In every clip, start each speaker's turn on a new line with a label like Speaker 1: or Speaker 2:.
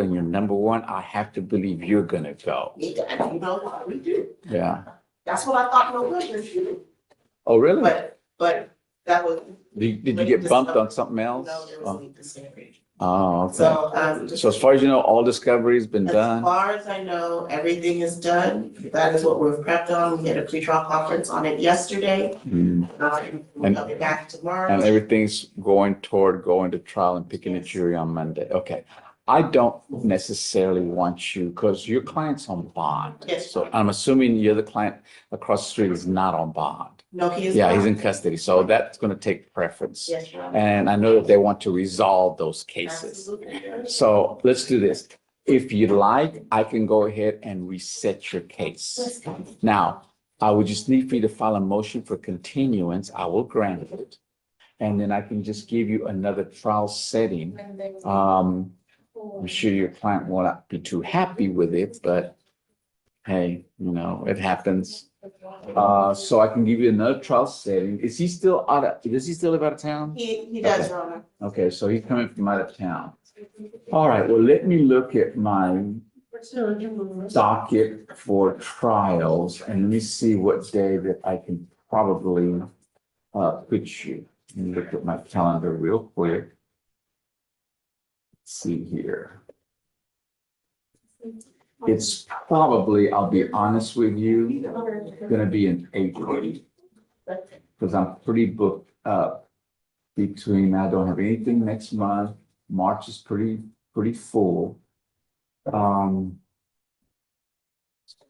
Speaker 1: and you're number one, I have to believe you're gonna go.
Speaker 2: You know what we do.
Speaker 1: Yeah.
Speaker 2: That's what I thought November should.
Speaker 1: Oh, really?
Speaker 2: But that was.
Speaker 1: Did you get bumped on something else?
Speaker 2: No, there was late discovery.
Speaker 1: Oh, okay.
Speaker 2: So,
Speaker 1: So as far as you know, all discovery's been
Speaker 2: as
Speaker 1: done?
Speaker 2: far as I know, everything is done. That is what we're prepped on. We had a pre-trial conference on it yesterday.
Speaker 1: Mm.
Speaker 2: We'll be back tomorrow.
Speaker 1: And everything's going to trial and picking a jury on Monday. Okay. I don't necessarily want you, because your client's on bond.
Speaker 2: Yes.
Speaker 1: So I'm assuming the other client across the street is not on bond.
Speaker 2: No, he is.
Speaker 1: Yeah,
Speaker 2: not.
Speaker 1: he's in custody. So that's going to take preference.
Speaker 2: Yes, Your Honor.
Speaker 1: And I know that they want to resolve those cases.
Speaker 2: Absolutely.
Speaker 1: So let's do this. If you'd like, I can go ahead and reset your case. Now, I would just need for you to file a motion for continuance. I will grant it. And then I can just give you another trial setting. I'm sure your client will not be too happy with it, but hey, it happens. So I can give you another trial setting. Does he still live out of town?
Speaker 2: He does,
Speaker 1: Okay.
Speaker 2: Your Honor.
Speaker 1: Okay, so he's coming from out of town. All right, well, let me look at my docket for trials and let me see what day that I can probably put you. Let me look at my calendar real quick. Let's see here. It's probably, I'll be honest with you, gonna be in April. Because I'm pretty booked up between, I don't have anything next month. March is pretty full.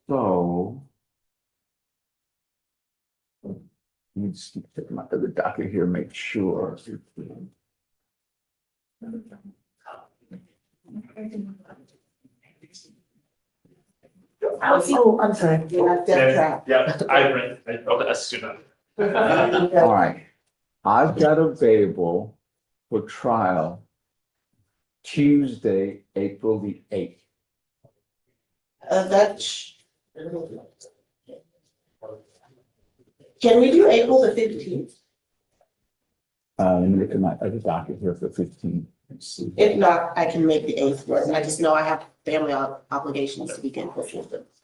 Speaker 1: So let me just check my other docket here, make sure.
Speaker 2: Oh, I'm sorry.
Speaker 3: Yeah, I felt as soon.
Speaker 1: All right, I've got available for trial Tuesday, April the 8th.
Speaker 2: Can we do April the 15th?
Speaker 1: Let me look at my other docket here for 15. Let's see.
Speaker 2: If not, I can make the 8th work. I just know I have family obligations to begin with.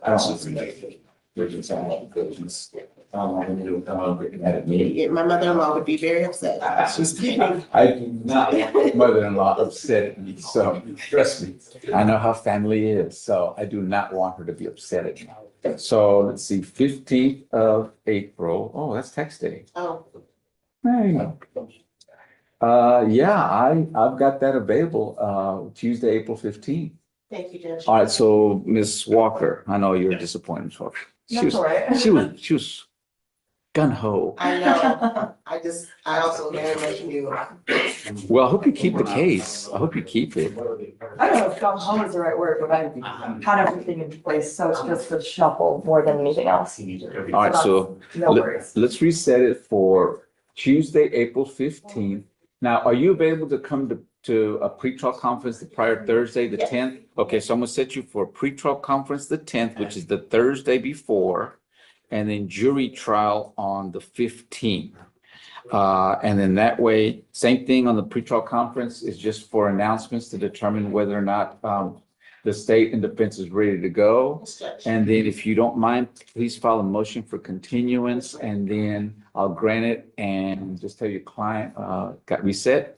Speaker 1: I don't want to make versions on obligations. At a meeting.
Speaker 2: My mother-in-law would be very upset. She's been.
Speaker 1: I do not want my mother-in-law upset at me, so trust me, I know how family is, so I do not want her to be upset at me. So let's see, 15th of April. Oh, that's tax day.
Speaker 2: Oh,
Speaker 1: Hey. Yeah, I've got that available, Tuesday, April 15th.
Speaker 2: thank you, Judge.
Speaker 1: All right, so Ms. Walker, I know you're disappointed, Ms. Walker.
Speaker 4: That's all right.
Speaker 1: She was gun ho.
Speaker 2: I know. I also very much knew.
Speaker 1: Well, I hope you keep the case. I hope you keep it.
Speaker 4: I don't know if gung ho is the right word, but I had everything in place, so it's just a shuffle more than anything else.
Speaker 1: All right, so
Speaker 4: No worries.
Speaker 1: let's reset it for Tuesday, April 15th. Now, are you available to come to a pretrial conference the prior Thursday, the 10th? Okay, so I'm gonna set you for a pretrial conference the 10th, which is the Thursday before, and then jury trial on the 15th. And then that way, same thing on the pretrial conference is just for announcements to determine whether or not the state and defense is ready to go. And then if you don't mind, please file a motion for continuance and then I'll grant it and just tell your client got reset.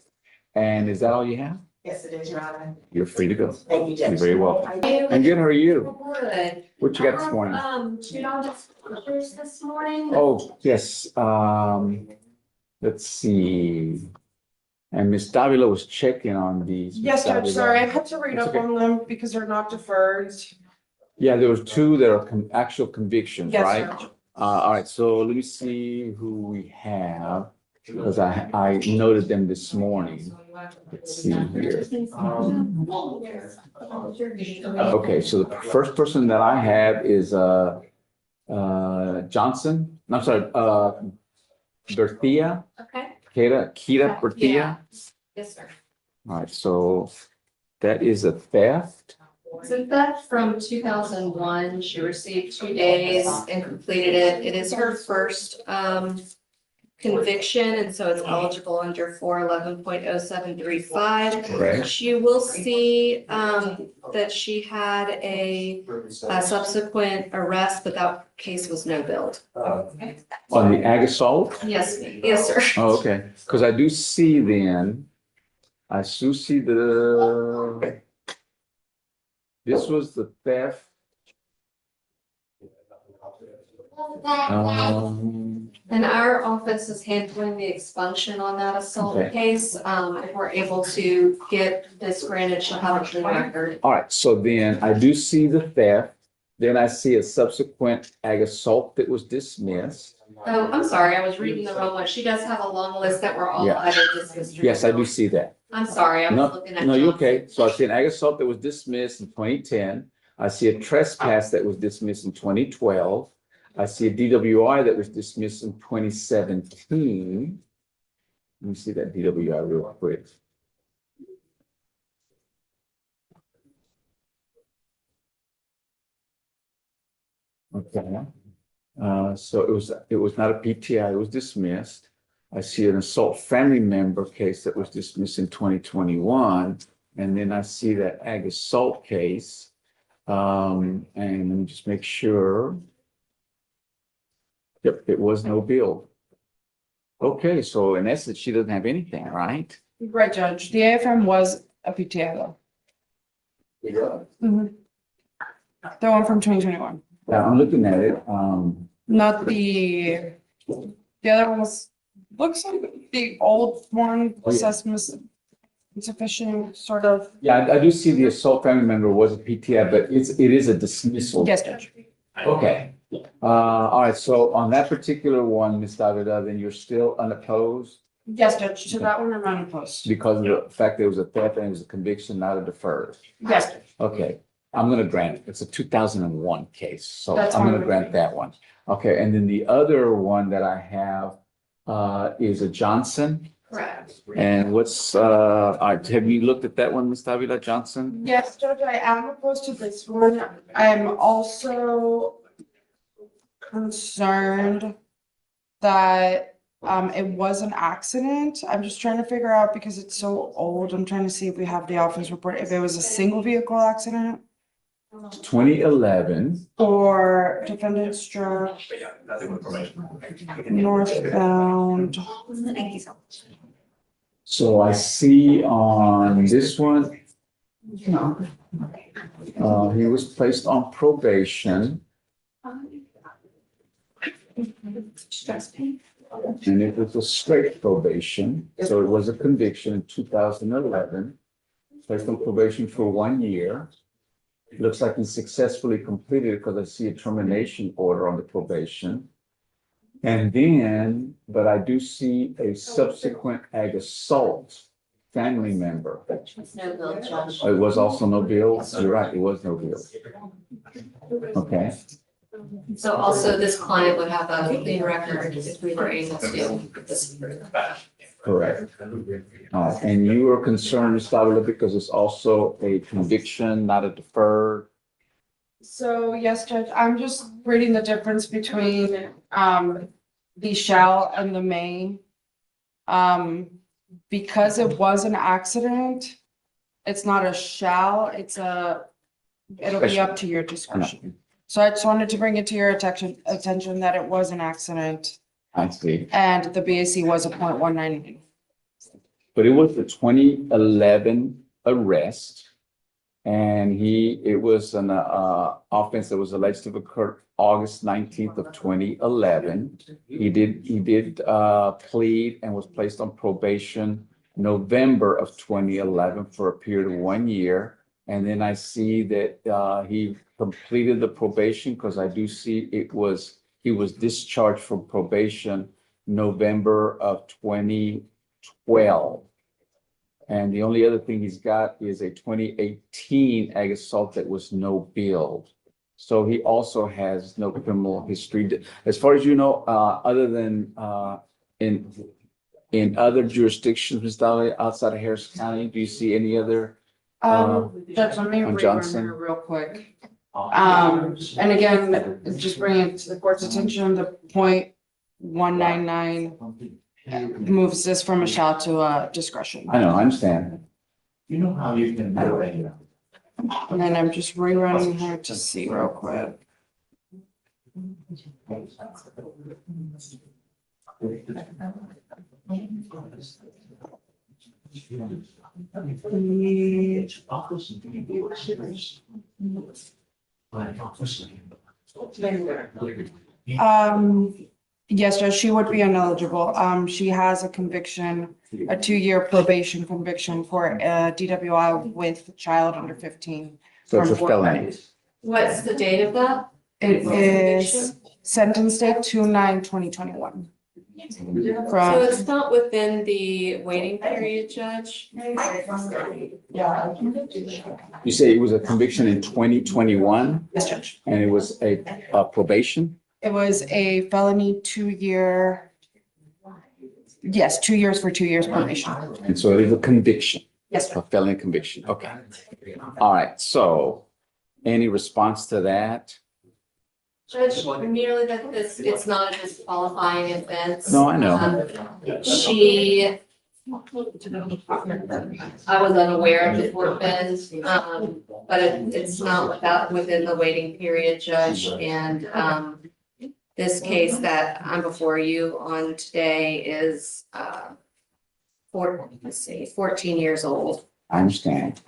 Speaker 1: And is that all you have?
Speaker 2: Yes, it is, Your Honor.
Speaker 1: You're free to go.
Speaker 2: Thank you, Judge.
Speaker 1: You're very welcome. And good, how are you?
Speaker 5: Good.
Speaker 1: What you got this morning?
Speaker 5: $2 filters this morning.
Speaker 1: Oh, yes. Let's see. And Ms. Davila was checking on these. Ms.
Speaker 6: Yes, Judge,
Speaker 1: Davila.
Speaker 6: sorry, I had to read
Speaker 1: That's
Speaker 6: up
Speaker 1: okay.
Speaker 6: on them because they're not deferred.
Speaker 1: Yeah, there was two that are actual convictions,
Speaker 6: Yes,
Speaker 1: right?
Speaker 6: sir.
Speaker 1: All right, so let me see who we have, because I noted them this morning. Let's see here. Okay, so the first person that I have is Johnson, I'm sorry, Berthia,
Speaker 5: Okay.
Speaker 1: Kira Berthia.
Speaker 5: Yes, sir.
Speaker 1: All right, so that is a theft.
Speaker 5: So that from 2001, she received 2 days and completed it. It is her first conviction, and so it's eligible under 411.0735.
Speaker 1: Correct.
Speaker 5: You will see that she had a subsequent arrest, but that case was no billed.
Speaker 1: On the ag assault?
Speaker 5: Yes, yes, sir.
Speaker 1: Oh, okay, because I do see then, I do see this was the theft.
Speaker 5: And our office is handling the expunction on that assault
Speaker 1: Okay.
Speaker 5: case. If we're able to get this granted, she'll have a clean record.
Speaker 1: All right, so then I do see the theft, then I see a subsequent ag assault that was dismissed.
Speaker 5: Oh, I'm sorry, I was reading the wrong one. She does have a long list that were all
Speaker 1: Yeah.
Speaker 5: either dismissed or.
Speaker 1: Yes, I do see that.
Speaker 5: I'm sorry, I was
Speaker 1: No,
Speaker 5: looking at.
Speaker 1: no, you're
Speaker 5: Johnson.
Speaker 1: okay. So I see an ag assault that was dismissed in 2010. I see a trespass that was dismissed in 2012. I see a DWI that was dismissed in 2017. Let me see that DWI real quick. Okay. So it was not a PTI, it was dismissed. I see an assault family member case that was dismissed in 2021. And then I see that ag assault case. And let me just make sure. Yep, it was no bill. Okay, so in essence, she doesn't have anything, right?
Speaker 6: Right, Judge. The AFM was a PTI though. Mhm. The one from 2021,
Speaker 1: Yeah, I'm looking at it.
Speaker 6: not the other one was, looks like the old one,
Speaker 1: Oh, yeah.
Speaker 6: assessment insufficient, sort of.
Speaker 1: Yeah, I do see the assault family member was a PTI, but it is a dismissal.
Speaker 6: Yes, Judge.
Speaker 1: Okay. All right, so on that particular one, Ms. Davida, then you're still unopposed
Speaker 6: Yes, Judge. So that one I'm unopposed.
Speaker 1: because of the fact that it was a theft and it was a conviction, not a deferred.
Speaker 6: Yes, Judge.
Speaker 1: Okay, I'm gonna grant it. It's a 2001 case, so
Speaker 6: That's
Speaker 1: I'm gonna
Speaker 6: fine.
Speaker 1: grant that one. Okay, and then the other one that I have is a Johnson.
Speaker 5: Correct.
Speaker 1: And what's, have you looked at that one, Ms. Davila Johnson?
Speaker 6: Yes, Judge, I am opposed to this one. I'm also concerned that it was an accident. I'm just trying to figure out because it's so old. I'm trying to see if we have the office report, if it was a single vehicle accident
Speaker 1: 2011.
Speaker 6: or defendant struck northbound.
Speaker 1: So I see on this one, he was placed on probation and it was a straight probation. So it was a conviction in 2011, placed on probation for 1 year. Looks like he successfully completed it because I see a termination order on the probation. And then, but I do see a subsequent ag assault family member.
Speaker 5: No bill, Judge.
Speaker 1: It was also no bill. You're right, it was no bill. Okay,
Speaker 5: So also this client would have a clean record if we were able to disapprove.
Speaker 1: correct. And you were concerned, Ms. Davila, because it's also a conviction, not a deferred.
Speaker 6: So yes, Judge, I'm just reading the difference between the shall and the may. Because it was an accident, it's not a shall, it'll be up to your discretion. So I just wanted to bring it to your attention that it was an accident
Speaker 1: I see.
Speaker 6: and the BAC was a .199.
Speaker 1: But it was the 2011 arrest. And it was an offense that was alleged to have occurred August 19th of 2011. He did plead and was placed on probation November of 2011 for a period of 1 year. And then I see that he completed the probation because I do see he was discharged from probation November of 2012. And the only other thing he's got is a 2018 ag assault that was no bill. So he also has no criminal history. As far as you know, other than in other jurisdictions, Ms. Dahlia, outside of Harris County, do you see any other?
Speaker 6: Judge, let me
Speaker 1: on
Speaker 6: rerun
Speaker 1: Johnson?
Speaker 6: her real quick. And again, just bring it to the court's attention, the 199 moves this from a shall to a discretion.
Speaker 1: I know, I understand.
Speaker 7: You know how you can do it.
Speaker 6: And then I'm just rerunning her to see real quick. Yes, Judge, she would be ineligible. She has a conviction, a 2-year probation conviction for DWI with child under 15.
Speaker 1: So it's a
Speaker 6: From
Speaker 1: felony.
Speaker 5: What's the date of that?
Speaker 6: It is sentence date 2/9/2021.
Speaker 5: So
Speaker 6: From,
Speaker 5: it's not within the waiting period, Judge?
Speaker 1: You say it was a conviction in 2021
Speaker 6: yes, Judge.
Speaker 1: and it was a probation?
Speaker 6: It was a felony 2-year. Yes, 2 years for 2 years probation.
Speaker 1: And so it is a conviction,
Speaker 6: Yes, sir.
Speaker 1: a felony conviction. Okay. All right. So any response to that?
Speaker 5: Judge, merely that it's not a disqualifying offense.
Speaker 1: No, I know.
Speaker 5: She. I was unaware of the forfeit, but it's not within the waiting period, Judge, and, this case that I'm before you on today is, 14 years old.
Speaker 1: I understand.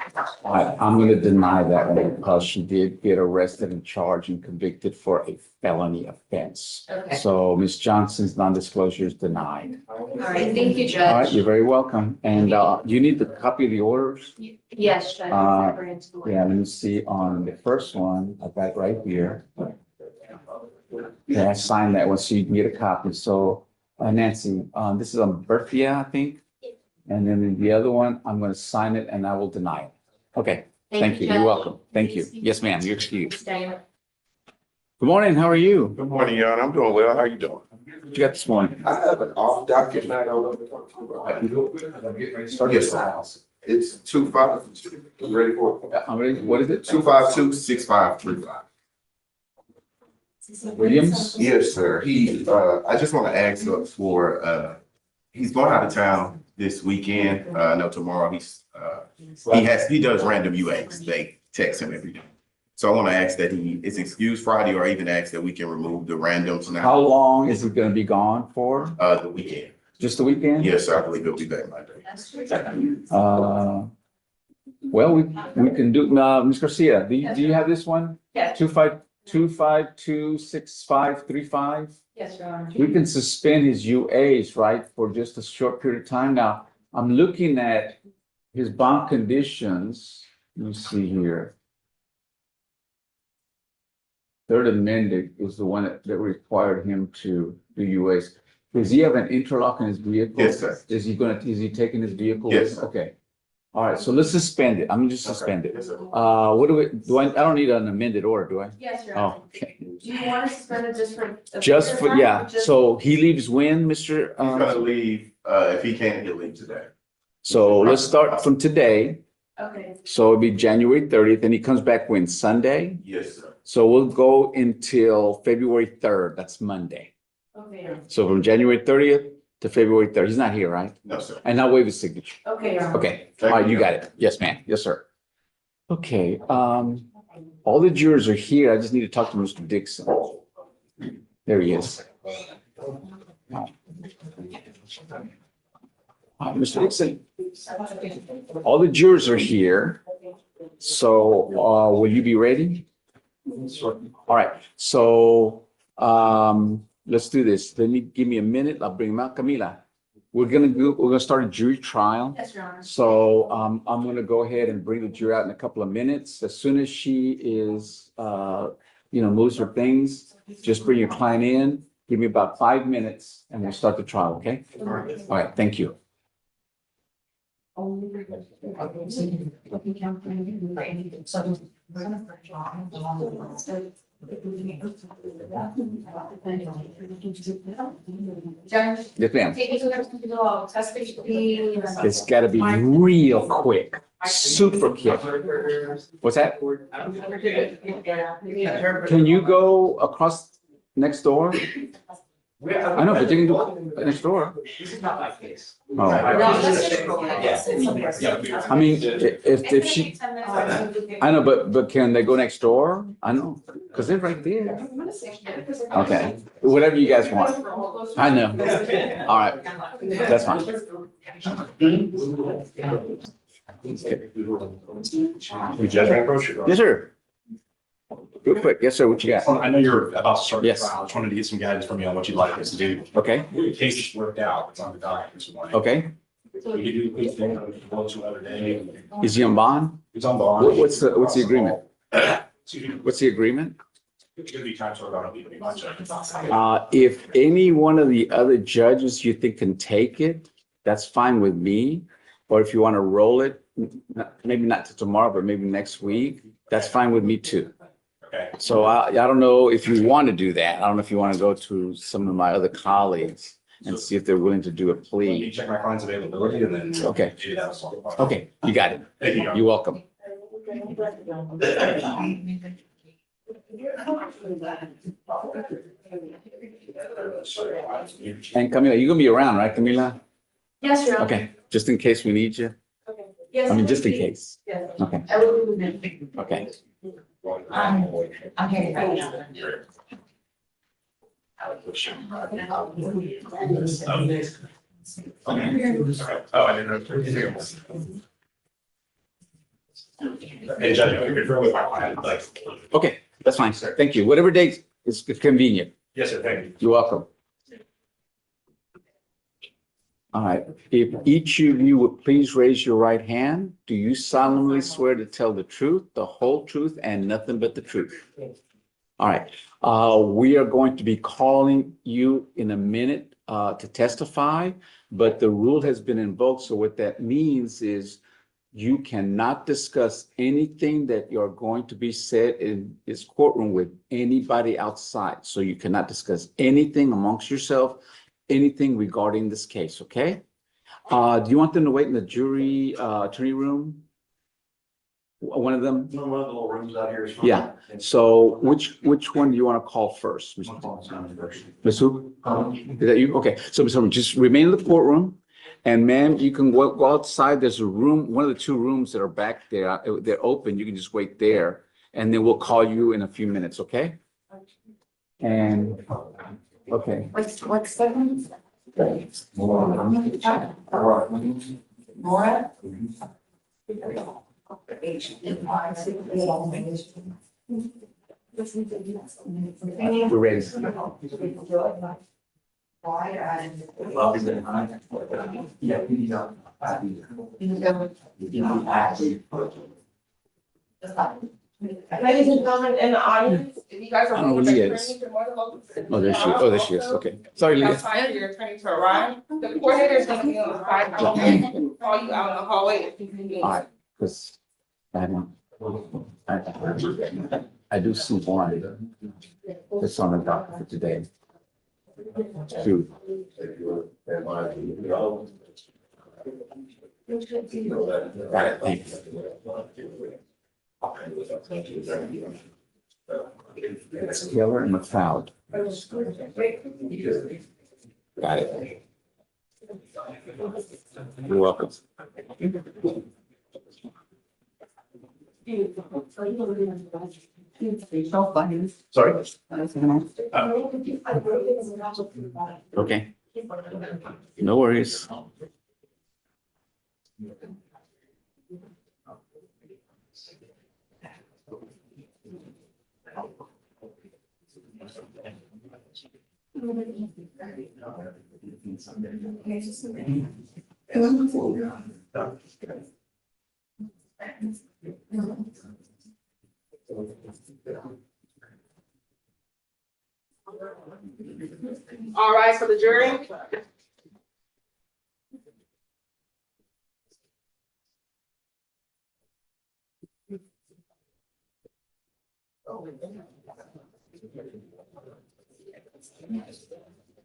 Speaker 1: I'm going to deny that one because she did get arrested and charged and convicted for a felony offense.
Speaker 5: Okay,
Speaker 1: So Ms. Johnson's non-disclosure is denied.
Speaker 5: all right, thank you,
Speaker 1: All right,
Speaker 5: Judge.
Speaker 1: you're very welcome. And you need the copy of the orders?
Speaker 5: Yes, Judge.
Speaker 1: Yeah, let me see on the first one. I've got it right here. Yeah, I signed that one so you can get a copy. So Nancy, this is on Berthia, I think. And then the other one, I'm going to sign it and I will deny it. Okay, thank you. You're
Speaker 5: Judge.
Speaker 1: welcome. Thank you. Yes, ma'am, you're excused.
Speaker 5: Stay.
Speaker 1: Good morning, how are you?
Speaker 8: Good morning, Your Honor. I'm doing well. How you doing?
Speaker 1: What you got this morning?
Speaker 8: I have an off docket night I want to talk to you about. Yes, sir. It's 25. You ready for it?
Speaker 1: I'm ready. What is it?
Speaker 8: 252-6535.
Speaker 1: Williams?
Speaker 8: Yes, sir. I just want to ask up for, he's going out of town this weekend. I know tomorrow he does random UAs. They text him every day. So I want to ask that he is excused Friday, or even ask that we can remove the randoms
Speaker 1: How
Speaker 8: now,
Speaker 1: long is it going to be gone for?
Speaker 8: the weekend.
Speaker 1: Just the weekend?
Speaker 8: Yes, sir. I believe he'll be back Monday.
Speaker 1: Well, we can do, Ms. Garcia, do you have this one?
Speaker 4: Yeah.
Speaker 1: 2526535?
Speaker 4: Yes, Your Honor.
Speaker 1: We can suspend his UAs, right, for just a short period of time. Now, I'm looking at his bond conditions. Let me see here. Third amended is the one that required him to do UAs. Does he have an interlock in his vehicle?
Speaker 8: Yes, sir.
Speaker 1: Is he taking his vehicle?
Speaker 8: Yes, sir.
Speaker 1: Okay. All right, so let's suspend it. I'm gonna just suspend it.
Speaker 8: Yes, sir.
Speaker 1: What I don't need an amended order, do I?
Speaker 4: Yes, Your
Speaker 1: Oh, okay.
Speaker 4: Do you want to suspend it just for?
Speaker 1: Just for, yeah, so he leaves when, Mr.?
Speaker 8: He's gonna leave, if he can, he'll leave today.
Speaker 1: So let's start from today.
Speaker 4: Okay.
Speaker 1: So it'll be January 30th, and he comes back when, Sunday?
Speaker 8: Yes, sir.
Speaker 1: So we'll go until February 3rd, that's Monday.
Speaker 4: Okay.
Speaker 1: So from January 30th to February 3rd, he's not here, right?
Speaker 8: No, sir.
Speaker 1: And I'll waive his signature.
Speaker 4: Okay, Your Honor.
Speaker 1: Okay, all right, you got it. Yes, ma'am. Yes, sir. Okay, all the jurors are here. I just need to talk to Mr. Dixon. There he is. Mr. Dixon, all the jurors are here. So, will you be ready? All right, so, let's do this. Give me a minute. I'll bring him out. Camila, we're gonna start a jury trial.
Speaker 4: Yes, Your Honor.
Speaker 1: So, I'm gonna go ahead and bring the jury out in a couple of minutes. As soon as she is, moves her things, just bring your client in. Give me about 5 minutes and we'll start the trial, okay? All right, thank you.
Speaker 4: Judge,
Speaker 1: Yes, ma'am.
Speaker 4: testing.
Speaker 1: It's gotta be real quick, super quick. What's that? Can you go across next door? I know, but you can do it next door.
Speaker 7: This is not my case.
Speaker 1: Oh.
Speaker 5: No, that's just-
Speaker 7: Yeah.
Speaker 1: I mean, if she, I know, but can they go next door? I know, because they're right there. Okay, whatever you guys want. I know. All right, that's fine. Okay.
Speaker 9: We judge my approach.
Speaker 1: Yes, sir. Real quick, yes, sir, what you got?
Speaker 9: I know you're about to start the
Speaker 1: Yes.
Speaker 9: trial. I just wanted to get some guidance from you on what you'd like us to do.
Speaker 1: Okay,
Speaker 9: The case just worked out. It's on the docket this morning.
Speaker 1: okay.
Speaker 9: We could do the quick thing, go to another day.
Speaker 1: Is he on bond?
Speaker 9: It's on bond.
Speaker 1: What's the agreement?
Speaker 9: Excuse me.
Speaker 1: What's the agreement?
Speaker 9: It's gonna be time sort of, I don't need to be much.
Speaker 1: If any one of the other judges you think can take it, that's fine with me. Or if you want to roll it, maybe not to tomorrow, but maybe next week, that's fine with me too.
Speaker 9: Okay.
Speaker 1: So I don't know if you want to do that. I don't know if you want to go to some of my other colleagues and see if they're willing to do a
Speaker 9: Let me
Speaker 1: plea.
Speaker 9: check my client's availability and then.
Speaker 1: Okay.
Speaker 9: Maybe that's all.
Speaker 1: Okay, you got it.
Speaker 9: Thank you.
Speaker 1: You're welcome. And Camila, you're gonna be around, right, Camila?
Speaker 5: Yes, Your Honor.
Speaker 1: Okay, just in case we need you.
Speaker 5: Yes.
Speaker 1: I mean, just in case.
Speaker 5: Yes.
Speaker 1: Okay,
Speaker 5: I will do that.
Speaker 1: okay.
Speaker 4: I'm hearing right now.
Speaker 9: Oh, I didn't know. Hey, Judge, if you confirm with my client, like.
Speaker 1: Okay, that's fine. Thank you. Whatever date is convenient.
Speaker 9: Yes, sir, thank you.
Speaker 1: You're welcome. All right, if each of you would please raise your right hand, do you solemnly swear to tell the truth, the whole truth, and nothing but the truth? All right, we are going to be calling you in a minute to testify, but the rule has been invoked. So what that means is you cannot discuss anything that you're going to be said in this courtroom with anybody outside. So you cannot discuss anything amongst yourself, anything regarding this case, okay? Do you want them to wait in the jury attorney room? One of them?
Speaker 7: One of the little rooms out here is fine.
Speaker 1: Yeah. So which one do you want to call first? Ms. Who? Is that you? Okay, so Ms. Herman, just remain in the courtroom. And ma'am, you can go outside. There's a room, one of the two rooms that are back there. They're open. You can just wait there. And then we'll call you in a few minutes, okay? And, okay.
Speaker 4: What's the one? Maura?
Speaker 1: We're ready.
Speaker 10: Ladies and gentlemen in the audience, if you guys are.
Speaker 1: I don't know who Leah is.
Speaker 10: you're more than welcome to-
Speaker 1: Oh, there she is. Oh, there she is. Okay. Sorry, Leah.
Speaker 10: Outside, your attorney to arrive. The coordinator is gonna be on the side. I'll call you out in the hallway if you can do.
Speaker 1: All right, because I do see one that's on the docket for today. Two. Got it, thanks. It's Taylor and McLeod. Got it. You're welcome.
Speaker 9: Sorry?
Speaker 1: Okay. No worries.
Speaker 10: All right, for the jury.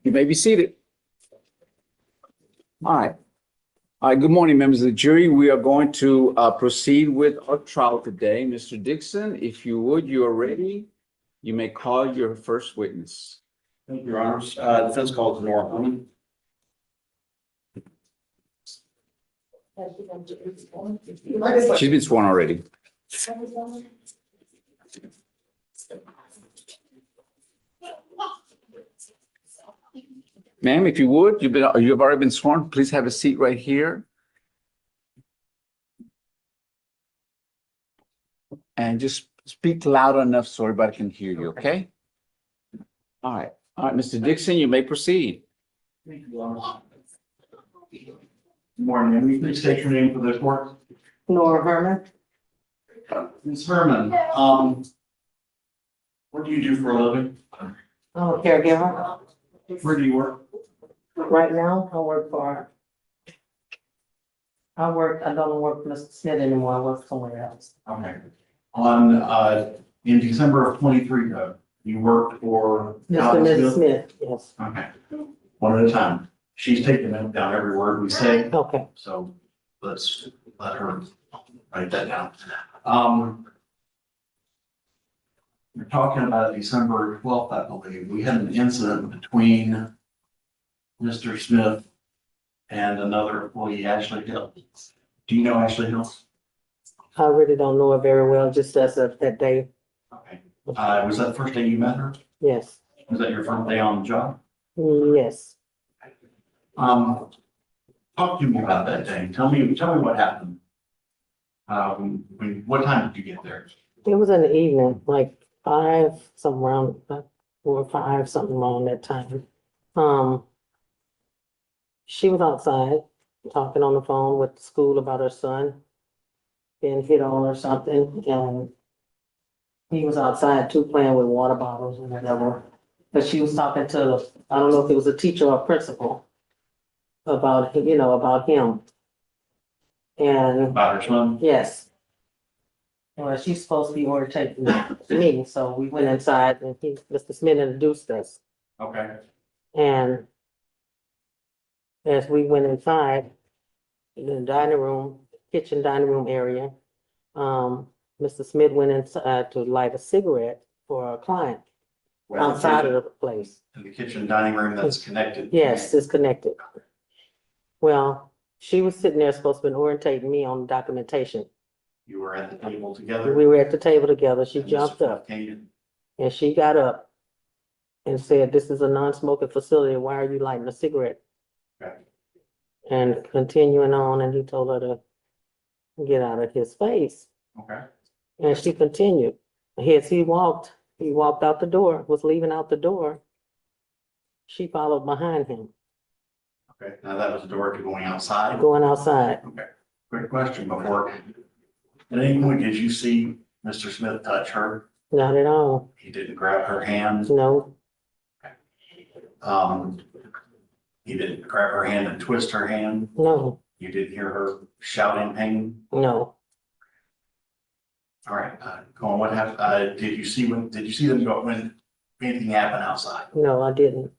Speaker 1: You may be seated. All right. All right, good morning, members of the jury. We are going to proceed with our trial today. Mr. Dixon, if you would, you are ready. You may call your first witness.
Speaker 7: Thank you, Your Honors. Defense calls Nora Herman.
Speaker 1: She's been sworn already. Ma'am, if you would, you've already been sworn, please have a seat right here. And just speak loud enough so everybody can hear you, okay? All right, Mr. Dixon, you may proceed.
Speaker 7: Thank you, Your Honor. Good morning. Can you please state your name for this work?
Speaker 10: Nora Herman.
Speaker 7: Ms. Herman, what do you do for a living?
Speaker 10: I'm a caregiver.
Speaker 7: Where do you work?
Speaker 10: Right now, I don't work for Mr. Smith anymore. I work somewhere else.
Speaker 7: Okay. In December of 23, though, you worked for
Speaker 10: Mr.
Speaker 7: Alan
Speaker 10: and Mrs.
Speaker 7: Smith?
Speaker 10: Smith, yes.
Speaker 7: Okay. One at a time. She's taking down every word we say,
Speaker 10: Okay.
Speaker 7: so let's let her write that down. We're talking about December 12th, I believe. We had an incident between Mr. Smith and another employee, Ashley Hill. Do you know Ashley Hill?
Speaker 10: I really don't know her very well, just as of that day.
Speaker 7: Okay. Was that the first day you met her?
Speaker 10: Yes.
Speaker 7: Was that your first day on the job?
Speaker 10: Yes.
Speaker 7: Talk to me about that day. Tell me what happened. What time did you get there?
Speaker 10: It was in the evening, like 5, something around 4 or 5, something around that time. She was outside talking on the phone with the school about her son being hit on or something, and he was outside too, playing with water bottles and whatever. But she was talking to, I don't know if it was a teacher or a principal about, about him. And
Speaker 7: About her son?
Speaker 10: yes. Well, she's supposed to be orientating me, so we went inside and Mr. Smith introduced us.
Speaker 7: Okay.
Speaker 10: And as we went inside, in the dining room, kitchen dining room area, Mr. Smith went inside to light a cigarette for a client outside of the place.
Speaker 7: In the kitchen dining room that's connected?
Speaker 10: Yes, it's connected. Well, she was sitting there supposed to be orientating me on documentation.
Speaker 7: You were at the table together?
Speaker 10: We were at the table together. She
Speaker 7: and
Speaker 10: jumped
Speaker 7: Mr.
Speaker 10: up
Speaker 7: came in?
Speaker 10: and she got up and said, "This is a non-smoking facility. Why are you lighting a cigarette?"
Speaker 7: Okay.
Speaker 10: And continuing on, and he told her to get out of his face.
Speaker 7: Okay.
Speaker 10: And she continued. As he walked out the door, was leaving out the door. She followed behind him,
Speaker 7: Okay. Now that was the door to going outside?
Speaker 10: going outside.
Speaker 7: Okay. Quick question before. At any point, did you see Mr. Smith touch her?
Speaker 10: Not at all.
Speaker 7: He didn't grab her hand?
Speaker 10: No,
Speaker 7: He didn't grab her hand and twist her hand?
Speaker 10: no,
Speaker 7: You didn't hear her shout in pain?
Speaker 10: no.
Speaker 7: All right, go on, what happened, did you see them go when anything happened outside?
Speaker 10: No, I didn't.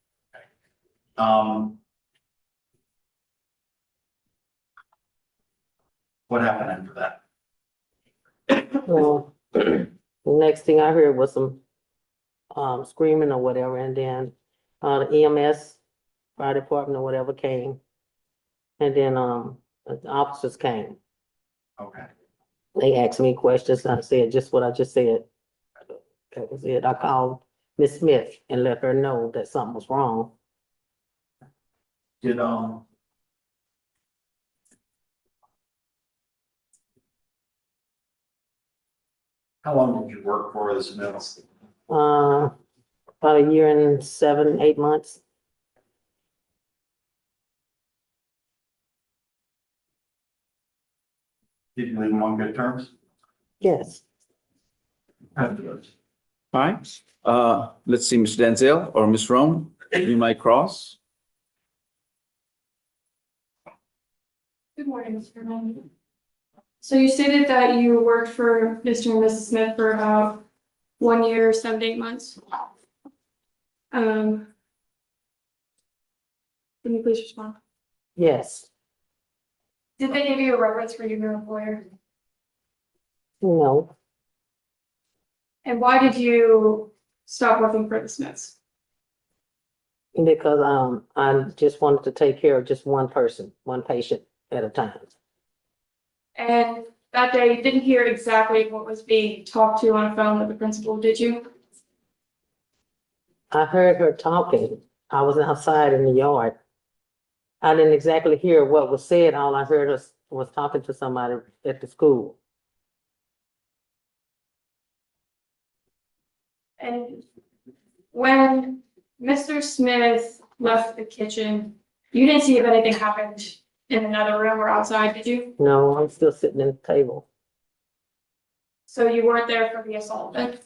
Speaker 7: What happened after that?
Speaker 10: Well, the next thing I heard was some screaming or whatever, and then the EMS, fire department or whatever came. And then the officers came.
Speaker 7: Okay,
Speaker 10: They asked me questions, and I said just what I just said. That was it. I called Miss Smith and let her know that something was wrong.
Speaker 7: did, how long did you work for the Smiths?
Speaker 10: About a year and 7, 8 months.
Speaker 7: Did you leave them on good terms?
Speaker 10: Yes.
Speaker 1: All right, let's see, Mr. Denzel or Ms. Rome, you might cross.
Speaker 11: Good morning, Mr. Ryan. So you stated that you worked for Mr. and Mrs. Smith for about 1 year, 7 to 8 months. Can you please respond?
Speaker 10: Yes.
Speaker 11: Did they give you a reference for your employer?
Speaker 10: No.
Speaker 11: And why did you stop working for the Smiths?
Speaker 10: Because, I just wanted to take care of just one person, one patient at a time.
Speaker 11: And that day, you didn't hear exactly what was being talked to on the phone with the principal, did you?
Speaker 10: I heard her talking. I was outside in the yard. I didn't exactly hear what was said. All I heard was talking to somebody at the school.
Speaker 11: And when Mr. Smith left the kitchen, you didn't see if anything happened in another room or outside, did you?
Speaker 10: No, I'm still sitting at the table.
Speaker 11: So you weren't there for the assault then?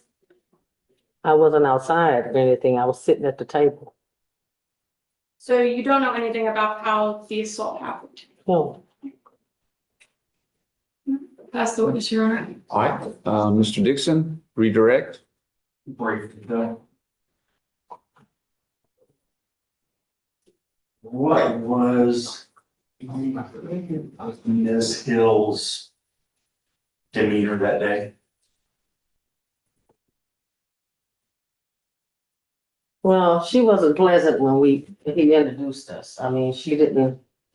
Speaker 10: I wasn't outside or anything. I was sitting at the table.
Speaker 11: So you don't know anything about how the assault happened?
Speaker 10: No,
Speaker 11: That's the witness, Your Honor.
Speaker 1: All right, Mr. Dixon, redirect.
Speaker 7: Brief, what was Ms. Hill's demeanor that day?
Speaker 10: well, she wasn't pleasant when he introduced us. I mean, she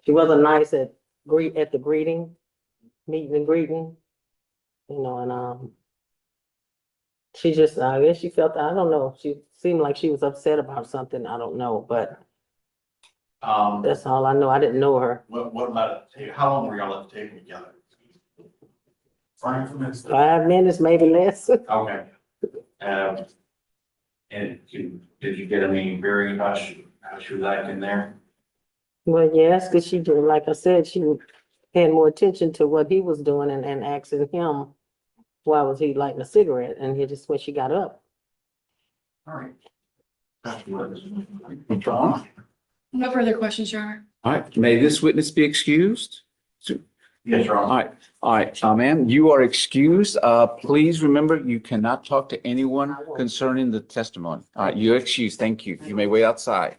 Speaker 10: wasn't nice at the greeting, meeting and greeting. You know, and, she just, I guess she felt, I don't know, she seemed like she was upset about something. I don't know, but that's all I know. I didn't know her.
Speaker 7: What about, how long were y'all at the table together? 5 minutes.
Speaker 10: 5 minutes, maybe less.
Speaker 7: Okay. And did you get any very how she liked in there?
Speaker 10: Well, yes, because she did, like I said, she paid more attention to what he was doing and asking him why was he lighting a cigarette, and he just, when she got up.
Speaker 7: All right.
Speaker 11: No further questions, Your Honor.
Speaker 1: All right, may this witness be excused?
Speaker 7: Yes, Your Honor.
Speaker 1: All right, ma'am, you are excused. Please remember, you cannot talk to anyone concerning the testimony. All right, you're excused. Thank you. You may wait outside.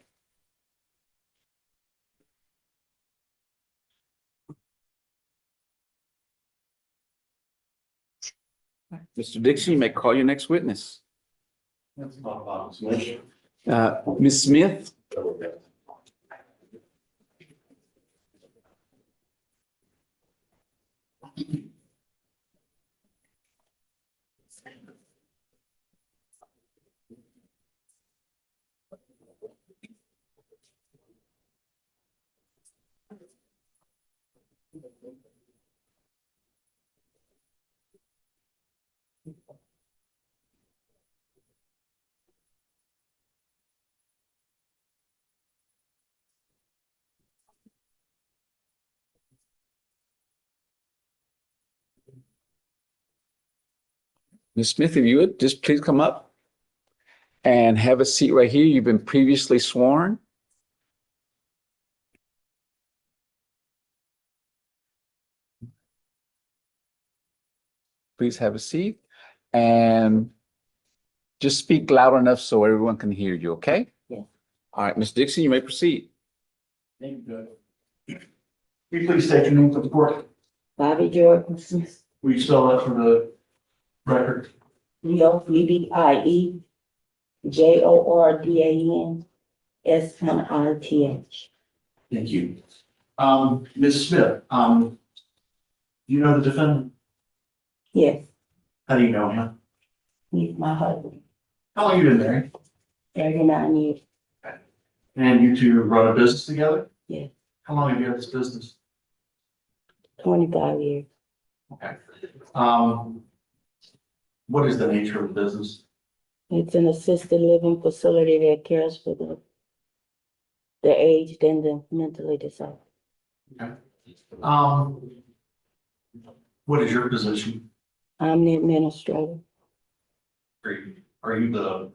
Speaker 1: Mr. Dixon, you may call your next witness. Ms. Smith? Ms. Smith, if you would, just please come up and have a seat right here. You've been previously sworn. Please have a seat and just speak loud enough so everyone can hear you, okay?
Speaker 10: Yeah.
Speaker 1: All right, Ms. Dixon, you may proceed.
Speaker 7: Thank you, Judge. Will you please state your name for the court?
Speaker 12: Bobby Jordan,
Speaker 7: Will you spell that for the record?
Speaker 12: Leobie, Jordan, Smrth.
Speaker 7: Thank you. Ms. Smith, you know the defendant?
Speaker 12: Yes,
Speaker 7: How do you know him?
Speaker 12: he's my husband,
Speaker 7: How long you been married?
Speaker 12: 39 years.
Speaker 7: And you two run a business together?
Speaker 12: Yes.
Speaker 7: How long have you had this business?
Speaker 12: 25 years.
Speaker 7: Okay. What is the nature of the business?
Speaker 12: It's an assisted living facility that cares for the aged and the mentally disabled.
Speaker 7: Okay. What is your position?
Speaker 12: I'm the administrator.
Speaker 7: Are you the,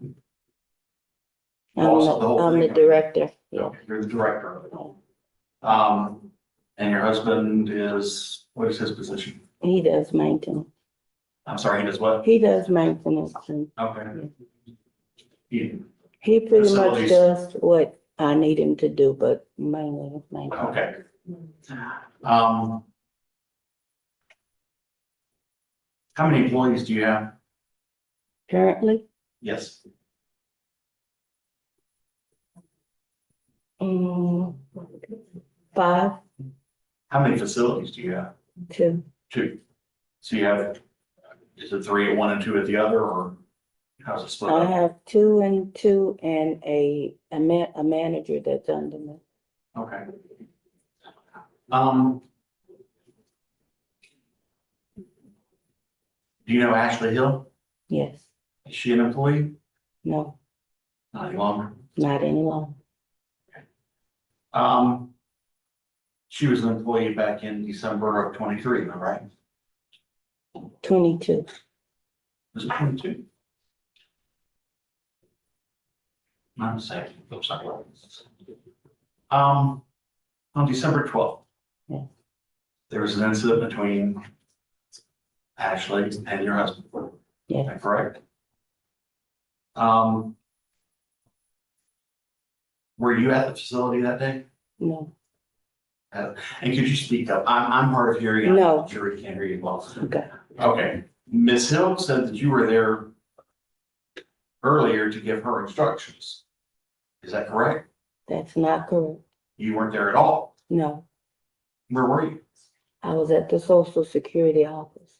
Speaker 12: I'm
Speaker 7: Boss of the whole
Speaker 12: I'm the
Speaker 7: thing?
Speaker 12: director. Yeah.
Speaker 7: okay, you're the director of it all? And your husband is, what is his position?
Speaker 12: He does maintenance.
Speaker 7: I'm sorry, he does what?
Speaker 12: He does maintenance and
Speaker 7: Okay. He-
Speaker 12: he pretty much
Speaker 7: Facilities.
Speaker 12: does what I need him to do, but mainly maintenance.
Speaker 7: Okay. How many employees do you have?
Speaker 12: Currently,
Speaker 7: Yes.
Speaker 12: Mm, 5,
Speaker 7: How many facilities do you have?
Speaker 12: 2.
Speaker 7: 2. So you have, is it 3 at one and 2 at the other, or how's it split
Speaker 12: I
Speaker 7: up?
Speaker 12: have 2 and 2 and a manager that's under me.
Speaker 7: Okay. Do you know Ashley Hill?
Speaker 12: Yes,
Speaker 7: Is she an employee?
Speaker 12: no,
Speaker 7: Not any longer.
Speaker 12: not any longer.
Speaker 7: She was an employee back in December of 23, am I right?
Speaker 12: 22.
Speaker 7: Was it 22? I'm saying, looks like. On December 12th.
Speaker 12: Yeah.
Speaker 7: There was an incident between Ashley and your husband.
Speaker 12: Yeah.
Speaker 7: Is that correct? Were you at the facility that day?
Speaker 12: No,
Speaker 7: And could you speak up? I'm hard of hearing.
Speaker 12: No.
Speaker 7: The jury can't hear you well.
Speaker 12: okay,
Speaker 7: Okay, Ms. Hill said that you were there earlier to give her instructions. Is that correct?
Speaker 12: that's not correct.
Speaker 7: You weren't there at all.
Speaker 12: No,
Speaker 7: Where were you?
Speaker 12: I was at the Social Security office.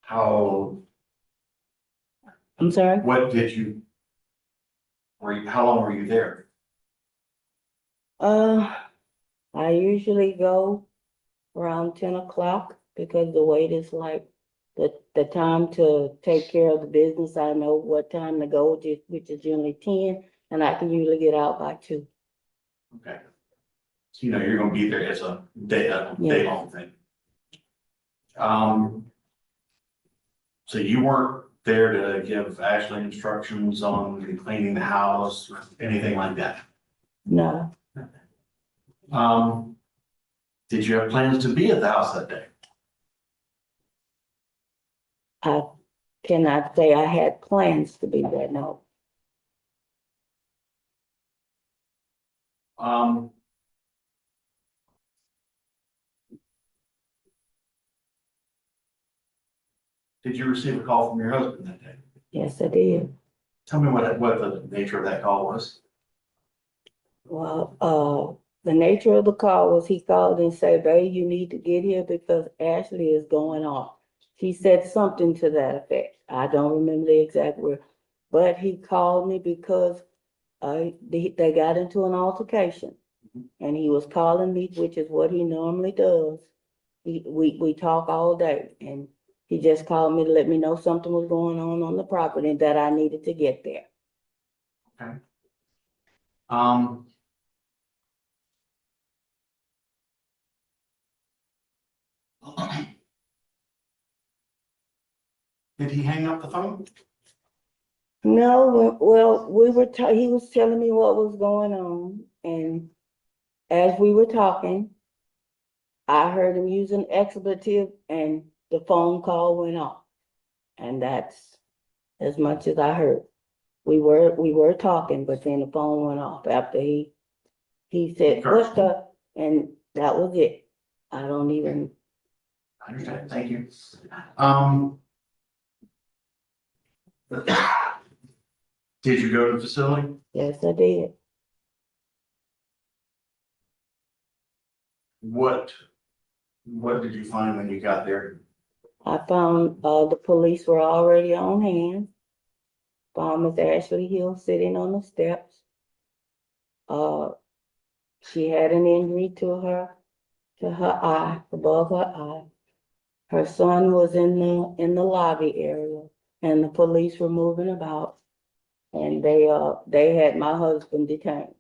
Speaker 7: How,
Speaker 12: I'm sorry?
Speaker 7: what did you, how long were you there?
Speaker 12: I usually go around 10 o'clock because the wait is like the time to take care of the business. I know what time to go, which is generally 10, and I can usually get out by 2.
Speaker 7: Okay. So you know you're gonna be there as a day long thing. So you weren't there to give Ashley instructions on cleaning the house or anything like that?
Speaker 12: No,
Speaker 7: Did you have plans to be at the house that day?
Speaker 12: I cannot say I had plans to be there, no.
Speaker 7: Did you receive a call from your husband that day?
Speaker 12: Yes, I did.
Speaker 7: Tell me what the nature of that call was.
Speaker 12: Well, the nature of the call was he called and said, babe, you need to get here because Ashley is going off. He said something to that effect. I don't remember the exact word, but he called me because they got into an altercation. And he was calling me, which is what he normally does. We talk all day, and he just called me to let me know something was going on the property and that I needed to get there.
Speaker 7: Okay. Did he hang up the phone?
Speaker 12: No, well, he was telling me what was going on, and as we were talking, I heard him use an expletive and the phone call went off. And that's as much as I heard. We were talking, but then the phone went off after he said, what the, and that was it. I don't even,
Speaker 7: I understand, thank you. Did you go to the facility?
Speaker 12: yes, I did.
Speaker 7: What did you find when you got there?
Speaker 12: I found, the police were already on hand. Found Miss Ashley Hill sitting on the steps. She had an injury to her eye, above her eye. Her son was in the lobby area, and the police were moving about, and they had my husband detained.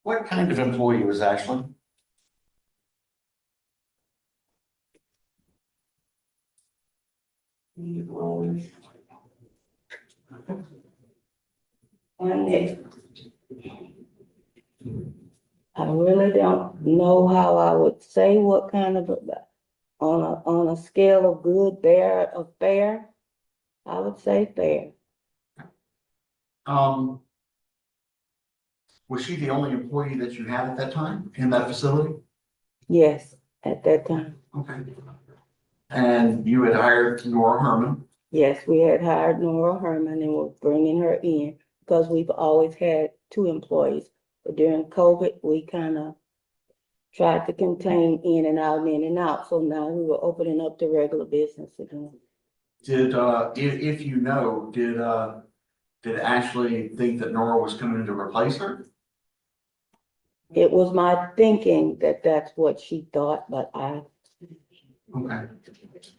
Speaker 7: What kind of employee was Ashley?
Speaker 12: I really don't know how I would say what kind of, on a scale of good, bad, or fair, I would say fair.
Speaker 7: Was she the only employee that you had at that time in that facility?
Speaker 12: Yes, at that time.
Speaker 7: Okay. And you had hired Nora Herman.
Speaker 12: Yes, we had hired Nora Herman and were bringing her in because we've always had two employees. But during COVID, we kind of tried to contain in and out, in and out. So now we were opening up the regular business again.
Speaker 7: Did, if you know, did Ashley think that Nora was coming in to replace her?
Speaker 12: It was my thinking that that's what she thought, but
Speaker 7: Okay.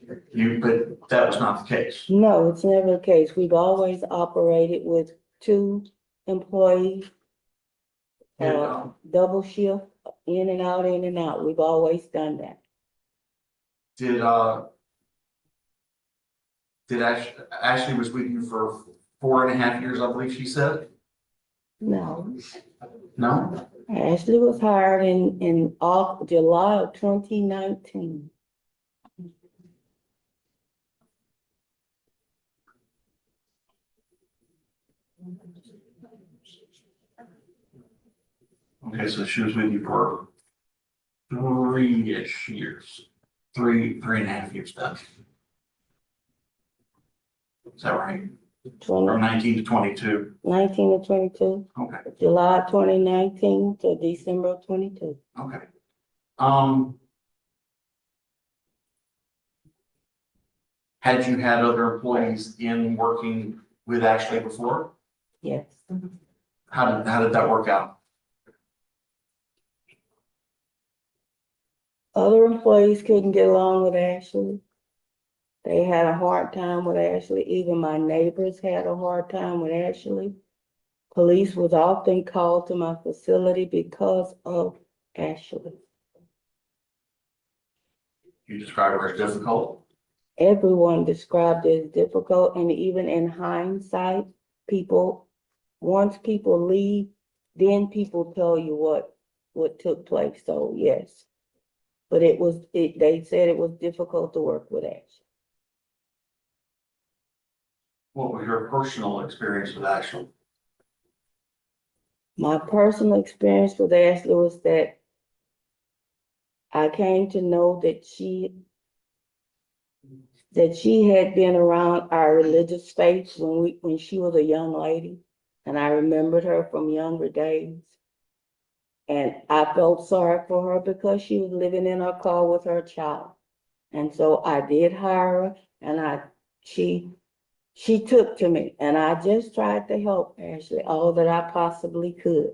Speaker 7: But that was not the case.
Speaker 12: no, it's never the case. We've always operated with two employees.
Speaker 7: Yeah.
Speaker 12: Double shift, in and out, in and out. We've always done that.
Speaker 7: Did Ashley was with you for 4.5 years, I believe she said?
Speaker 12: No,
Speaker 7: No?
Speaker 12: Ashley was hired in July of 2019.
Speaker 7: Okay, so she was with you for 3-ish years, 3.5 years then. Is that right? From
Speaker 12: 20
Speaker 7: 19 to 22?
Speaker 12: 19 to 22,
Speaker 7: Okay,
Speaker 12: July 2019 to December of 22.
Speaker 7: okay. Had you had other employees in working with Ashley before?
Speaker 12: Yes.
Speaker 7: How did that work out?
Speaker 12: Other employees couldn't get along with Ashley. They had a hard time with Ashley. Even my neighbors had a hard time with Ashley. Police was often called to my facility because of Ashley.
Speaker 7: You described her as difficult.
Speaker 12: Everyone described it as difficult, and even in hindsight, once people leave, then people tell you what took place. So yes, but they said it was difficult to work with Ashley.
Speaker 7: What was your personal experience with Ashley?
Speaker 12: My personal experience with Ashley was that I came to know that she had been around our religious faith when she was a young lady, and I remembered her from younger days. And I felt sorry for her because she was living in her car with her child. And so I did hire her, and she took to me, and I just tried to help Ashley all that I possibly could.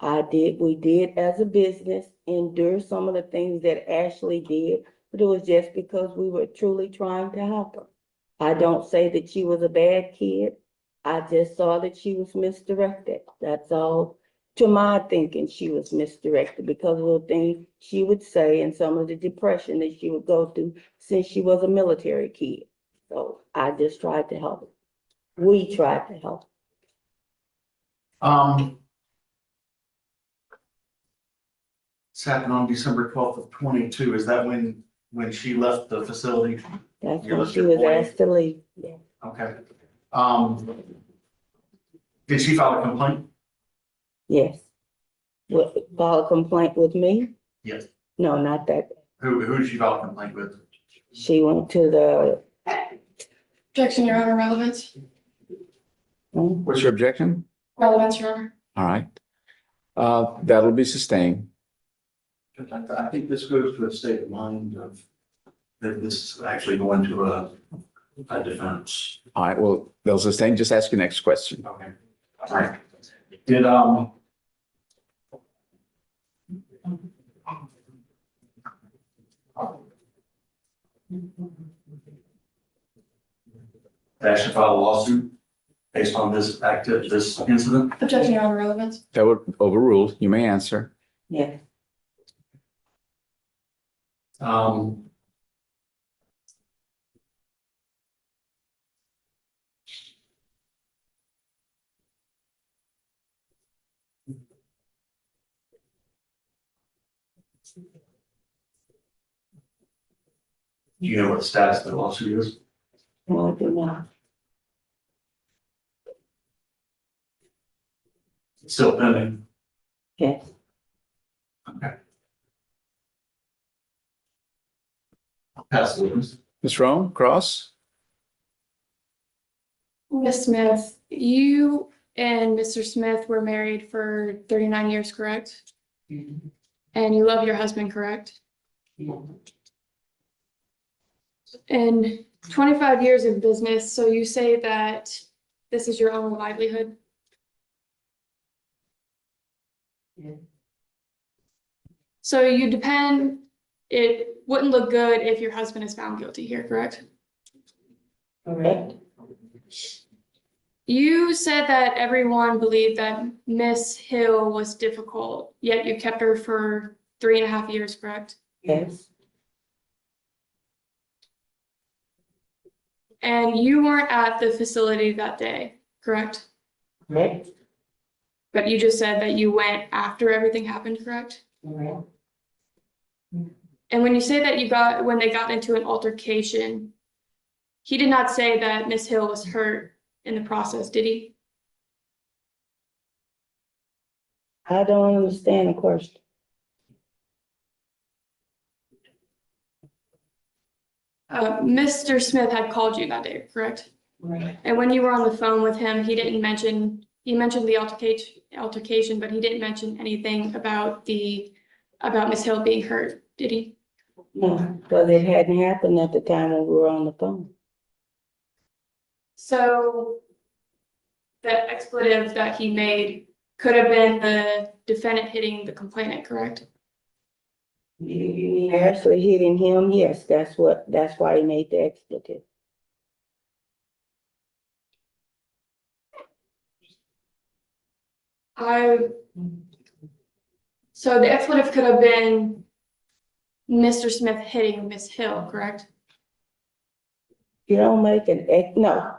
Speaker 12: We did as a business endure some of the things that Ashley did, but it was just because we were truly trying to help her. I don't say that she was a bad kid. I just saw that she was misdirected. That's all. To my thinking, she was misdirected because of the things she would say and some of the depression that she would go through since she was a military kid. So I just tried to help her. We tried to help.
Speaker 7: This happened on December 12th of 22. Is that when she left the facility?
Speaker 12: That's
Speaker 7: Your
Speaker 12: when she
Speaker 7: little
Speaker 12: was
Speaker 7: boy?
Speaker 12: asked to leave. Yeah.
Speaker 7: Okay. Did she file a complaint?
Speaker 12: Yes. File a complaint with me?
Speaker 7: Yes.
Speaker 12: No, not that.
Speaker 7: Who did she file a complaint with?
Speaker 12: She went to the,
Speaker 11: Objection, Your Honor, relevance.
Speaker 1: What's your objection?
Speaker 11: Relevance, Your Honor.
Speaker 1: All right. That'll be sustained.
Speaker 7: I think this goes to a state of mind of that this is actually going to a defense.
Speaker 1: All right, well, they'll sustain. Just ask your next question.
Speaker 7: Okay. All right. Did Ashley file a lawsuit based on this incident?
Speaker 11: Objection, Your Honor, relevance.
Speaker 1: That would overrule. You may answer.
Speaker 12: yeah.
Speaker 7: Do you know what the status of the lawsuit is?
Speaker 12: No, I do not.
Speaker 7: Still pending.
Speaker 12: Yes.
Speaker 7: Okay. Pass the witness.
Speaker 1: Ms. Roan, cross?
Speaker 11: Ms. Smith, you and Mr. Smith were married for 39 years, correct? And you love your husband, correct? And 25 years of business, so you say that this is your only livelihood?
Speaker 12: Yeah.
Speaker 11: So you depend, it wouldn't look good if your husband is found guilty here, correct?
Speaker 12: Correct.
Speaker 11: You said that everyone believed that Miss Hill was difficult, yet you kept her for 3.5 years, correct?
Speaker 12: Yes.
Speaker 11: And you weren't at the facility that day, correct?
Speaker 12: Correct.
Speaker 11: But you just said that you went after everything happened, correct?
Speaker 12: Correct.
Speaker 11: And when you say that when they got into an altercation, he did not say that Miss Hill was hurt in the process, did he?
Speaker 12: I don't understand the question.
Speaker 11: Mr. Smith had called you that day, correct?
Speaker 12: Right.
Speaker 11: And when you were on the phone with him, he mentioned the altercation, but he didn't mention anything about Miss Hill being hurt, did he?
Speaker 12: No, because it hadn't happened at the time when we were on the phone.
Speaker 11: So the expletive that he made could have been the defendant hitting the complainant, correct?
Speaker 12: Actually hitting him, yes, that's why he made the expletive.
Speaker 11: So the expletive could have been Mr. Smith hitting Miss Hill, correct?
Speaker 12: You don't make no,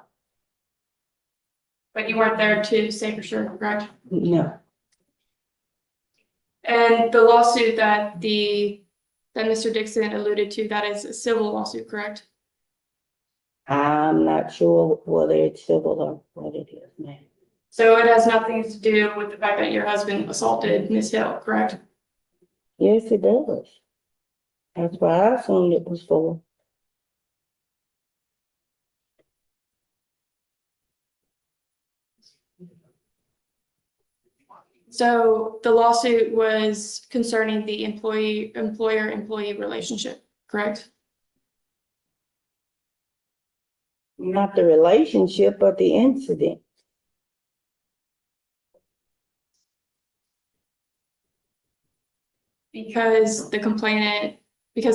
Speaker 11: But you weren't there to say for sure, correct?
Speaker 12: no.
Speaker 11: And the lawsuit that Mr. Dixon alluded to, that is a civil lawsuit, correct?
Speaker 12: I'm not sure whether it's civil or what it is, man.
Speaker 11: So it has nothing to do with the fact that your husband assaulted Miss Hill, correct?
Speaker 12: Yes, it does. That's why I assumed it was for.
Speaker 11: So the lawsuit was concerning the employer-employee relationship, correct?
Speaker 12: Not the relationship, but the incident.
Speaker 11: Because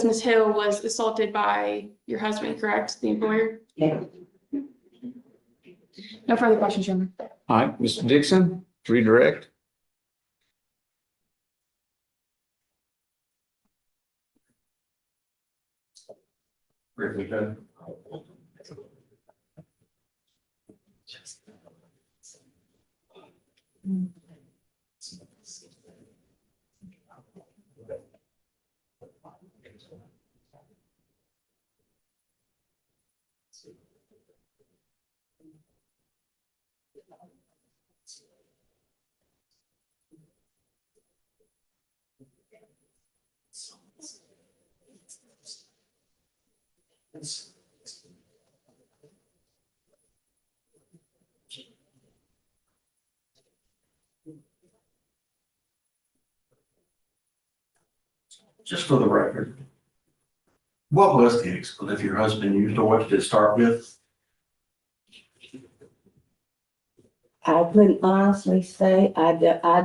Speaker 11: Miss Hill was assaulted by your husband, correct? The employer?
Speaker 12: Yeah.
Speaker 11: No further questions, Chairman.
Speaker 1: All right, Mr. Dixon, redirect.
Speaker 9: Briefly, good.
Speaker 7: Just for the record, what was the expletive your husband used, or what did it start with?
Speaker 12: I couldn't honestly say, I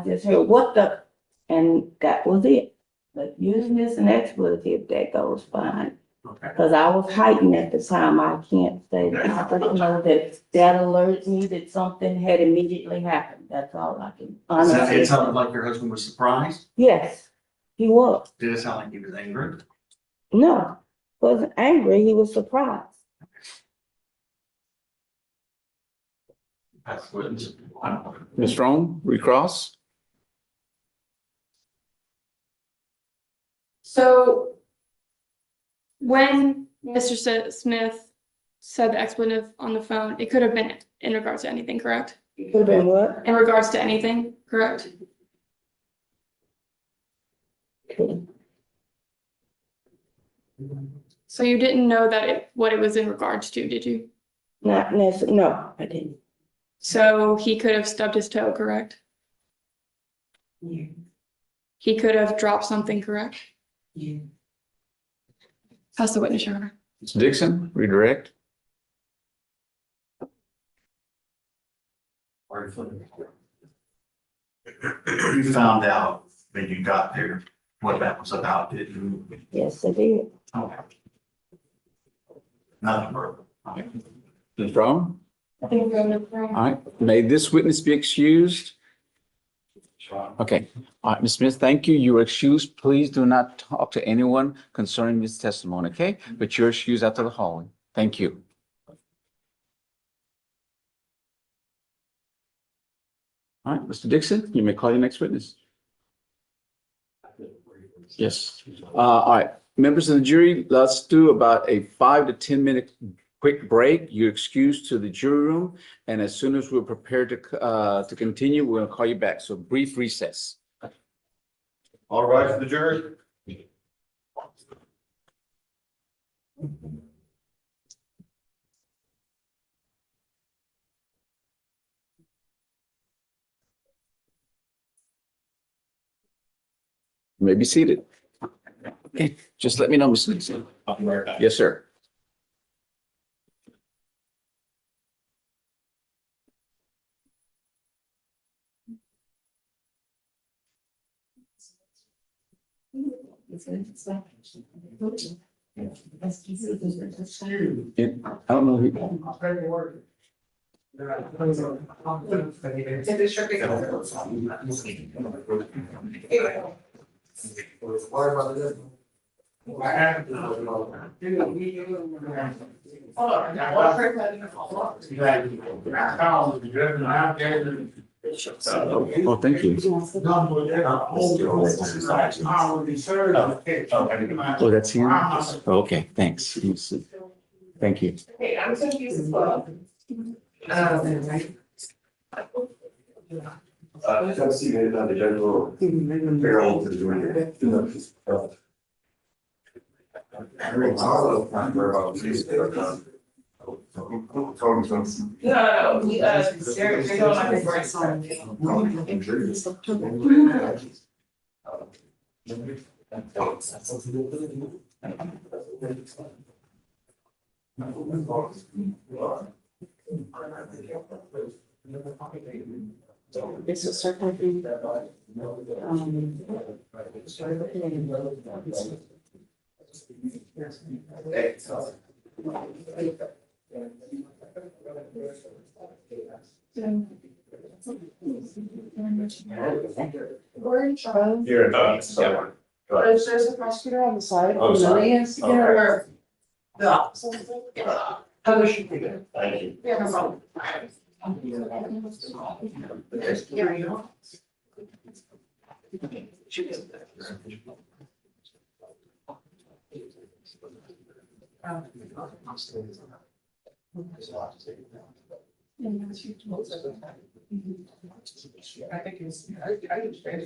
Speaker 12: just heard what the, and that was it. But using this an expletive, that goes fine.
Speaker 7: Okay.
Speaker 12: Cause I was heightened at the time, I can't say that, I just know that alerted me that something had immediately happened, that's all I can honestly.
Speaker 7: It sounded like your husband was surprised.
Speaker 12: Yes, he was,
Speaker 7: Did it sound like he was angry?
Speaker 12: no, wasn't angry, he was surprised.
Speaker 7: Pass the witness.
Speaker 1: Ms. Roan, recross.
Speaker 11: So when Mr. Smith said the expletive on the phone, it could have been in regards to anything, correct?
Speaker 12: It could have been what?
Speaker 11: In regards to anything, correct? So you didn't know what it was in regards to, did you?
Speaker 12: Not necessarily, no, I didn't.
Speaker 11: So he could have stubbed his toe, correct?
Speaker 12: Yeah.
Speaker 11: He could have dropped something, correct?
Speaker 12: Yeah.
Speaker 11: Pass the witness, Your Honor.
Speaker 1: Mr. Dixon, redirect.
Speaker 7: You found out when you got there what that was about, did you?
Speaker 12: Yes, I did.
Speaker 7: Okay. Nothing further. Okay.
Speaker 1: Ms. Brown?
Speaker 11: I think we're going to.
Speaker 1: All right, may this witness be excused? Okay, all right, Ms. Smith, thank you. You are excused. Please do not talk to anyone concerning this testimony, okay? But you're excused after the hallway. Thank you. All right, Mr. Dixon, you may call your next witness. Yes. All right, members of the jury, let's do about a 5 to 10 minute quick break. You're excused to the jury room, and as soon as we're prepared to continue, we're gonna call you back. So brief recess.
Speaker 9: All right, for the jury.
Speaker 1: You may be seated. Okay, just let me know, Mr. Dixon.
Speaker 9: I'll be right back.
Speaker 1: Yes, sir. I don't know who. Oh, thank you. Oh, that's him? Oh, okay, thanks. Thank you.
Speaker 4: Hey, I'm confused as well.
Speaker 9: Come see me on the general. Barrel to do
Speaker 4: No, they're going on his right side.
Speaker 10: This is certainly.
Speaker 11: We're in trouble.
Speaker 9: Here,
Speaker 11: There's a prosecutor on the side.
Speaker 9: Oh, sorry.
Speaker 11: Lily is here.
Speaker 4: Yeah.
Speaker 11: How does she do it?
Speaker 9: Thank you.
Speaker 11: Yeah, no problem. Here you go.
Speaker 4: I think it's, I understand.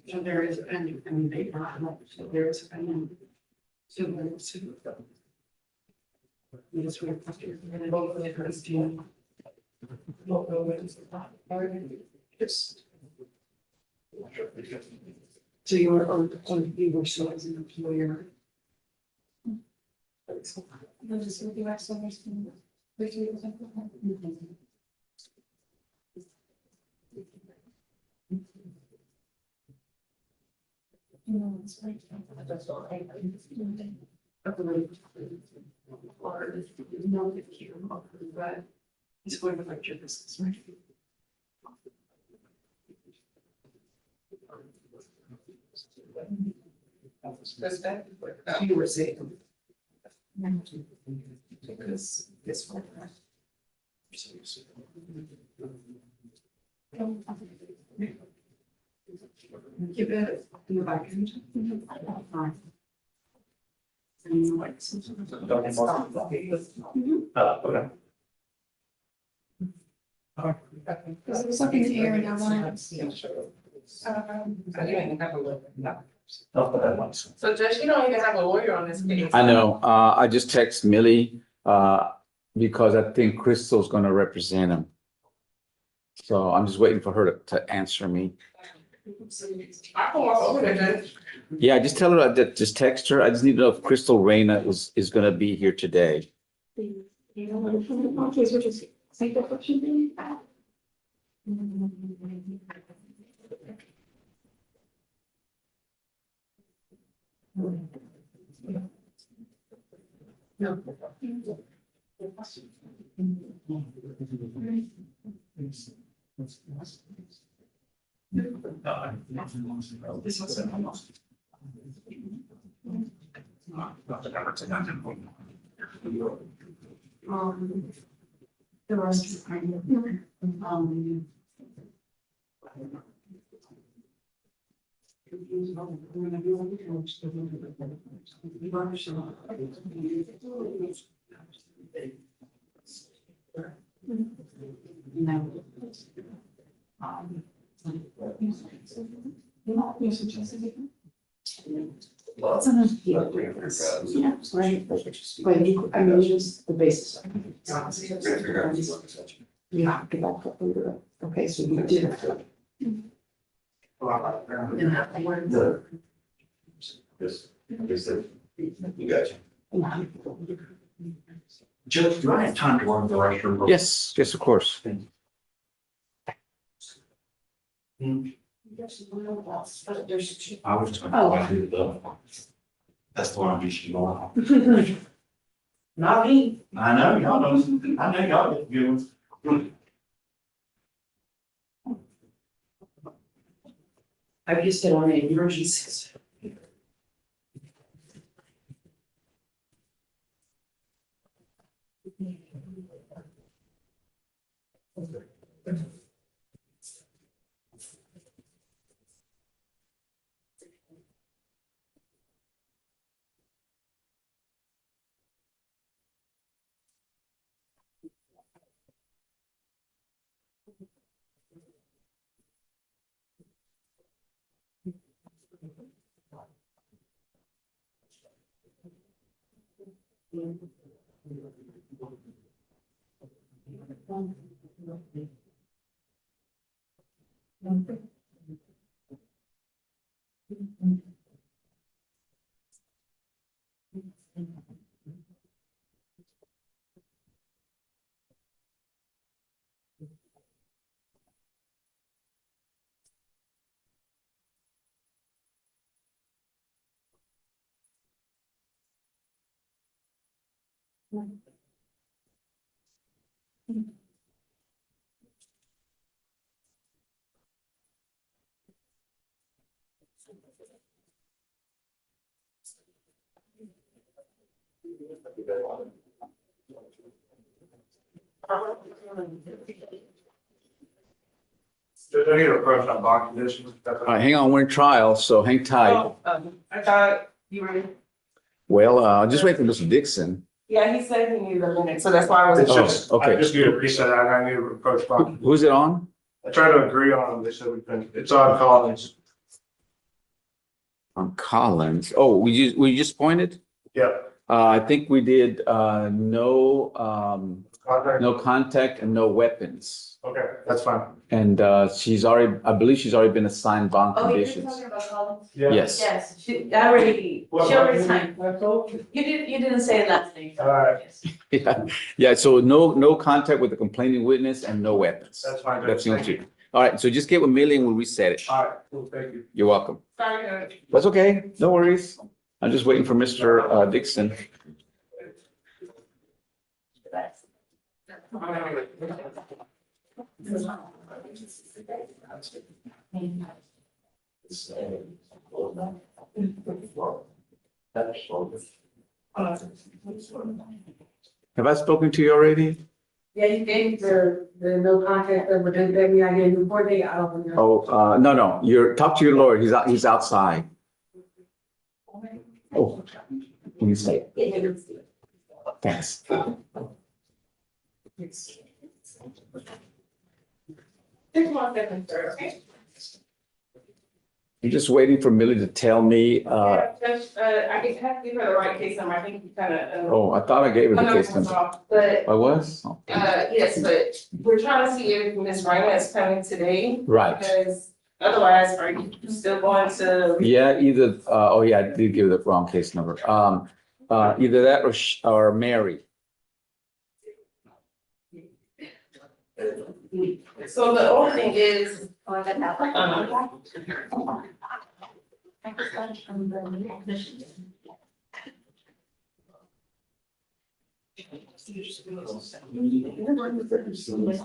Speaker 4: So there is a pen, I mean, they brought it up, so there is a pen. So let's. Yes, we're. Both of the first team. Both of them. Just. So you were you were so as an employer. It's going to affect your business, right? You were saying. Because this one. Give it in the back end.
Speaker 3: Okay.
Speaker 11: Because it was up in the air and I wanted.
Speaker 4: So Judge, you don't even have a lawyer on this case.
Speaker 1: I know, I just text Millie, because I think Crystal's gonna represent him. So I'm just waiting for her to answer me.
Speaker 4: I can walk over there, Judge.
Speaker 1: Yeah, just tell her that, just text her. I just need to know if Crystal Reyna is gonna be here today.
Speaker 11: You know, which is, say the question. The rest. Yeah, right. But I mean, it's just the basis. You have to back up and do it. Okay, so you did it.
Speaker 9: You got you.
Speaker 7: Judge, do I have time to run the restroom?
Speaker 1: Yes, yes, of course.
Speaker 7: I was talking about that's the one I'm usually going on.
Speaker 4: Not me.
Speaker 7: I know, y'all know, I know y'all get good ones.
Speaker 4: I've used it on emergencies.
Speaker 9: Judge, I need a approach on bond conditions.
Speaker 1: All right, hang on, we're in trial, so hang tight.
Speaker 4: Oh, I thought you were,
Speaker 1: Well, just wait for Mr. Dixon.
Speaker 4: yeah, he said he needed a minute, so that's why I was.
Speaker 9: It's
Speaker 1: Oh,
Speaker 9: just,
Speaker 1: okay.
Speaker 9: I just need a reset, I need to approach bond.
Speaker 1: Who's it on?
Speaker 9: I tried to agree on them, they said we couldn't, it's on Collins.
Speaker 1: On Collins. Oh, we just pointed?
Speaker 9: Yep.
Speaker 1: I think we did, no,
Speaker 9: Contact.
Speaker 1: no contact and no weapons.
Speaker 9: Okay, that's fine.
Speaker 1: And, she's already, I believe she's already been assigned bond
Speaker 13: Oh, you're
Speaker 1: conditions.
Speaker 13: talking about Collins?
Speaker 9: Yeah.
Speaker 1: Yes.
Speaker 13: Yes, she already signed.
Speaker 9: I told you.
Speaker 13: You didn't say last name.
Speaker 9: All right.
Speaker 13: Yes.
Speaker 1: Yeah, yeah, so no contact with the complaining witness and no weapons.
Speaker 9: That's fine. Judge.
Speaker 1: That's the only
Speaker 9: Thank
Speaker 1: two. All right, so just get with Millie and we'll reset it.
Speaker 9: All right, cool, thank you.
Speaker 1: You're welcome.
Speaker 4: Sorry, Judge.
Speaker 1: That's okay, no worries. I'm just waiting for Mr. Dixon. Have I spoken to you already?
Speaker 13: Yeah, you gave the no contact, but then we I gave you 4 days, I don't know.
Speaker 1: Oh, no, talk to your lawyer, he's outside. Oh, can you stay? Thanks.
Speaker 13: one second, sir, okay?
Speaker 1: I'm just waiting for Millie to tell me,
Speaker 13: Yeah, Judge, I can have to give her the right case number, I think you kind of.
Speaker 1: oh, I thought I gave her the case number.
Speaker 13: But,
Speaker 1: I was? Oh.
Speaker 13: yes, but we're trying to see if Ms. Rayna is coming today.
Speaker 1: Right.
Speaker 13: Because otherwise, are you still going to?
Speaker 1: Yeah, either, oh yeah, I did give the wrong case number. Either that or Mary.
Speaker 13: So the only thing is,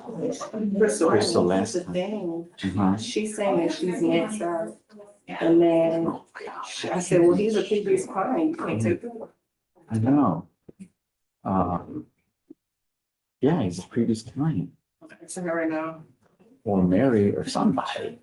Speaker 1: Crystal last
Speaker 12: The
Speaker 1: time.
Speaker 12: thing,
Speaker 1: Mhm.
Speaker 12: she's saying that she's next up. And then I said, well, he's a previous client, you can't take him.
Speaker 1: I know. Yeah, he's a previous client,
Speaker 13: so right now.
Speaker 1: or Mary or somebody.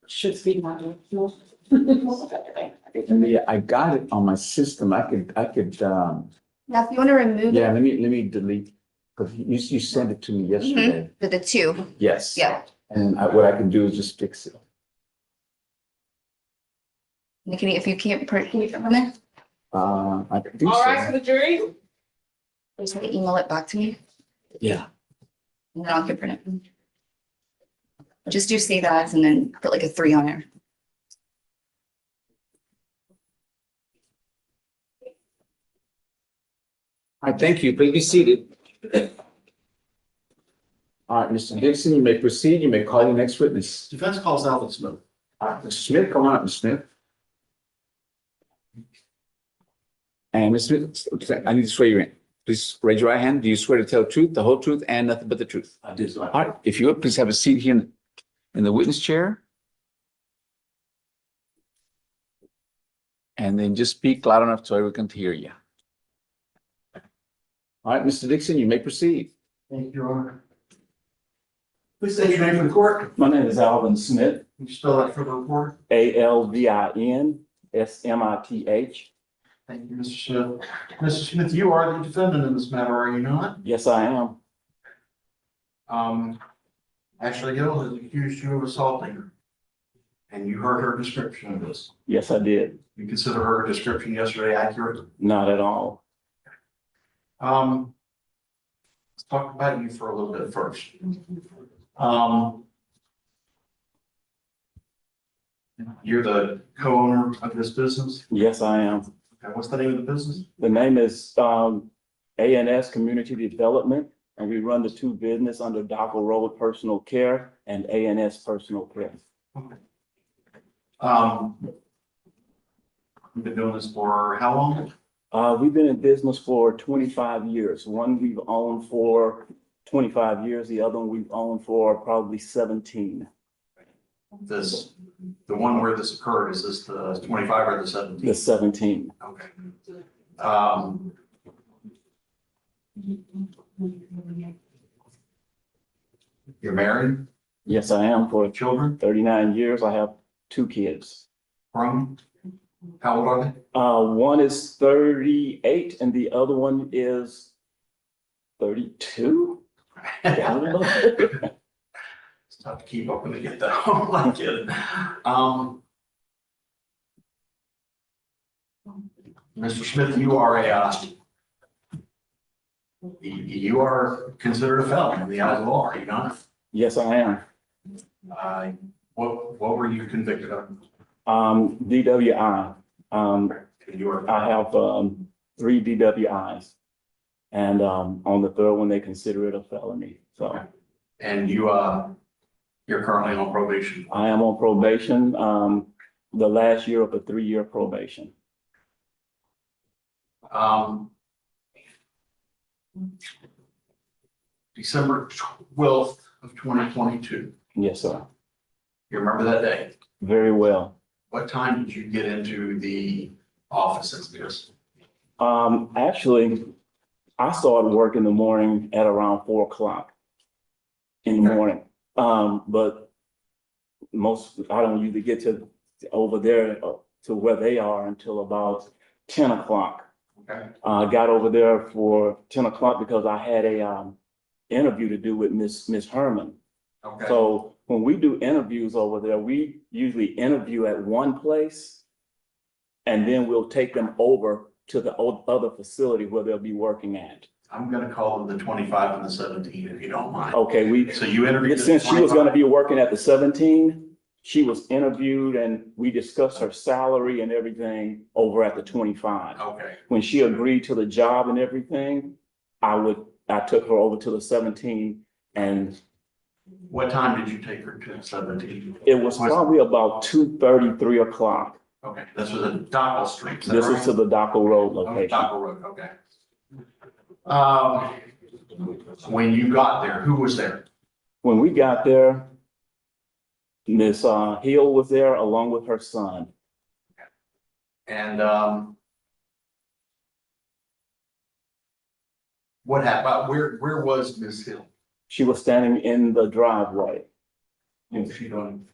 Speaker 12: Should be my.
Speaker 1: Yeah, I got it on my system. I could,
Speaker 5: Now, if you want to remove
Speaker 1: yeah,
Speaker 5: it
Speaker 1: let me delete, because you sent it to me yesterday.
Speaker 5: for the two,
Speaker 1: Yes.
Speaker 5: yeah.
Speaker 1: And what I can do is just fix it.
Speaker 5: Nikki, if you can't print, can you print from there?
Speaker 1: I can do
Speaker 13: All right,
Speaker 1: so.
Speaker 13: for the jury?
Speaker 5: Just like email it back to me,
Speaker 1: Yeah.
Speaker 5: and then I'll get print it. Just do save as and then put like a 3 on it.
Speaker 1: All right, thank you. Please be seated. All right, Mr. Dixon, you may proceed. You may call your next witness.
Speaker 7: Defense calls Alvin Smith.
Speaker 1: All right, Mr. Smith, come on up, Mr. Smith. And Mr. Smith, I need to swear you in. Please raise your right hand. Do you swear to tell the truth, the whole truth, and nothing but the truth?
Speaker 7: I do.
Speaker 1: All right, if you would, please have a seat here in the witness chair. And then just speak loud enough so everyone can hear you. All right, Mr. Dixon, you may proceed.
Speaker 7: Thank you, Your Honor. Please state your name for the court.
Speaker 14: My name is Alvin Smith,
Speaker 7: Can you spell that for the report?
Speaker 14: ALVIN SMITH.
Speaker 7: Thank you, Mr. Smith. Mr. Smith, you are the defendant in this matter, are you not?
Speaker 14: Yes, I am.
Speaker 7: Ashley Hill has accused you of assaulting her. And you heard her description of this.
Speaker 14: Yes, I did.
Speaker 7: You consider her description yesterday accurate?
Speaker 14: Not at all.
Speaker 7: Let's talk about you for a little bit first. You're the co-owner of this business?
Speaker 14: Yes, I am.
Speaker 7: Okay, what's the name of the business?
Speaker 14: The name is ANS Community Development, and we run the two business under Docket Road Personal Care and ANS Personal Care.
Speaker 7: You've been doing this for how long?
Speaker 14: We've been in business for 25 years. One we've owned for 25 years. The other one we've owned for probably 17.
Speaker 7: This, the one where this occurred, is this the 25 or the 17?
Speaker 14: The 17.
Speaker 7: Okay. You're married?
Speaker 14: Yes, I am. For
Speaker 7: Children?
Speaker 14: 39 years, I have 2 kids.
Speaker 7: From? How old are they?
Speaker 14: One is 38 and the other one is 32. I don't know.
Speaker 7: It's tough to keep up when they get that home like it. Mr. Smith, you are you are considered a felon in the eyes of the law, are you not?
Speaker 14: Yes, I am.
Speaker 7: What were you convicted of?
Speaker 14: DWI. I have 3 DWIs. And on the third one, they consider it a felony. So.
Speaker 7: And you're currently on probation?
Speaker 14: I am on probation, the last year of a 3-year probation.
Speaker 7: December 12th of 2022.
Speaker 14: Yes, sir.
Speaker 7: You remember that day?
Speaker 14: Very well.
Speaker 7: What time did you get into the offices, Pierce?
Speaker 14: Actually, I started work in the morning at around 4 o'clock in the morning. But I don't usually get to over there to where they are until about 10 o'clock.
Speaker 7: Okay.
Speaker 14: I got over there for 10 o'clock because I had a interview to do with Miss Herman.
Speaker 7: Okay.
Speaker 14: So when we do interviews over there, we usually interview at one place and then we'll take them over to the other facility where they'll be working at.
Speaker 7: I'm gonna call them the 25 and the 17, if you don't mind.
Speaker 14: Okay,
Speaker 7: So you interviewed.
Speaker 14: since she was gonna be working at the 17, she was interviewed and we discussed her salary and everything over at the 25.
Speaker 7: Okay.
Speaker 14: When she agreed to the job and everything, I took her over to the 17 and
Speaker 7: What time did you take her to 17?
Speaker 14: it was probably about 2:30, 3 o'clock.
Speaker 7: Okay, this was at Docket Street. is that
Speaker 14: This was
Speaker 7: right?
Speaker 14: to the Docket Road
Speaker 7: Okay,
Speaker 14: location.
Speaker 7: Docket Road, okay. When you got there, who was there?
Speaker 14: When we got there, Miss Hill was there along with her son.
Speaker 7: And what happened? Where was Miss Hill?
Speaker 14: She was standing in the driveway.
Speaker 7: What was she doing?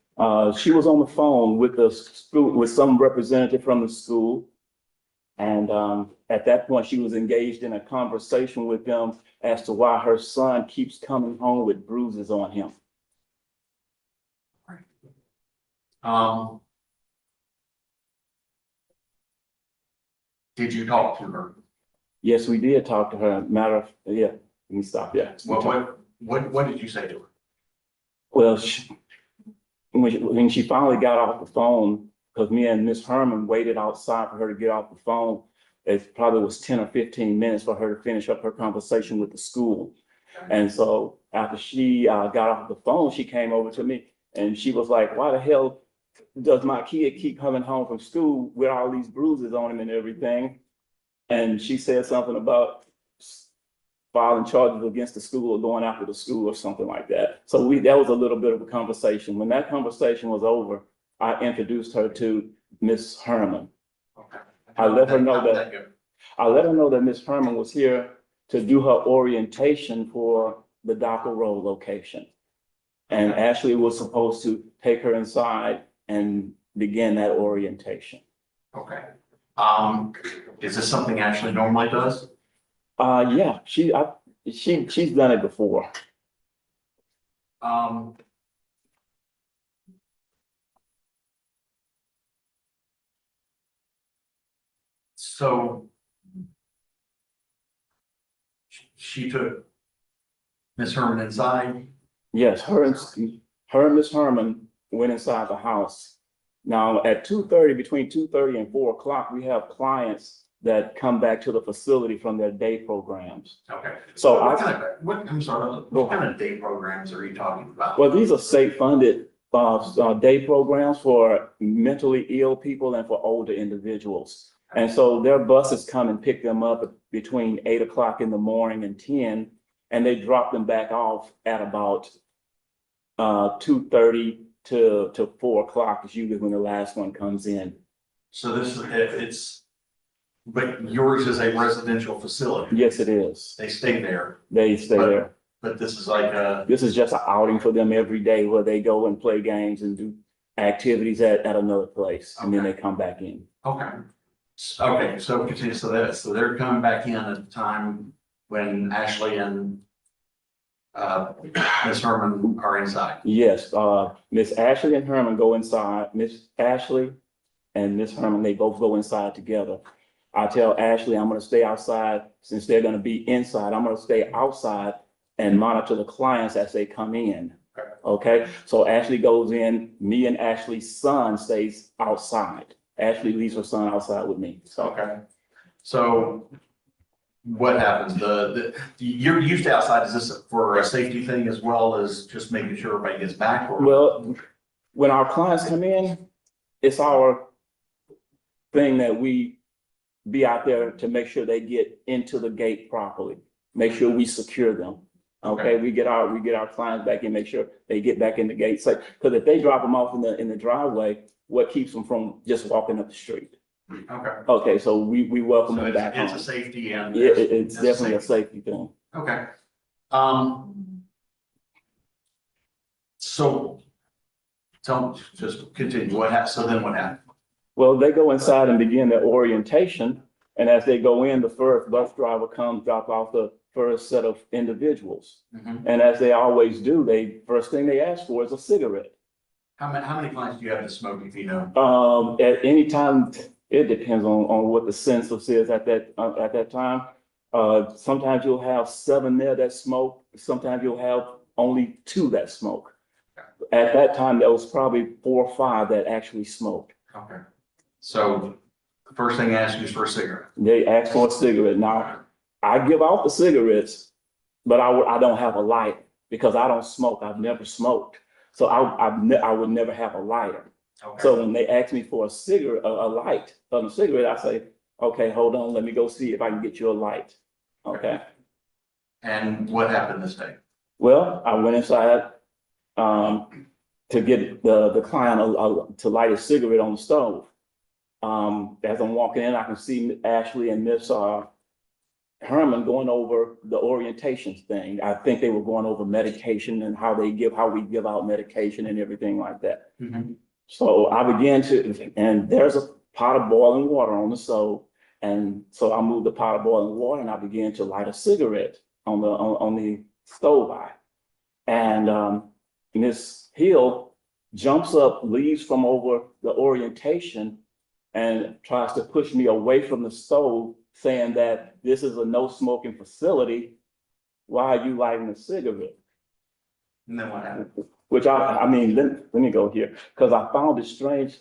Speaker 14: She was on the phone with the school, with some representative from the school. And at that point, she was engaged in a conversation with them as to why her son keeps coming home with bruises on him.
Speaker 7: Did you talk to her?
Speaker 14: Yes, we did talk to her. Let me stop. Yeah.
Speaker 7: What did you say to her?
Speaker 14: Well, when she finally got off the phone, because me and Miss Herman waited outside for her to get off the phone, it probably was 10 or 15 minutes for her to finish up her conversation with the school. And so after she got off the phone, she came over to me and she was like, why the hell does my kid keep coming home from school with all these bruises on him and everything? And she said something about filing charges against the school or going after the school or something like that. So that was a little bit of a conversation. When that conversation was over, I introduced her to Miss Herman.
Speaker 7: Okay.
Speaker 14: I let her know that Miss Herman was here to do her orientation for the Docket Road location. And Ashley was supposed to take her inside and begin that orientation.
Speaker 7: Okay. Is this something Ashley normally does?
Speaker 14: Yeah, she's done it before.
Speaker 7: So she took Miss Herman inside?
Speaker 14: Yes, her and Miss Herman went inside the house. Now at 2:30, between 2:30 and 4 o'clock, we have clients that come back to the facility from their day programs.
Speaker 7: Okay.
Speaker 14: So
Speaker 7: I'm sorry, what kind of day programs are you talking about?
Speaker 14: Well, these are state-funded day programs for mentally ill people and for older individuals. And so their buses come and pick them up between 8 o'clock in the morning and 10, and they drop them back off at about 2:30 to 4 o'clock is usually when the last one comes in.
Speaker 7: So this is, but yours is a residential facility.
Speaker 14: Yes, it is.
Speaker 7: They stay there,
Speaker 14: They stay
Speaker 7: But-
Speaker 14: there.
Speaker 7: but this is like a,
Speaker 14: This is just an outing for them every day where they go and play games and do activities at another place, and then they come back in.
Speaker 7: okay. Okay, so continue, so they're coming back in at the time when Ashley and Ms. Herman are inside.
Speaker 14: Yes, Miss Ashley and Herman go inside. Miss Ashley and Miss Herman, they both go inside together. I tell Ashley, I'm gonna stay outside since they're gonna be inside. I'm gonna stay outside and monitor the clients as they come in. Okay, so Ashley goes in, me and Ashley's son stays outside. Ashley leaves her son outside with me, so.
Speaker 7: Okay. So what happens? You're used to outside, is this for a safety thing as well as just making sure everybody gets back? Or?
Speaker 14: Well, when our clients come in, it's our thing that we be out there to make sure they get into the gate properly, make sure we secure them. Okay, we get our clients back in, make sure they get back in the gate. So, because if they drop them off in the driveway, what keeps them from just walking up the street?
Speaker 7: Okay.
Speaker 14: Okay, so we welcome
Speaker 7: So
Speaker 14: them back
Speaker 7: it's
Speaker 14: home.
Speaker 7: a safety and.
Speaker 14: Yeah, it's definitely a safety thing.
Speaker 7: Okay. So just continue. So then what happened?
Speaker 14: Well, they go inside and begin their orientation, and as they go in, the first bus driver comes, drop off the first set of individuals. And as they always do, first thing they ask for is a cigarette.
Speaker 7: How many clients do you have that smoke, if you know?
Speaker 14: At any time, it depends on what the census is at that time. Sometimes you'll have 7 there that smoke. Sometimes you'll have only 2 that smoke. At that time, there was probably 4 or 5 that actually smoked.
Speaker 7: Okay. So the first thing I ask you is for a cigarette.
Speaker 14: They ask for a cigarette. Now, I give out the cigarettes, but I don't have a lighter because I don't smoke. I've never smoked. So I would never have a lighter.
Speaker 7: Okay.
Speaker 14: So when they ask me for a cigarette, a light on a cigarette, I say, okay, hold on, let me go see if I can get you a light. Okay.
Speaker 7: And what happened this day?
Speaker 14: Well, I went inside to get the client to light a cigarette on the stove. As I'm walking in, I can see Ashley and Miss Herman going over the orientation thing. I think they were going over medication and how we give out medication and everything like that. So I began and there's a pot of boiling water on the stove. And so I moved the pot of boiling water and I began to light a cigarette on the stove eye. And Miss Hill jumps up, leaves from over the orientation and tries to push me away from the stove, saying that this is a no smoking facility. Why are you lighting a cigarette?
Speaker 7: And then what happened?
Speaker 14: Which I mean, let me go here, because I found it strange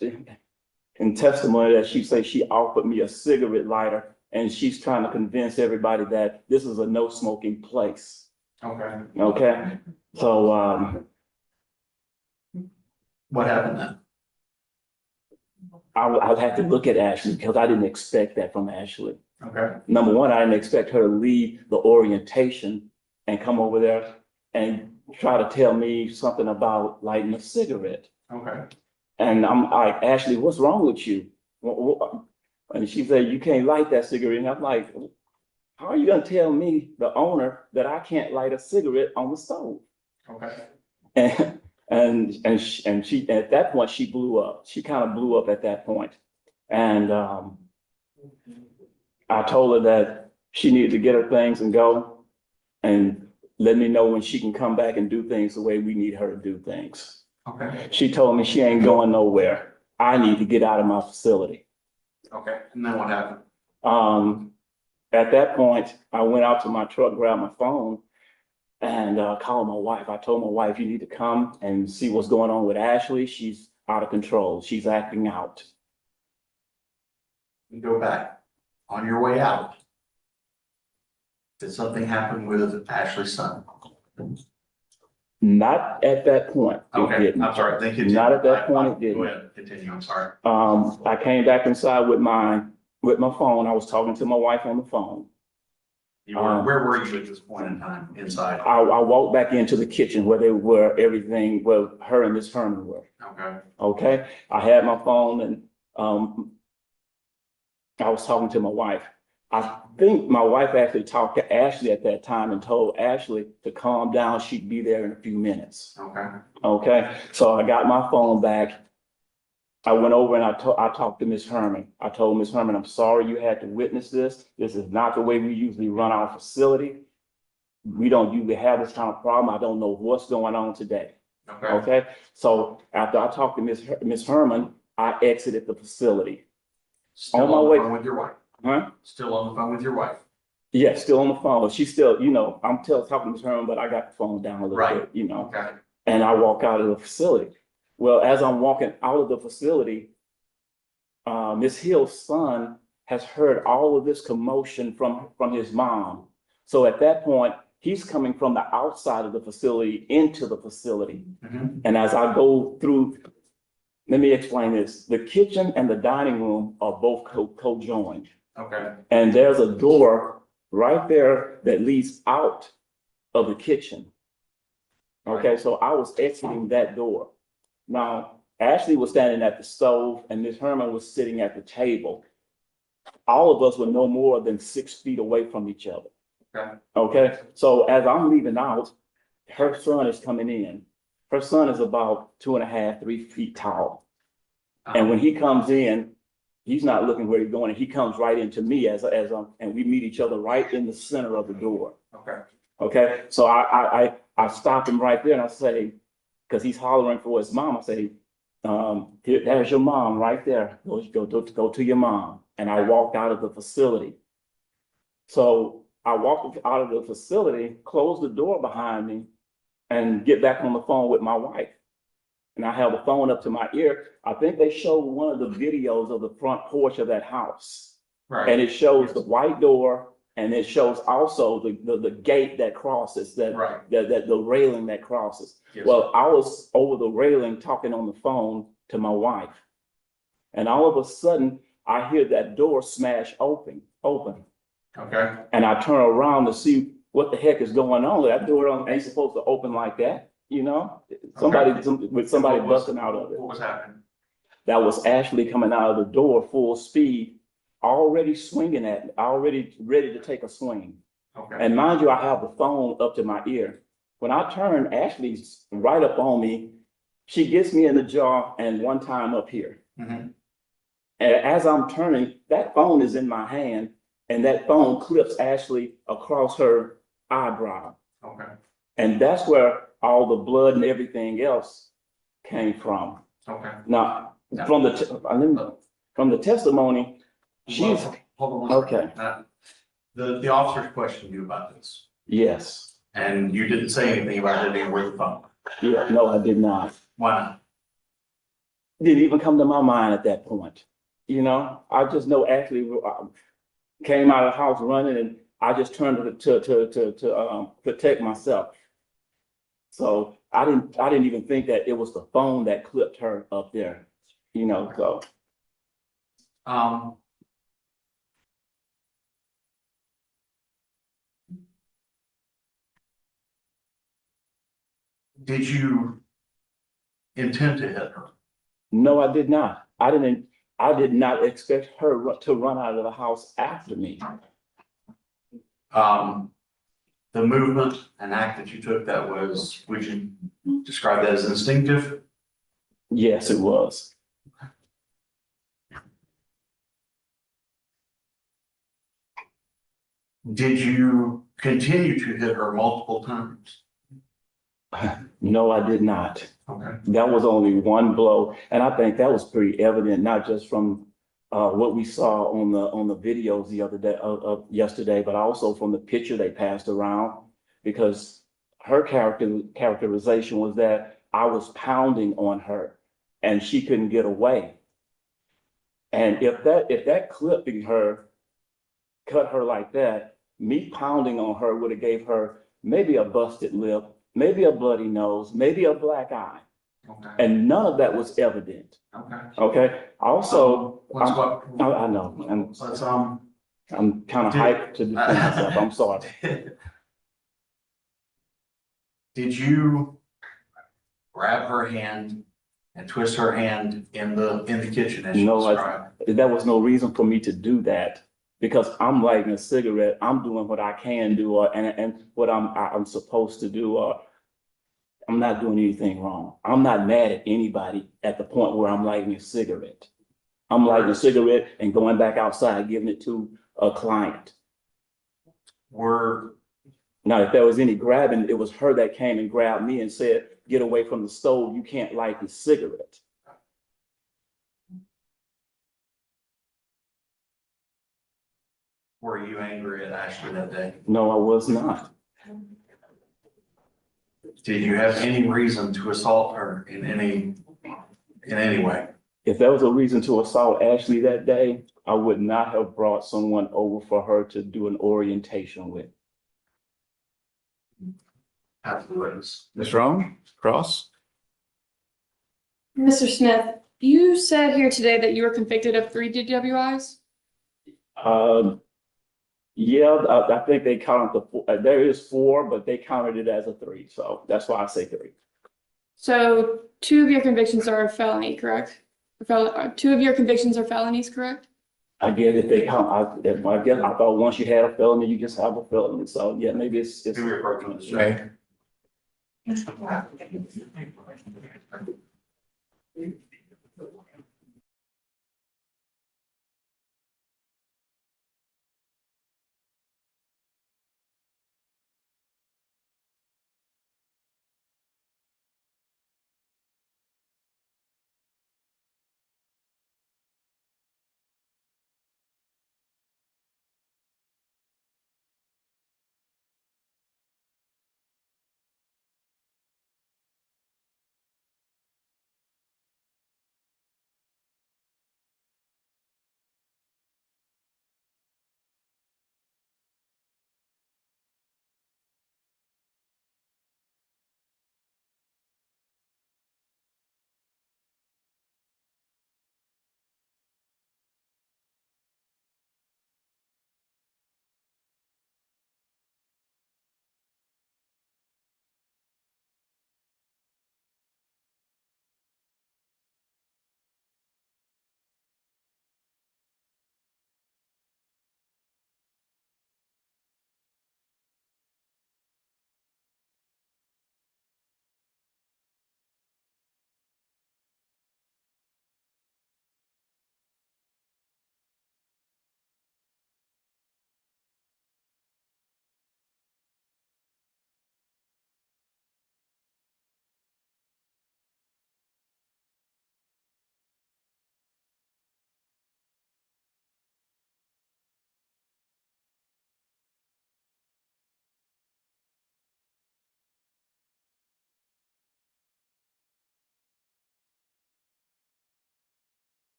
Speaker 14: in testimony that she said she offered me a cigarette lighter and she's trying to convince everybody that this is a no smoking place.
Speaker 7: Okay.
Speaker 14: Okay, so
Speaker 7: What happened then?
Speaker 14: I'd have to look at Ashley because I didn't expect that from Ashley.
Speaker 7: Okay.
Speaker 14: Number one, I didn't expect her to leave the orientation and come over there and try to tell me something about lighting a cigarette.
Speaker 7: Okay.
Speaker 14: And I'm like, Ashley, what's wrong with you? And she said, you can't light that cigarette. And I'm like, how are you gonna tell me, the owner, that I can't light a cigarette on the stove?
Speaker 7: Okay.
Speaker 14: And she, at that point, she blew up. She kind of blew up at that point. And I told her that she needed to get her things and go and let me know when she can come back and do things the way we need her to do things.
Speaker 7: Okay.
Speaker 14: She told me she ain't going nowhere. I need to get out of my facility.
Speaker 7: Okay. And then what happened?
Speaker 14: At that point, I went out to my truck, grabbed my phone and called my wife. I told my wife, you need to come and see what's going on with Ashley. She's out of control. She's acting out.
Speaker 7: You go back. On your way out, did something happen with Ashley's son?
Speaker 14: Not at that point. It
Speaker 7: Okay,
Speaker 14: didn't.
Speaker 7: I'm sorry. Then continue.
Speaker 14: Not at that point, it
Speaker 7: Go
Speaker 14: didn't.
Speaker 7: ahead, continue. I'm sorry.
Speaker 14: I came back inside with my phone. I was talking to my wife on the phone.
Speaker 7: Where were you at this point in time inside?
Speaker 14: I walked back into the kitchen where they were, everything, where her and Miss Herman were.
Speaker 7: Okay.
Speaker 14: Okay, I had my phone and, I was talking to my wife. I think my wife actually talked to Ashley at that time and told Ashley to calm down. She'd be there in a few minutes.
Speaker 7: Okay.
Speaker 14: Okay, so I got my phone back. I went over and I talked to Miss Herman. I told Miss Herman, I'm sorry you had to witness this. This is not the way we usually run our facility. We don't usually have this kind of problem. I don't know what's going on today.
Speaker 7: Okay.
Speaker 14: Okay, so after I talked to Miss Herman, I exited the facility.
Speaker 7: Still
Speaker 14: On my
Speaker 7: on the
Speaker 14: way-
Speaker 7: phone with your wife?
Speaker 14: Huh?
Speaker 7: Still on the phone with your wife?
Speaker 14: Yeah, still on the phone. She's still, I'm still talking to Miss Herman, but I got the phone down a little
Speaker 7: Right.
Speaker 14: bit,
Speaker 7: Okay.
Speaker 14: and I walk out of the facility. Well, as I'm walking out of the facility, Miss Hill's son has heard all of this commotion from his mom. So at that point, he's coming from the outside of the facility into the facility.
Speaker 7: Mhm.
Speaker 14: And as I go through, let me explain this. The kitchen and the dining room are both co-joined.
Speaker 7: Okay.
Speaker 14: And there's a door right there that leads out of the kitchen. Okay, so I was exiting that door. Now, Ashley was standing at the stove and Miss Herman was sitting at the table. All of us were no more than 6 feet away from each other.
Speaker 7: Okay.
Speaker 14: Okay, so as I'm leaving out, her son is coming in. Her son is about 2.5, 3 feet tall. And when he comes in, he's not looking where he's going. He comes right into me and we meet each other right in the center of the door.
Speaker 7: Okay.
Speaker 14: Okay, so I stop him right there and I say, because he's hollering for his mom, I say, there's your mom right there. Go to your mom. And I walked out of the facility. So I walked out of the facility, closed the door behind me, and get back on the phone with my wife. And I held the phone up to my ear. I think they showed one of the videos of the front porch of that house.
Speaker 7: Right.
Speaker 14: And it shows the white door, and it shows also the gate that crosses,
Speaker 7: Right.
Speaker 14: the railing that crosses.
Speaker 7: Yes.
Speaker 14: Well, I was over the railing talking on the phone to my wife. And all of a sudden, I hear that door smash open.
Speaker 7: Okay.
Speaker 14: And I turn around to see what the heck is going on. That door ain't supposed to open like that, Somebody
Speaker 7: What was-
Speaker 14: busting out of it.
Speaker 7: What was happening?
Speaker 14: That was Ashley coming out of the door full speed, already swinging at me, already ready to take a swing.
Speaker 7: Okay.
Speaker 14: And mind you, I have the phone up to my ear. When I turn, Ashley's right up on me. She gets me in the jaw and one time up here.
Speaker 7: Mhm.
Speaker 14: And as I'm turning, that phone is in my hand and that phone clips Ashley across her eyebrow.
Speaker 7: Okay.
Speaker 14: And that's where all the blood and everything else came from.
Speaker 7: Okay.
Speaker 14: Now, from the testimony, she's,
Speaker 7: Well, hold on one
Speaker 14: okay,
Speaker 7: second. The officers questioned you about this,
Speaker 14: yes.
Speaker 7: and you didn't say anything about it anywhere the phone.
Speaker 14: Yeah, no, I did not.
Speaker 7: Why not?
Speaker 14: Didn't even come to my mind at that point. I just know Ashley came out of the house running and I just turned to protect myself. So I didn't even think that it was the phone that clipped her up there, so.
Speaker 7: Did you intend to hit her?
Speaker 14: No, I did not. I did not expect her to run out of the house after me.
Speaker 7: The movement and act that you took, would you describe that as instinctive?
Speaker 14: Yes, it was.
Speaker 7: Did you continue to hit her multiple times?
Speaker 14: No, I did not.
Speaker 7: Okay.
Speaker 14: That was only one blow. And I think that was pretty evident, not just from what we saw on the videos the other day of yesterday, but also from the picture they passed around, because her characterization was that I was pounding on her and she couldn't get away. And if that clipping her cut her like that, me pounding on her would have gave her maybe a busted lip, maybe a bloody nose, maybe a black eye.
Speaker 7: Okay.
Speaker 14: And none of that was evident.
Speaker 7: Okay.
Speaker 14: Okay. Also,
Speaker 7: Let's
Speaker 14: I know. And I'm kind of hyped to defend myself. I'm sorry.
Speaker 7: Did you grab her hand and twist her hand in the kitchen as you
Speaker 14: No,
Speaker 7: described?
Speaker 14: There was no reason for me to do that because I'm lighting a cigarette. I'm doing what I can do, and what I'm supposed to do. I'm not doing anything wrong. I'm not mad at anybody at the point where I'm lighting a cigarette. I'm lighting a cigarette and going back outside, giving it to a client. Now, if there was any grabbing, it was her that came and grabbed me and said, "Get away from the stove. You can't light the cigarette."
Speaker 7: Were you angry at Ashley that day?
Speaker 14: No, I was not.
Speaker 7: Did you have any reason to assault her in any way?
Speaker 14: If there was a reason to assault Ashley that day, I would not have brought someone over for her to do an orientation with.
Speaker 1: Ms. Roan, Cross?
Speaker 11: Mr. Smith, you said here today that you were convicted of 3 DWIs?
Speaker 14: Yeah, I think they counted there is 4, but they counted it as a 3, so that's why I say 3.
Speaker 11: So 2 of your convictions are a felony, correct? 2 of your convictions are felonies, correct?
Speaker 14: I get if they count, I guess I thought once you had a felony, you just have a felony, so yeah, maybe it's.
Speaker 8: Okay.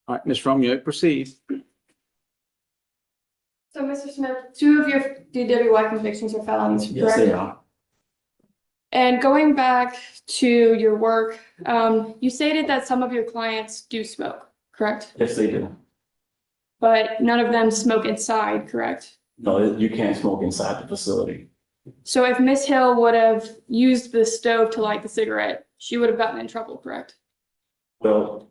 Speaker 1: All right, Ms. Roan, you may proceed.
Speaker 11: So, Mr. Smith, 2 of your DWI convictions are felonies, correct?
Speaker 14: Yes, they are.
Speaker 11: And going back to your work, you stated that some of your clients do smoke, correct?
Speaker 14: Yes, they do.
Speaker 11: But none of them smoke inside, correct?
Speaker 14: No, you can't smoke inside the facility.
Speaker 11: So if Miss Hill would have used the stove to light the cigarette, she would have gotten in trouble, correct?
Speaker 14: Well,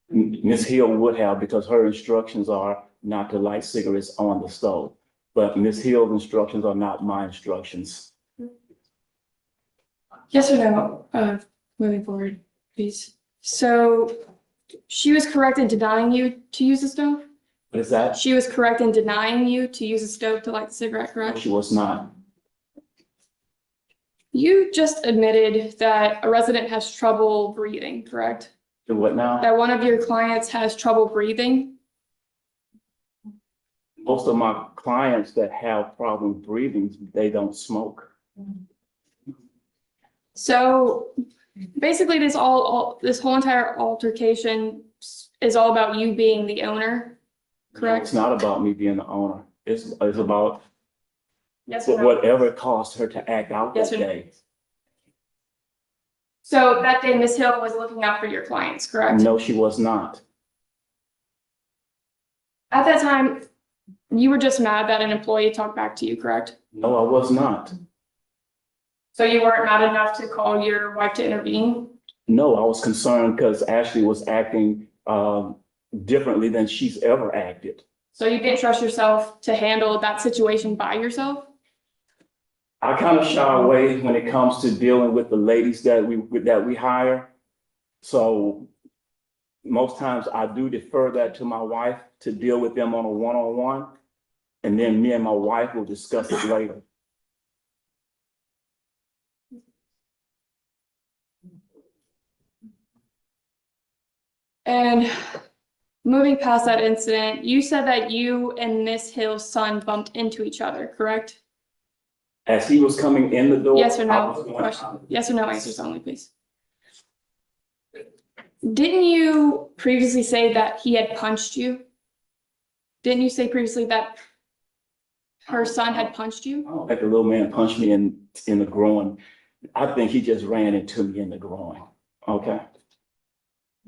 Speaker 14: Ms. Hill would have because her instructions are not to light cigarettes on the stove. But Ms. Hill's instructions are not my instructions.
Speaker 11: Yes or no? Moving forward, please. So she was correct in denying you to use the stove?
Speaker 14: What is that?
Speaker 11: She was correct in denying you to use a stove to light the cigarette, correct?
Speaker 14: She was not.
Speaker 11: You just admitted that a resident has trouble breathing, correct?
Speaker 14: Do what now?
Speaker 11: That one of your clients has trouble breathing?
Speaker 14: Most of my clients that have problem breathing, they don't smoke.
Speaker 11: So basically this this whole entire altercation is all about you being the owner, correct?
Speaker 14: It's not about me being the owner. It's about
Speaker 11: Yes or no?
Speaker 14: whatever it cost her to act out
Speaker 11: Yes
Speaker 14: that
Speaker 11: or no?
Speaker 14: day.
Speaker 11: So that day, Ms. Hill was looking out for your clients, correct?
Speaker 14: No, she was not.
Speaker 11: At that time, you were just mad that an employee talked back to you, correct?
Speaker 14: No, I was not.
Speaker 11: So you weren't mad enough to call your wife to intervene?
Speaker 14: No, I was concerned because Ashley was acting differently than she's ever acted.
Speaker 11: So you didn't trust yourself to handle that situation by yourself?
Speaker 14: I kind of shy away when it comes to dealing with the ladies that we hire. So most times I do defer that to my wife to deal with them on a one-on-one. And then me and my wife will discuss it later.
Speaker 11: And moving past that incident, you said that you and Miss Hill's son bumped into each other, correct?
Speaker 14: As he was coming in the door.
Speaker 11: Yes or
Speaker 14: I
Speaker 11: no?
Speaker 14: was going
Speaker 11: Question.
Speaker 14: out.
Speaker 11: Yes or no answers only, please. Didn't you previously say that he had punched you? Didn't you say previously that her son had punched you?
Speaker 14: I don't think the little man punched me in the groin. I think he just ran into me in the groin. Okay.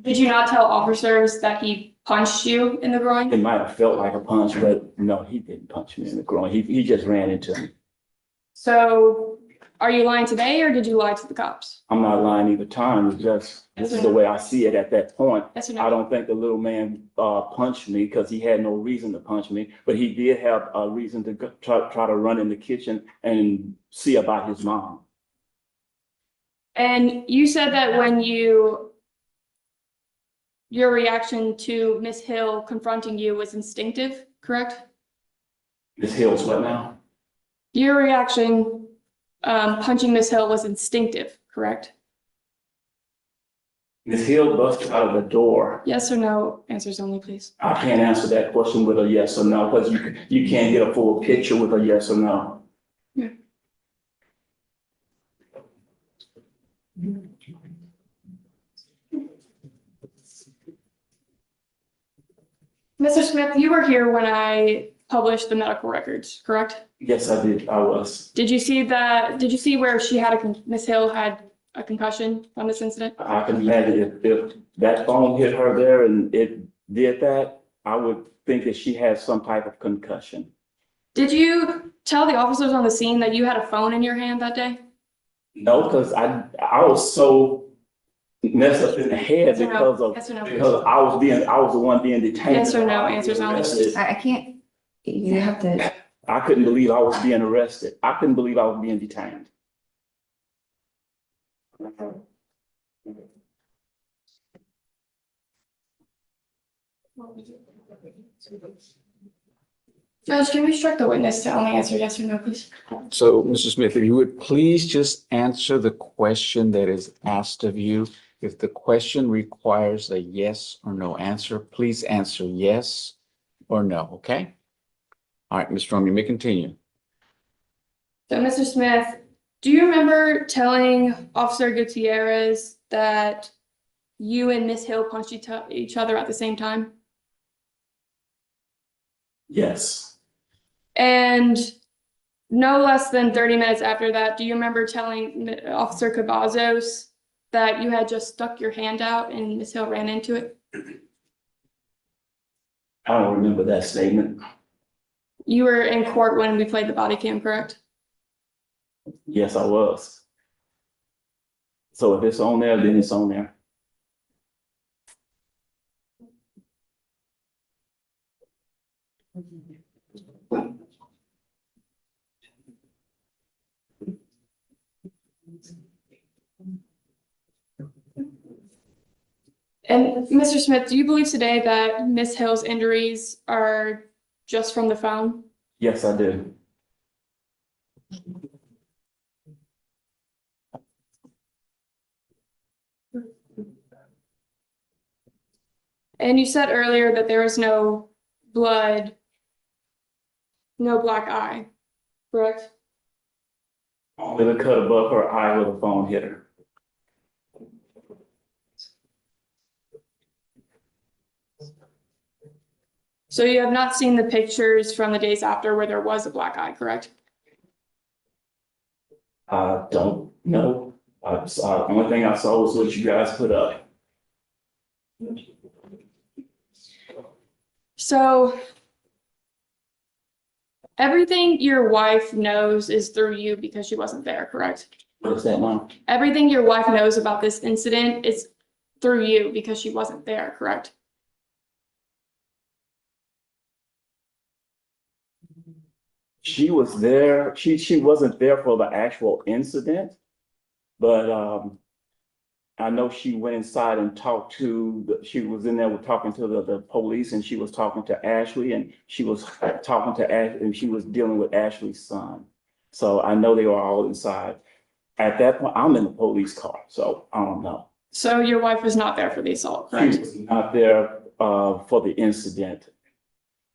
Speaker 11: Did you not tell officers that he punched you in the groin?
Speaker 14: It might have felt like a punch, but no, he didn't punch me in the groin. He just ran into me.
Speaker 11: So are you lying today or did you lie to the cops?
Speaker 14: I'm not lying either time. It's just, this is the way I see it at that point.
Speaker 11: Yes or
Speaker 14: I
Speaker 11: no?
Speaker 14: don't think the little man punched me because he had no reason to punch me, but he did have a reason to try to run in the kitchen and see about his mom.
Speaker 11: And you said that when your reaction to Miss Hill confronting you was instinctive, correct?
Speaker 14: Miss Hill's what now?
Speaker 11: Your reaction punching Miss Hill was instinctive, correct?
Speaker 14: Miss Hill busted out of the door.
Speaker 11: Yes or no? Answers only, please.
Speaker 14: I can't answer that question with a yes or no, because you can't get a full picture with a yes or no.
Speaker 11: Yeah. Mr. Smith, you were here when I published the medical records, correct?
Speaker 14: Yes, I did. I was.
Speaker 11: Did you see where she had Miss Hill had a concussion from this incident?
Speaker 14: I can imagine if that phone hit her there and it did that, I would think that she had some type of concussion.
Speaker 11: Did you tell the officers on the scene that you had a phone in your hand that day?
Speaker 14: No, because I was so messed up in the head
Speaker 11: Yes or no?
Speaker 14: because
Speaker 11: Yes or no?
Speaker 14: because I was the one being detained.
Speaker 11: Yes or no? Answers only.
Speaker 4: I can't, you have to.
Speaker 14: I couldn't believe I was being arrested. I couldn't believe I was being detained.
Speaker 11: Judge, can we instruct the witness to only answer yes or no, please?
Speaker 1: So, Mr. Smith, if you would please just answer the question that is asked of you. If the question requires a yes or no answer, please answer yes or no, okay? All right, Ms. Strom, you may continue.
Speaker 11: So, Mr. Smith, do you remember telling Officer Gutierrez that you and Miss Hill punched each other at the same time?
Speaker 14: Yes.
Speaker 11: And no less than 30 minutes after that, do you remember telling Officer Cavazos that you had just stuck your hand out and Miss Hill ran into it?
Speaker 14: I don't remember that statement.
Speaker 11: You were in court when we played the body cam, correct?
Speaker 14: Yes, I was. So if it's on there, then it's on there.
Speaker 11: And Mr. Smith, do you believe today that Miss Hill's injuries are just from the phone?
Speaker 14: Yes, I do.
Speaker 11: And you said earlier that there was no blood, no black eye, correct?
Speaker 14: Only the cut above her eye where the phone hit her.
Speaker 11: So you have not seen the pictures from the days after where there was a black eye, correct?
Speaker 14: I don't know. Only thing I saw was what you guys put up.
Speaker 11: So everything your wife knows is through you because she wasn't there, correct?
Speaker 14: What's that now?
Speaker 11: Everything your wife knows about this incident is through you because she wasn't there, correct?
Speaker 14: She was there, she wasn't there for the actual incident, but I know she went inside and talked to, she was in there talking to the police, and she was talking to Ashley, and she was talking to Ash, and she was dealing with Ashley's son. So I know they were all inside. At that point, I'm in the police car, so I don't know.
Speaker 11: So your wife was not there for the assault,
Speaker 14: She
Speaker 11: correct?
Speaker 14: was not there for the incident.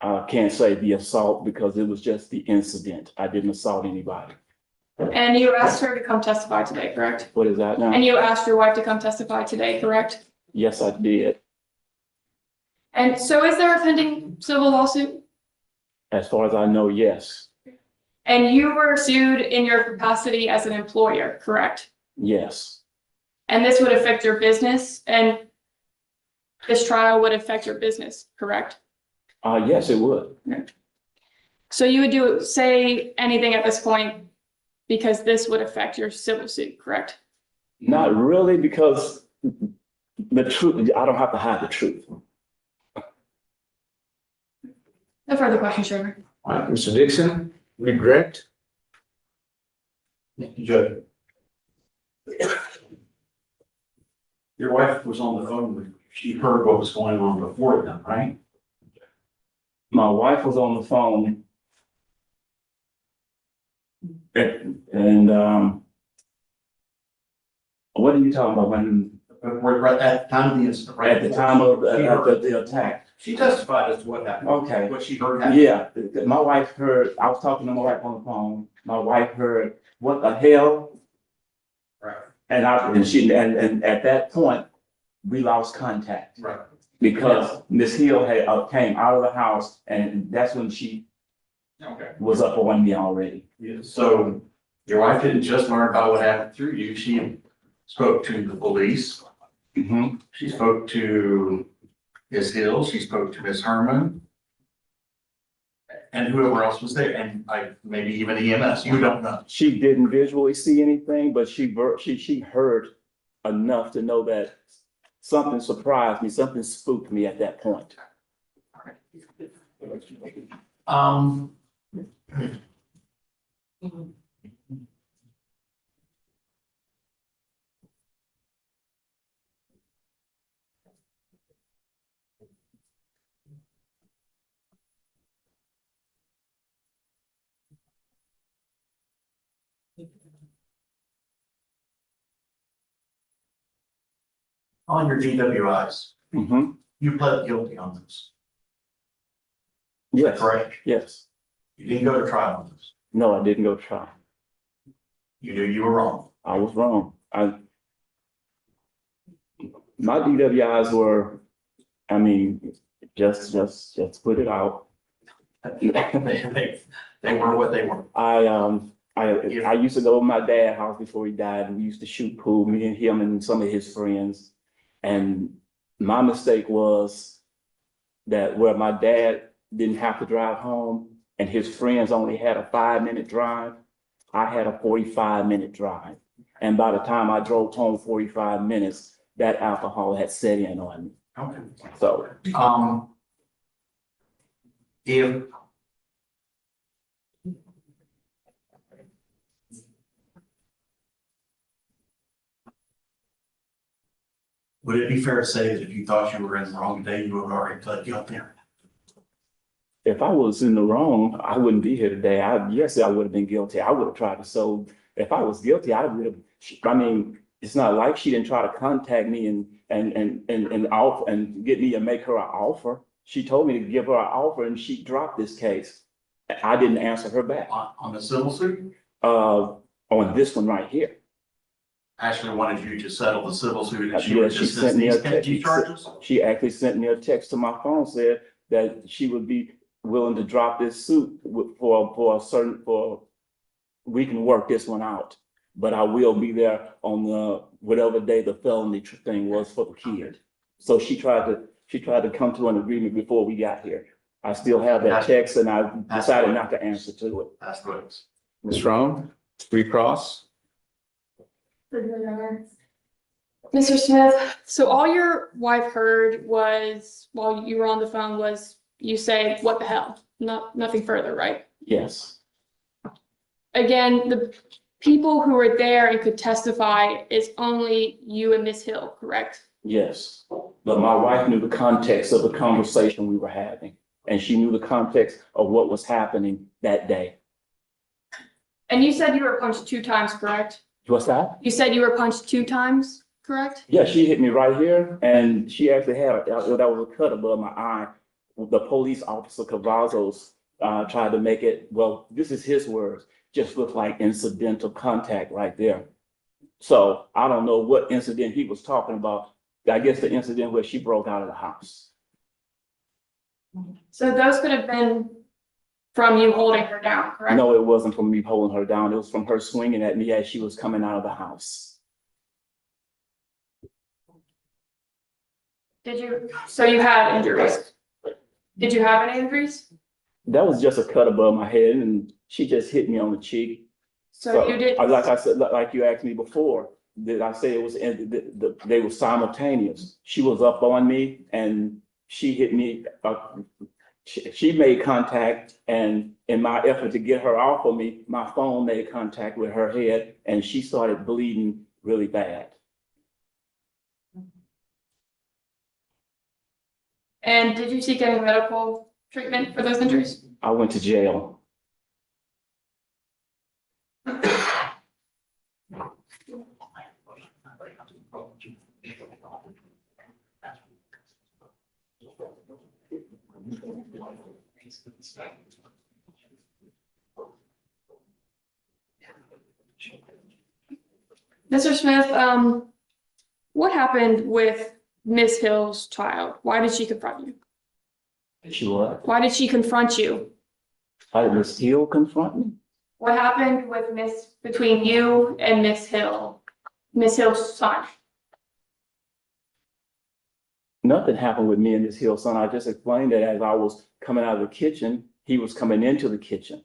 Speaker 14: I can't say the assault because it was just the incident. I didn't assault anybody.
Speaker 11: And you asked her to come testify today, correct?
Speaker 14: What is that now?
Speaker 11: And you asked your wife to come testify today, correct?
Speaker 14: Yes, I did.
Speaker 11: And so is there a pending civil lawsuit?
Speaker 14: As far as I know, yes.
Speaker 11: And you were sued in your capacity as an employer, correct?
Speaker 14: Yes.
Speaker 11: And this would affect your business, and this trial would affect your business, correct?
Speaker 14: Yes, it would.
Speaker 11: So you would say anything at this point because this would affect your civil suit, correct?
Speaker 14: Not really, because the truth, I don't have to hide the truth.
Speaker 11: No further questions, Chairman.
Speaker 1: All right, Mr. Dixon, regret?
Speaker 7: Judge. Your wife was on the phone with, she heard what was going on before then, right?
Speaker 14: My wife was on the phone. And what are you talking about when?
Speaker 7: We're right at the time of the incident, right?
Speaker 14: At the time of
Speaker 7: She heard-
Speaker 14: the attack.
Speaker 7: She testified as to what happened.
Speaker 14: Okay.
Speaker 7: What she heard happened.
Speaker 14: Yeah, my wife heard, I was talking to my wife on the phone. My wife heard, what the hell?
Speaker 7: Right.
Speaker 14: And at that point, we lost contact.
Speaker 7: Right.
Speaker 14: Because Miss Hill had came out of the house, and that's when she
Speaker 7: Okay.
Speaker 14: was up on me already.
Speaker 7: Yeah, so your wife didn't just learn about what happened through you, she spoke to the police.
Speaker 14: Mm-hmm.
Speaker 7: She spoke to Ms. Hill, she spoke to Ms. Herman. And whoever else was there, and maybe even EMS, you don't know.
Speaker 14: She didn't visually see anything, but she heard enough to know that something surprised me, something spooked me at that point.
Speaker 7: On your DWIs,
Speaker 14: Mm-hmm.
Speaker 7: you pled guilty on this,
Speaker 14: Yes,
Speaker 7: correct?
Speaker 14: yes.
Speaker 7: You didn't go to trial on this.
Speaker 14: No, I didn't go try.
Speaker 7: You knew you were wrong.
Speaker 14: I was wrong. My DWIs were, I mean, just put it out.
Speaker 7: They were what they were.
Speaker 14: I used to go to my dad's house before he died, and we used to shoot pool, me and him and some of his friends. And my mistake was that where my dad didn't have to drive home and his friends only had a 5-minute drive, I had a 45-minute drive. And by the time I drove home 45 minutes, that alcohol had set in on me.
Speaker 7: Okay.
Speaker 14: So,
Speaker 7: If would it be fair to say that if you thought you were in the wrong today, you would have already pled guilty?
Speaker 14: if I was in the wrong, I wouldn't be here today. Yes, I would have been guilty. I would have tried to. So if I was guilty, I would have, I mean, it's not like she didn't try to contact me and offer and get me to make her an offer. She told me to give her an offer and she dropped this case. I didn't answer her back.
Speaker 7: On the civil suit?
Speaker 14: On this one right here.
Speaker 7: Ashley wanted you to settle the civil suit and she
Speaker 14: Yeah,
Speaker 7: would
Speaker 14: she
Speaker 7: dismiss
Speaker 14: sent me
Speaker 7: these
Speaker 14: a text.
Speaker 7: charges?
Speaker 14: She actually sent me a text to my phone, said, that she would be willing to drop this suit we can work this one out. But I will be there on whatever day the felony thing was for the kid. So she tried to come to an agreement before we got here. I still have that text and I decided not to answer to it.
Speaker 9: That's correct.
Speaker 1: Ms. Roan, recross?
Speaker 11: Mr. Smith, so all your wife heard was, while you were on the phone, was you say, "What the hell?" Nothing further, right?
Speaker 14: Yes,
Speaker 11: Again, the people who were there and could testify is only you and Miss Hill, correct?
Speaker 14: yes. But my wife knew the context of the conversation we were having, and she knew the context of what was happening that day.
Speaker 11: And you said you were punched 2 times, correct?
Speaker 14: What's that?
Speaker 11: You said you were punched 2 times, correct?
Speaker 14: Yeah, she hit me right here, and she actually had, that was a cut above my eye. The police officer Cavazos tried to make it, well, this is his words, just looked like incidental contact right there. So I don't know what incident he was talking about. I guess the incident where she broke out of the house.
Speaker 11: So those could have been from you holding her down, correct?
Speaker 14: No, it wasn't from me holding her down. It was from her swinging at me as she was coming out of the house.
Speaker 11: So you had injuries? Did you have any injuries?
Speaker 14: That was just a cut above my head, and she just hit me on the cheek.
Speaker 11: So you did.
Speaker 14: Like I said, like you asked me before, did I say it was, they were simultaneous. She was up on me and she hit me. She made contact, and in my effort to get her off of me, my phone made contact with her head and she started bleeding really bad.
Speaker 11: And did you seek any medical treatment for those injuries?
Speaker 14: I went to jail.
Speaker 11: Mr. Smith, what happened with Miss Hill's child? Why did she confront you?
Speaker 14: She what?
Speaker 11: Why did she confront you?
Speaker 14: Why did Miss Hill confront me?
Speaker 11: What happened with between you and Miss Hill's son?
Speaker 14: Nothing happened with me and Miss Hill's son. I just explained that as I was coming out of the kitchen, he was coming into the kitchen.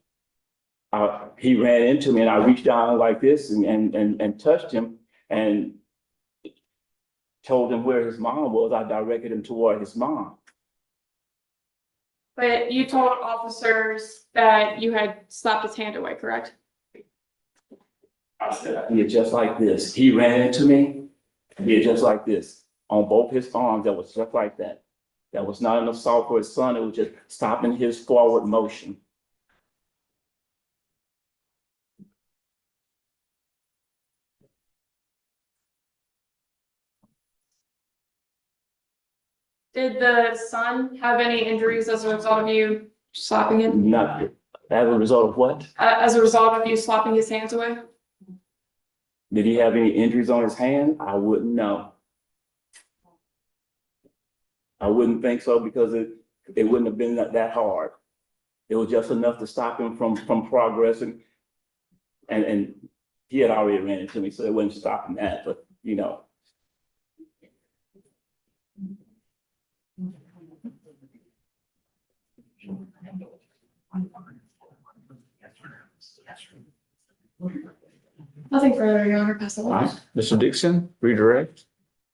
Speaker 14: He ran into me and I reached down like this and touched him and told him where his mom was. I directed him toward his mom.
Speaker 11: But you told officers that you had slapped his hand away, correct?
Speaker 14: I said, I did just like this. He ran into me, I did just like this. On both his arms, that was just like that. That was not an assault for his son. It was just stopping his forward motion.
Speaker 11: Did the son have any injuries as a result of you slapping him?
Speaker 14: Nothing. As a result of what?
Speaker 11: As a result of you slapping his hands away?
Speaker 14: Did he have any injuries on his hand? I wouldn't know. I wouldn't think so because it wouldn't have been that hard. It was just enough to stop him from progressing. And he had already ran into me, so it wasn't stopping that, but you know.
Speaker 11: Nothing further, Your Honor, pass the
Speaker 1: All
Speaker 11: line.
Speaker 1: right, Mr. Dixon, redirect.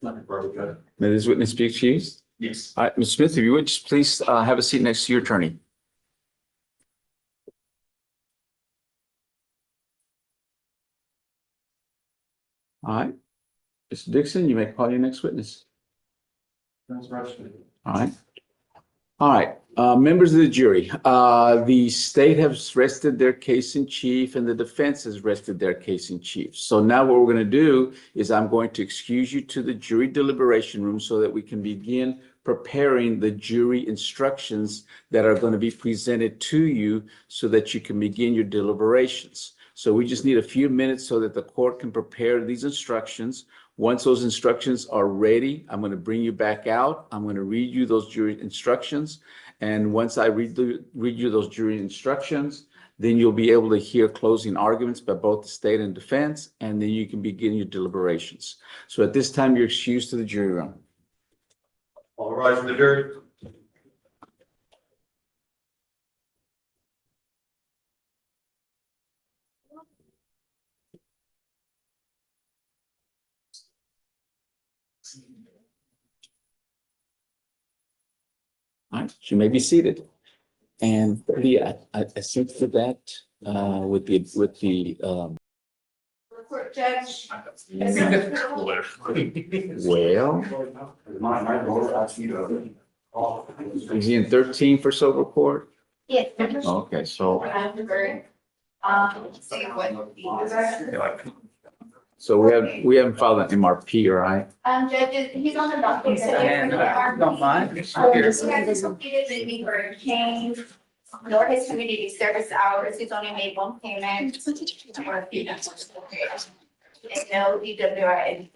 Speaker 9: Nothing further, Judge.
Speaker 1: May this witness be excused?
Speaker 9: Yes.
Speaker 1: All right, Ms. Smith, if you would, just please have a seat next to your attorney. All right, Mr. Dixon, you may call your next witness.
Speaker 9: That's right.
Speaker 1: All right. All right, members of the jury, the state has rested their case in chief and the defense has rested their case in chief. So now what we're going to do is I'm going to excuse you to the jury deliberation room so that we can begin preparing the jury instructions that are going to be presented to you so that you can begin your deliberations. So we just need a few minutes so that the court can prepare these instructions. Once those instructions are ready, I'm going to bring you back out. I'm going to read you those jury instructions. And once I read you those jury instructions, then you'll be able to hear closing arguments by both the state and defense, and then you can begin your deliberations. So at this time, you're excused to the jury room.
Speaker 9: All rise for the jury.
Speaker 1: All right, you may be seated. And yeah, I think for that, with the
Speaker 5: Court judge.
Speaker 1: well, is he in 13 for sober court?
Speaker 5: Yes.
Speaker 1: Okay, so
Speaker 5: See what.
Speaker 1: so we haven't filed an MRP, right?
Speaker 5: Judges, he's on the docket.
Speaker 1: Don't mind.
Speaker 5: He hasn't completed the need for a change, nor his community service hours. He's only made one payment. Or a few. And no DWI.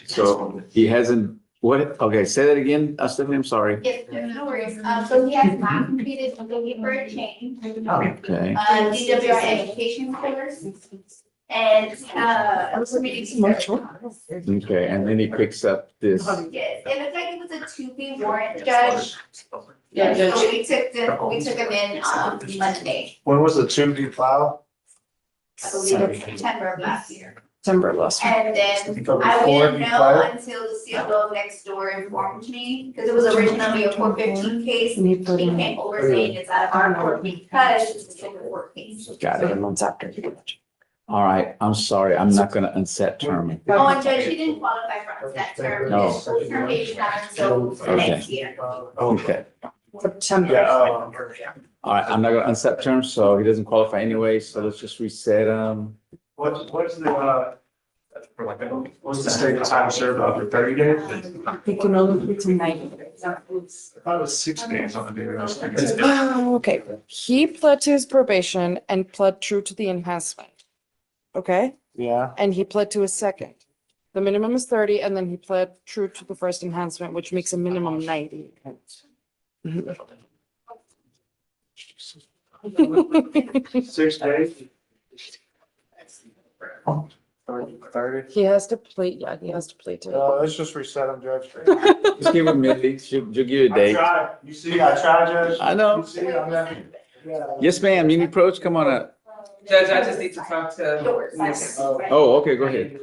Speaker 1: So he hasn't, what, okay, say that again, Stephanie, I'm sorry.
Speaker 5: Yes, no worries. So he has not completed the need for a change.
Speaker 1: Okay,
Speaker 5: DWI education course. And, community service.
Speaker 1: okay, and then he picks up this.
Speaker 5: Yes, it looked like it was a 2B warrant, Judge.
Speaker 13: Yeah,
Speaker 5: So
Speaker 13: Judge.
Speaker 5: we took him in, Monday,
Speaker 9: When was the 2B file?
Speaker 5: I believe it's September of last year.
Speaker 6: September last year.
Speaker 5: And then
Speaker 9: Before
Speaker 5: I
Speaker 9: you
Speaker 5: didn't know
Speaker 9: filed?
Speaker 5: until the CFO next door informed me, because it was originally a 415 case.
Speaker 6: And he
Speaker 5: He
Speaker 6: put in
Speaker 5: came over saying it's out of our court because it's a court case.
Speaker 1: Got
Speaker 6: 7
Speaker 1: it.
Speaker 6: months after.
Speaker 1: All right, I'm sorry, I'm not gonna unset term.
Speaker 5: Oh, and Judge, he didn't qualify for that term.
Speaker 1: No.
Speaker 5: His term date is not until next year.
Speaker 1: Okay,
Speaker 6: September.
Speaker 1: all right, I'm not gonna unset term, so he doesn't qualify anyway, so let's just reset him.
Speaker 9: What's the, for like, what's the state of time served after 30 days?
Speaker 6: He can only put to 90 days.
Speaker 9: I thought it was 6 days on the day.
Speaker 6: Okay, he pled to his probation and pled true to the enhancement. Okay,
Speaker 9: Yeah.
Speaker 6: and he pled to his second. The minimum is 30, and then he pled true to the first enhancement, which makes a minimum 90.
Speaker 9: 6 days? 30?
Speaker 6: He has to plead, yeah, he has to plead to it.
Speaker 9: Let's just reset them, Judge.
Speaker 1: Just give him Mindy, she'll give you a date.
Speaker 9: You see, I tried, Judge.
Speaker 1: I know.
Speaker 9: You see, I'm not.
Speaker 1: Yes, ma'am, you need approach, come on up.
Speaker 15: Judge, I just need to talk to Miss.
Speaker 1: Oh, okay, go ahead.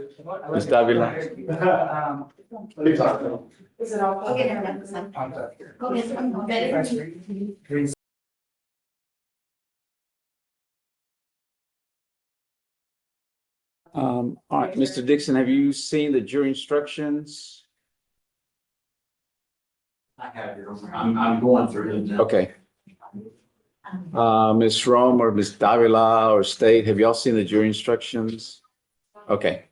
Speaker 1: Ms. Davila.
Speaker 6: Is it all?
Speaker 5: Okay, never mind, this one. Go ahead.
Speaker 1: All right, Mr. Dixon, have you seen the jury instructions?
Speaker 7: I have it. I'm going through it now.
Speaker 1: Okay. Ms. Rome or Ms. Davila or State, have y'all seen the jury instructions? Okay.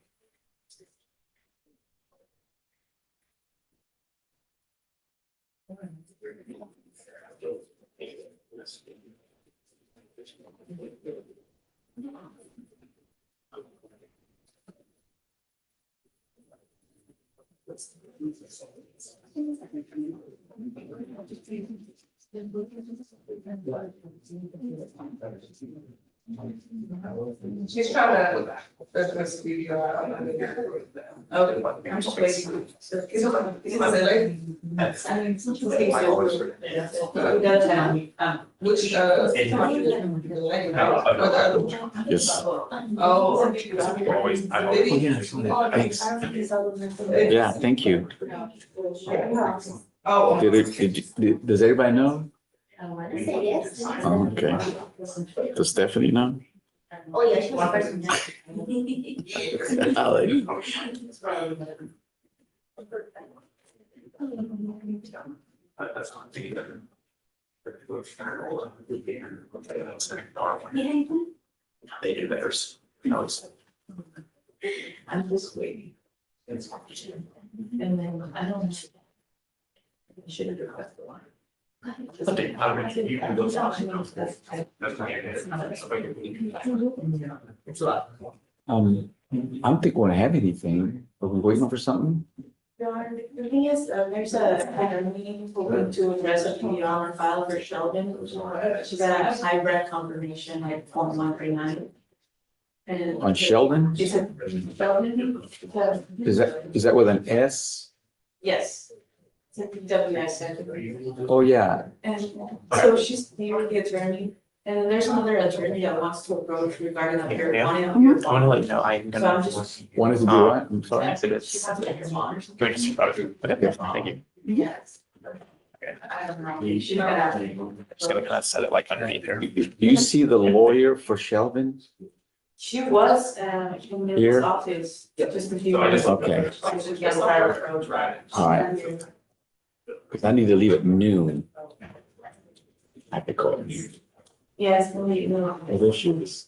Speaker 15: She's trying to, this video. Okay, I'm just waiting. Is it late? Which,
Speaker 1: Yes.
Speaker 15: Oh.
Speaker 1: Yeah, thank you.
Speaker 15: Oh.
Speaker 1: Does everybody know?
Speaker 5: Yes.
Speaker 1: Oh, okay. Does Stephanie know?
Speaker 5: Oh, yeah, she's one person.
Speaker 1: They do theirs. No, it's.
Speaker 13: I'm just waiting. And then I don't. I should have requested one.
Speaker 1: I don't think we want to have anything. Are we waiting for something?
Speaker 13: The thing is, there's a meeting hoping to address a PR file for Sheldon. She's got a hybrid confirmation at form 139. And
Speaker 1: On Sheldon?
Speaker 13: Is it Sheldon?
Speaker 1: Is that with an S?
Speaker 13: Yes. It's a PWS.
Speaker 1: Oh, yeah.
Speaker 13: And so she's near the attorney, and then there's another attorney that wants to approach regarding the marijuana.
Speaker 3: I wanna let you know, I'm
Speaker 13: So
Speaker 3: gonna.
Speaker 13: I'm just.
Speaker 1: Wanted to do what? I'm sorry.
Speaker 3: Exit it.
Speaker 13: She has to get her mom or something.
Speaker 3: Can we just- Okay, thank you.
Speaker 13: Yes.
Speaker 3: Okay.
Speaker 13: I don't know. She's gonna.
Speaker 3: Just gonna kind of set it like underneath here.
Speaker 1: Do you see the lawyer for Sheldon?
Speaker 13: She was, in
Speaker 1: Here?
Speaker 13: his office, just a few minutes.
Speaker 1: Okay.
Speaker 13: So she gets prior approach, right?
Speaker 1: All right. Because I need to leave at noon. I have to call.
Speaker 13: Yes, no.
Speaker 1: Oh, there she is.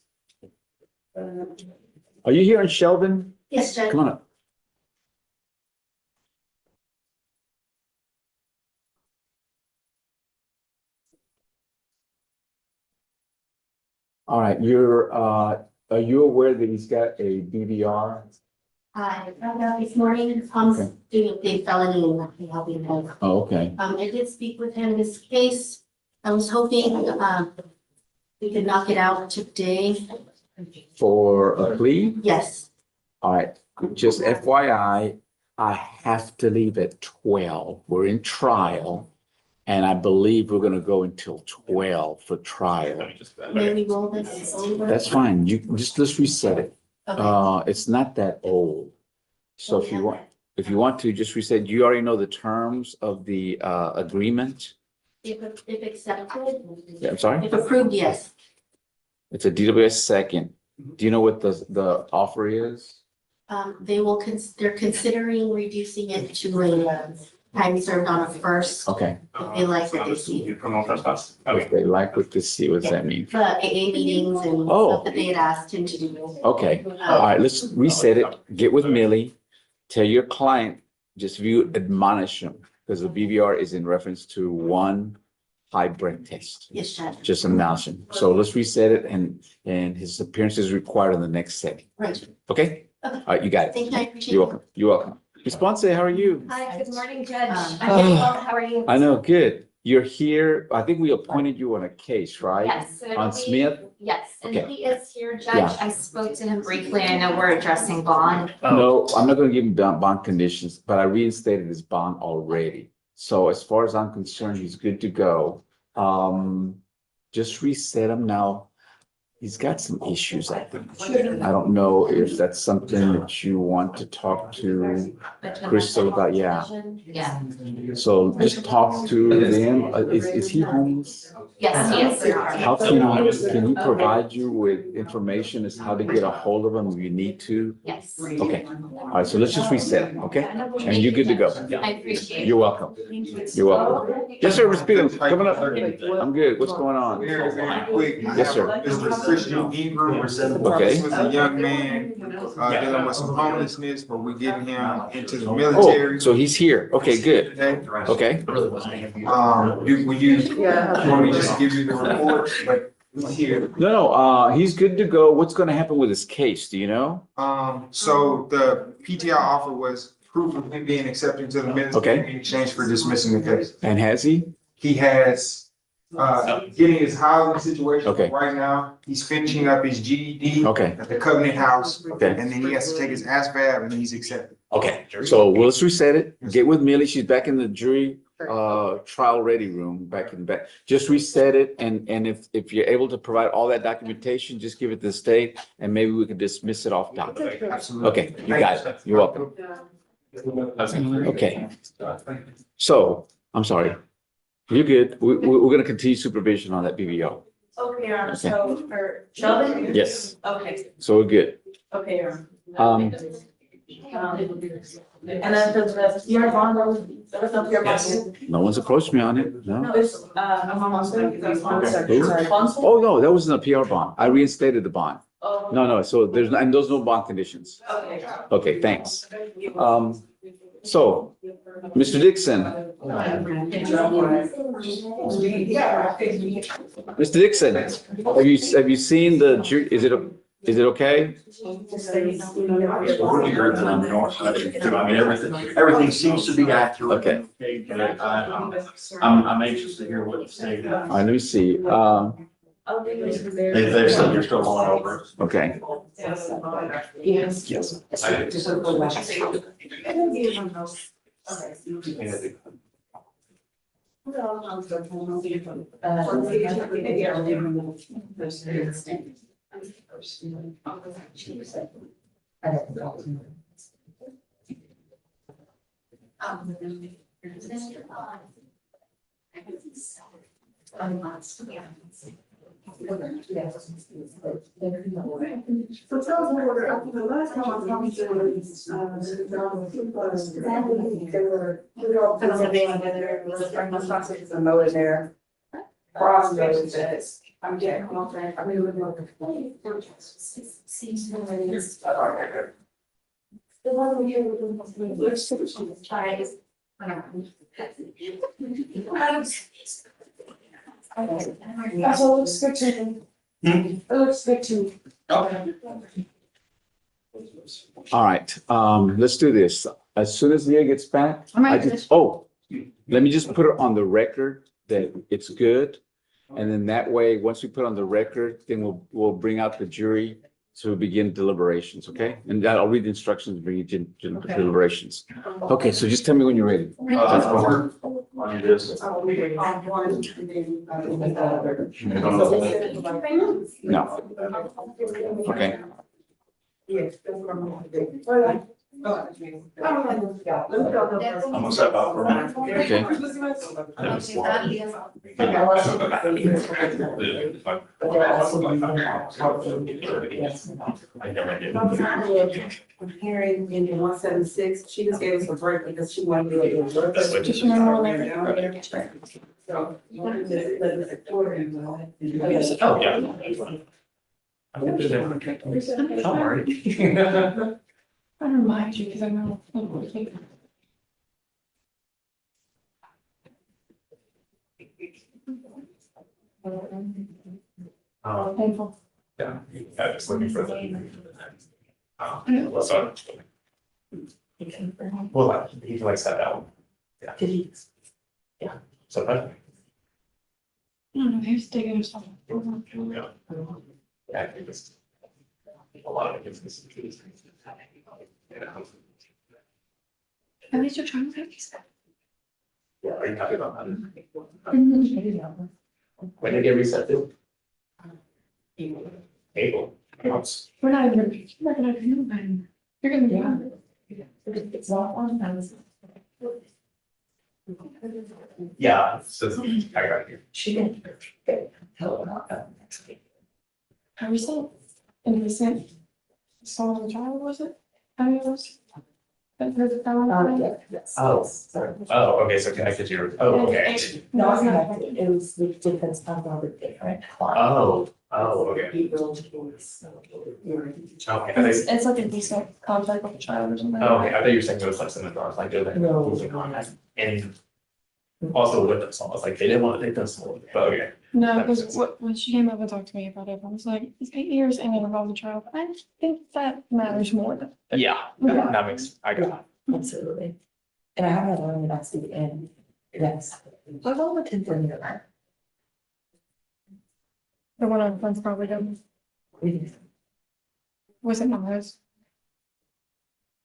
Speaker 1: Are you here in Sheldon?
Speaker 2: Yes, Judge.
Speaker 1: Come on up. All right, are you aware that he's got a BVR?
Speaker 2: I found out this morning,
Speaker 1: Okay.
Speaker 2: doing a big felony and not helping him.
Speaker 1: Oh, okay.
Speaker 2: I did speak with him this case. I was hoping, we could knock it out today.
Speaker 1: For a plea?
Speaker 2: Yes,
Speaker 1: All right, just FYI, I have to leave at 12. We're in trial. And I believe we're gonna go until 12 for trial.
Speaker 2: may we roll this over?
Speaker 1: That's fine. Let's reset it.
Speaker 2: Okay.
Speaker 1: It's not that old. So if you want to, just reset, you already know the terms of the agreement?
Speaker 2: If accepted,
Speaker 1: Yeah, I'm sorry?
Speaker 2: if approved, yes.
Speaker 1: It's a DWS second. Do you know what the offer is?
Speaker 2: They're considering reducing it to a time served on a first.
Speaker 1: Okay.
Speaker 2: If they like what they see.
Speaker 3: Criminal trespass.
Speaker 1: If they like what they see, what does that mean?
Speaker 2: The AA meetings and
Speaker 1: Oh.
Speaker 2: stuff that they had asked him to do.
Speaker 1: Okay, all right, let's reset it. Get with Millie. Tell your client, just view, admonish him, because the BVR is in reference to one high breath test.
Speaker 2: Yes, Judge.
Speaker 1: Just admonish him. So let's reset it and his appearance is required in the next setting.
Speaker 2: Right.
Speaker 1: Okay? All right, you got
Speaker 2: Thank
Speaker 1: it.
Speaker 2: you, I appreciate it.
Speaker 1: You're welcome. You're welcome. Ms. Ponce, how are you?
Speaker 5: Hi, good morning, Judge.
Speaker 2: I'm
Speaker 5: I'm doing well. How are you?
Speaker 1: I know, good. You're here. I think we appointed you on a case, right?
Speaker 5: Yes. so it'll
Speaker 1: On
Speaker 5: be-
Speaker 1: Smith?
Speaker 5: Yes, and
Speaker 1: Okay.
Speaker 5: he is here, Judge.
Speaker 1: Yeah.
Speaker 5: I spoke to him briefly. I know we're addressing bond.
Speaker 1: No, I'm not gonna give him bond conditions, but I reinstated his bond already. So as far as I'm concerned, he's good to go. Just reset him now. He's got some issues, I think. I don't know if that's something that you want to talk to Crystal about, yeah.
Speaker 5: Yeah,
Speaker 1: So just talk to them. Is he homeless?
Speaker 5: yes, yes.
Speaker 1: How can he provide you with information as how to get a hold of him if you need to?
Speaker 5: Yes.
Speaker 1: Okay, all right, so let's just reset, okay? And you're good to go.
Speaker 5: I appreciate it.
Speaker 1: You're welcome. You're welcome. Yes, sir, Mr. Peter, coming up. I'm good. What's going on?
Speaker 16: Quick.
Speaker 1: Yes, sir.
Speaker 16: Mr. Christian Ingram.
Speaker 1: Okay.
Speaker 16: This was a young man, dealing with some homelessness, but we're getting him into the
Speaker 1: Oh,
Speaker 16: military.
Speaker 1: so he's here. Okay, good.
Speaker 16: Okay.
Speaker 1: Okay.
Speaker 16: Will you want me to just give you the report, but he's here.
Speaker 1: No, he's good to go. What's gonna happen with his case? Do you know?
Speaker 16: So the PTI offer was proof of him being accepted to the military
Speaker 1: Okay.
Speaker 16: in exchange for dismissing the case.
Speaker 1: And has he?
Speaker 16: He has, getting his housing situation
Speaker 1: Okay.
Speaker 16: right now. He's finishing up his GED.
Speaker 1: Okay.
Speaker 16: At the Covenant House.
Speaker 1: Okay.
Speaker 16: And then he has to take his ASVAB and then he's accepted.
Speaker 1: Okay, so well, let's reset it. Get with Millie. She's back in the jury trial ready room, back in back. Just reset it and if you're able to provide all that documentation, just give it to the state and maybe we can dismiss it off docket.
Speaker 16: Absolutely.
Speaker 1: Okay, you got it. You're welcome. Okay. So, I'm sorry. You're good. We're gonna continue supervision on that BBO.
Speaker 13: Okay, so for Sheldon?
Speaker 1: Yes.
Speaker 13: Okay,
Speaker 1: So we're good.
Speaker 13: okay.
Speaker 1: Um,
Speaker 13: And then the PR bond, there was no PR bond.
Speaker 1: no one's approached me on it,
Speaker 13: No,
Speaker 1: no.
Speaker 13: it's, sorry.
Speaker 1: Oh, no, that wasn't a PR bond. I reinstated the bond.
Speaker 13: Oh,
Speaker 1: No, so there's no bond conditions.
Speaker 13: okay.
Speaker 1: Okay, thanks. So, Mr. Dixon. Mr. Dixon, have you seen the, is it Is it okay?
Speaker 7: Earlier than on the north side too. I mean, everything seems to be accurate.
Speaker 1: Okay.
Speaker 7: But I'm anxious to hear what you say.
Speaker 1: All right, let me see.
Speaker 7: They said you're still going over.
Speaker 1: Okay.
Speaker 13: Yes.
Speaker 3: Yes.
Speaker 15: So tell us what, the last time I was talking to, they were all conserving together, let's bring my sausage and load in there. Process that, I'm getting, I mean, we're looking. The one we hear, we're trying.
Speaker 6: That's what looks good to me. It looks good to me.
Speaker 7: Okay.
Speaker 1: All right, let's do this. As soon as Leah gets back, let me just put it on the record that it's good. And then that way, once we put on the record, then we'll bring out the jury to begin deliberations, okay? And I'll read the instructions, bring you to deliberations. Okay, so just tell me when you're ready.
Speaker 7: On this.
Speaker 1: No. Okay.
Speaker 15: Yes.
Speaker 7: I'm gonna step out for a minute.
Speaker 1: Okay.
Speaker 15: I'm hearing in 176, she just gave us a break because she wanted to do a.
Speaker 3: That's what
Speaker 6: Just remember all that.
Speaker 15: So. Let us order him.
Speaker 3: Oh, yeah. Don't worry.
Speaker 6: I remind you because I know. Painful.
Speaker 3: Yeah, I was looking for the. Well, sorry. Well, he likes that album. Yeah.
Speaker 13: Did he?
Speaker 3: So,
Speaker 6: I don't know, he was digging himself.
Speaker 3: yeah. Yeah, I think it's a lot of it is.
Speaker 6: At least you're trying to fix that.
Speaker 3: Yeah, are you happy about that? When did it get reset to? April. Months.
Speaker 6: We're not even gonna do that. You're gonna be on it.
Speaker 13: It's not on, I was.
Speaker 3: Yeah, so I got here.
Speaker 13: She didn't. Tell her about that next week.
Speaker 6: How recent? And recent? Saw the child, was it? I mean, it was. That was the
Speaker 13: Yeah, yes.
Speaker 3: Oh.
Speaker 13: Sorry.
Speaker 3: Oh, okay, so connected to your, oh, okay.
Speaker 13: No, it's not. It was the difference of all the different.
Speaker 3: Oh, okay. Okay,
Speaker 6: It's like a decent contract with the child or something.
Speaker 3: oh, okay, I thought you were saying it was like something that was like, they're like
Speaker 13: No.
Speaker 3: moving on. And also with us, I was like, they didn't want to take this, but okay.
Speaker 6: No,
Speaker 3: That makes
Speaker 6: because
Speaker 3: sense.
Speaker 6: when she came up and talked to me about it, I was like, it's 8 years and it involves a child. I think that matters more than.
Speaker 3: Yeah,
Speaker 6: Yeah.
Speaker 3: that makes, I got it.
Speaker 13: Absolutely. And I have that on last week and yes. I've all attended that.
Speaker 6: The one on friends probably done. Was it not hers?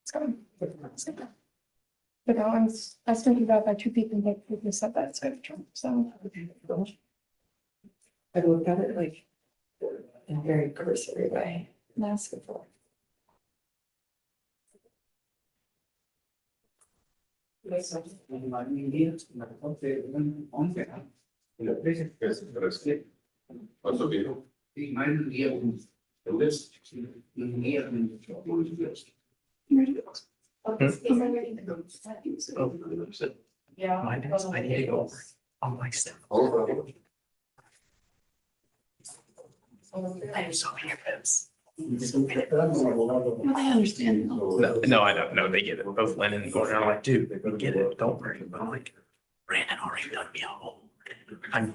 Speaker 6: It's gone. It's good. But that one's, I was thinking about that two people that said that it's good for Trump, so.
Speaker 13: I looked at it like in a very cursory way.
Speaker 6: That's good for.
Speaker 3: Yeah. I need to go over all my stuff. I'm so nervous.
Speaker 6: Well, they understand.
Speaker 3: No, I don't know. They get it. Both Lynn and Gordon are like, dude, we get it. Don't worry. But I'm like, Brandon already done me a hole. I was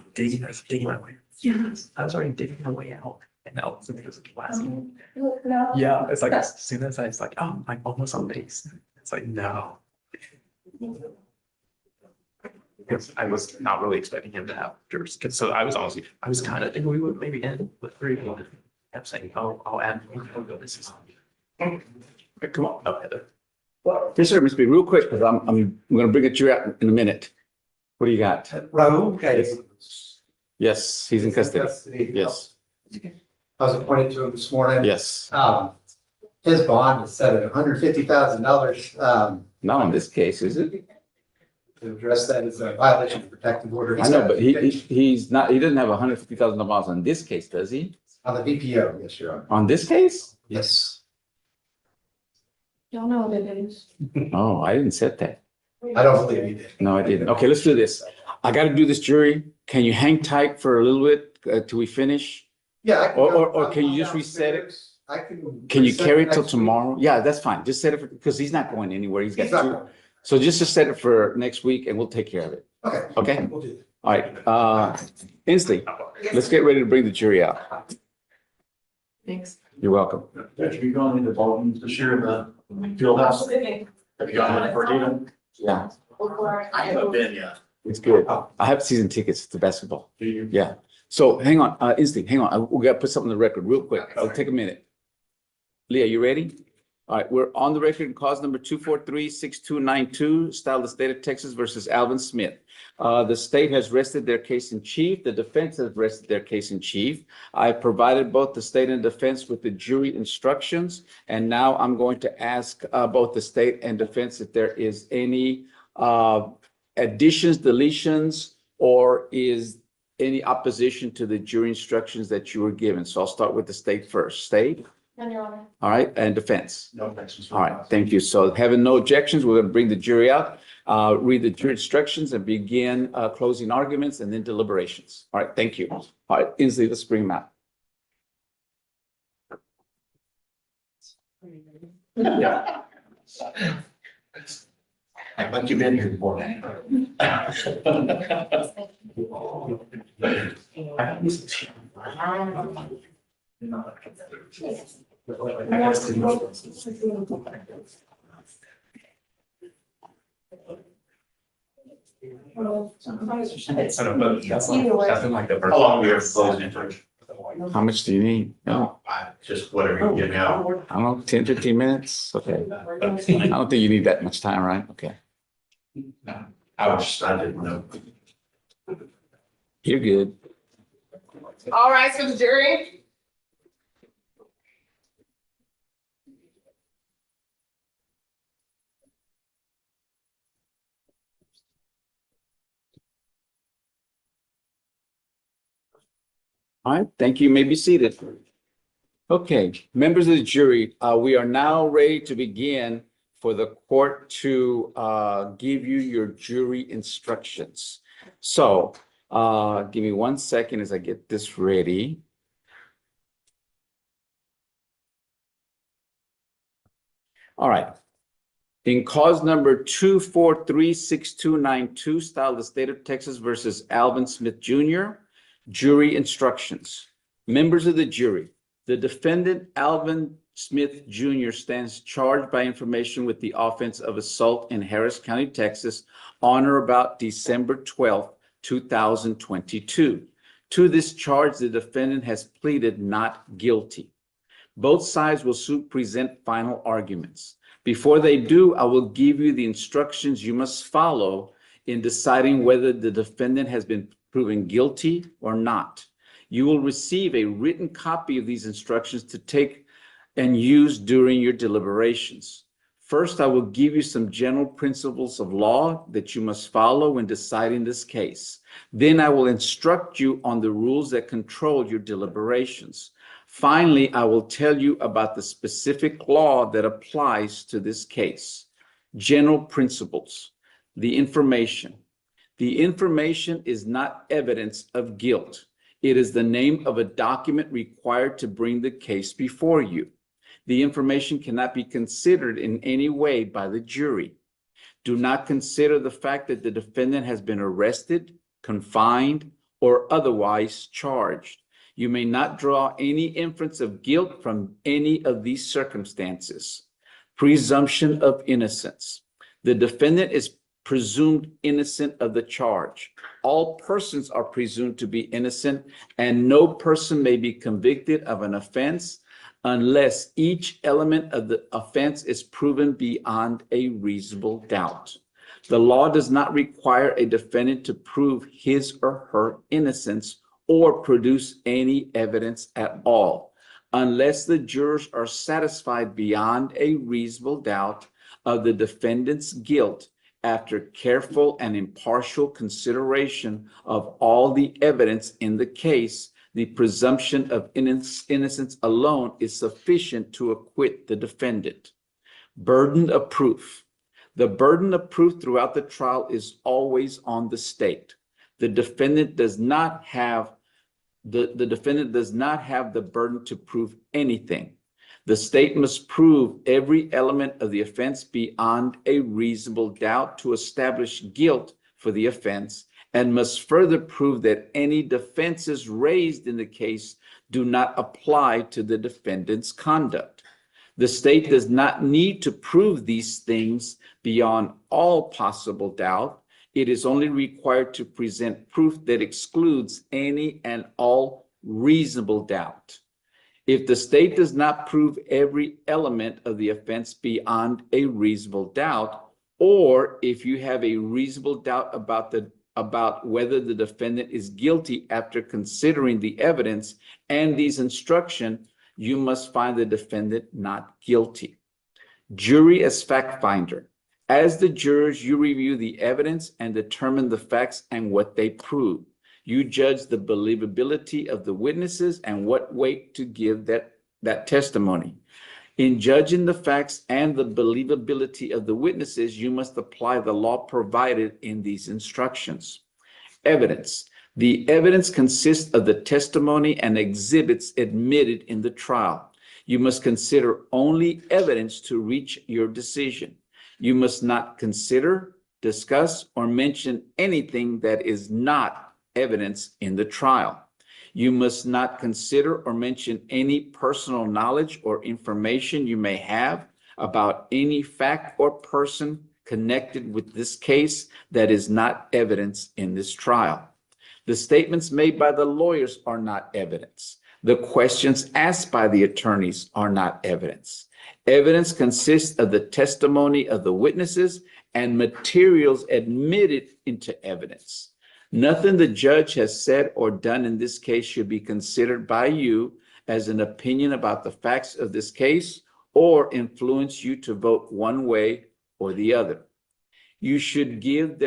Speaker 3: digging my way.
Speaker 6: Yeah.
Speaker 3: I was already digging my way out. And Ellen Smith was last name. Yeah, it's like as soon as it's like, oh, I'm almost on base. It's like, no. Because I was not really expecting him to have jurors, because so I was kind of thinking we would maybe end with 3, but I kept saying, oh, I'll add. This is. Come on, oh, Heather.
Speaker 1: Yes, sir, Mr. B, real quick, because I'm gonna bring it to you out in a minute. What do you got?
Speaker 16: Raul, okay.
Speaker 1: Yes, he's in custody. Yes,
Speaker 16: I was appointed to him this morning.
Speaker 1: yes.
Speaker 16: His bond is set at $150,000,
Speaker 1: Not on this case, is it?
Speaker 16: to address that as a violation of protective order.
Speaker 1: I know, but he's not, he doesn't have $150,000 on this case, does he?
Speaker 16: On the VPO, yes, Your Honor.
Speaker 1: On this case?
Speaker 16: Yes.
Speaker 11: Y'all know what it is.
Speaker 1: Oh, I didn't set that.
Speaker 16: I don't believe he did.
Speaker 1: No, I didn't. Okay, let's do this. I gotta do this jury. Can you hang tight for a little bit till we finish?
Speaker 16: Yeah. I can go-
Speaker 1: Or can you just reset it?
Speaker 16: I can.
Speaker 1: Can you
Speaker 16: reset
Speaker 1: carry it
Speaker 16: next
Speaker 1: till
Speaker 16: week.
Speaker 1: tomorrow? Yeah, that's fine. Just set it for, because he's not going anywhere. He's
Speaker 16: He's
Speaker 1: got
Speaker 16: not
Speaker 1: two.
Speaker 16: going.
Speaker 1: So just set it for next week and we'll take care of it.
Speaker 16: Okay.
Speaker 1: Okay?
Speaker 16: We'll do that.
Speaker 1: All right, Inslee, let's get ready to bring the jury out.
Speaker 5: Thanks.
Speaker 1: You're welcome.
Speaker 7: Judge, are you going into Bolton to share the field house? Have you gone in for dinner?
Speaker 1: Yeah,
Speaker 7: I haven't been yet.
Speaker 1: it's good. I have season tickets to basketball.
Speaker 7: Do you?
Speaker 1: Yeah. So hang on, Inslee, hang on. We gotta put something on the record real quick. It'll take a minute. Leah, you ready? All right, we're on the record in cause number 243-6292, style the state of Texas versus Alvin Smith. The state has rested their case in chief. The defense has rested their case in chief. I provided both the state and defense with the jury instructions. And now I'm going to ask both the state and defense if there is any additions, deletions, or is any opposition to the jury instructions that you were given. So I'll start with the state first. State?
Speaker 11: And Your Honor.
Speaker 1: All right, and defense.
Speaker 7: No, thanks.
Speaker 1: All right, thank you. So having no objections, we're going to bring the jury out, read the jury instructions and begin closing arguments and then deliberations. All right, thank you. All right, Inslee, let's bring them out.
Speaker 7: Yeah. But you've been here before. How long we have closed in?
Speaker 1: How much do you need? No,
Speaker 7: Just whatever you give me out.
Speaker 1: I don't know, 10, 15 minutes? Okay. I don't think you need that much time, right? Okay.
Speaker 7: I didn't know.
Speaker 1: You're good.
Speaker 6: All right, so the jury.
Speaker 1: All right, thank you. You may be seated. Okay, members of the jury, we are now ready to begin for the court to give you your jury instructions. So give me 1 second as I get this ready. All right. In cause number 243-6292, style the state of Texas versus Alvin Smith Jr., jury instructions. Members of the jury, the defendant, Alvin Smith Jr., stands charged by information with the offense of assault in Harris County, Texas, on or about December 12th, 2022. To this charge, the defendant has pleaded not guilty. Both sides will soon present final arguments. Before they do, I will give you the instructions you must follow in deciding whether the defendant has been proven guilty or not. You will receive a written copy of these instructions to take and use during your deliberations. First, I will give you some general principles of law that you must follow when deciding this case. Then I will instruct you on the rules that control your deliberations. Finally, I will tell you about the specific law that applies to this case. General principles. The information. The information is not evidence of guilt. It is the name of a document required to bring the case before you. The information cannot be considered in any way by the jury. Do not consider the fact that the defendant has been arrested, confined, or otherwise charged. You may not draw any inference of guilt from any of these circumstances. Presumption of innocence. The defendant is presumed innocent of the charge. All persons are presumed to be innocent, and no person may be convicted of an offense unless each element of the offense is proven beyond a reasonable doubt. The law does not require a defendant to prove his or her innocence or produce any evidence at all, unless the jurors are satisfied beyond a reasonable doubt of the defendant's guilt after careful and impartial consideration of all the evidence in the case. The presumption of innocence alone is sufficient to acquit the defendant. Burden of proof. The burden of proof throughout the trial is always on the state. The defendant does not have the burden to prove anything. The state must prove every element of the offense beyond a reasonable doubt to establish guilt for the offense, and must further prove that any defenses raised in the case do not apply to the defendant's conduct. The state does not need to prove these things beyond all possible doubt. It is only required to present proof that excludes any and all reasonable doubt. If the state does not prove every element of the offense beyond a reasonable doubt, or if you have a reasonable doubt about whether the defendant is guilty after considering the evidence and these instructions, you must find the defendant not guilty. Jury as fact finder. As the jurors, you review the evidence and determine the facts and what they prove. You judge the believability of the witnesses and what weight to give that testimony. In judging the facts and the believability of the witnesses, you must apply the law provided in these instructions. Evidence. The evidence consists of the testimony and exhibits admitted in the trial. You must consider only evidence to reach your decision. You must not consider, discuss, or mention anything that is not evidence in the trial. You must not consider or mention any personal knowledge or information you may have about any fact or person connected with this case that is not evidence in this trial. The statements made by the lawyers are not evidence. The questions asked by the attorneys are not evidence. Evidence consists of the testimony of the witnesses and materials admitted into evidence. Nothing the judge has said or done in this case should be considered by you as an opinion about the facts of this case or influence you to vote one way or the other. You should give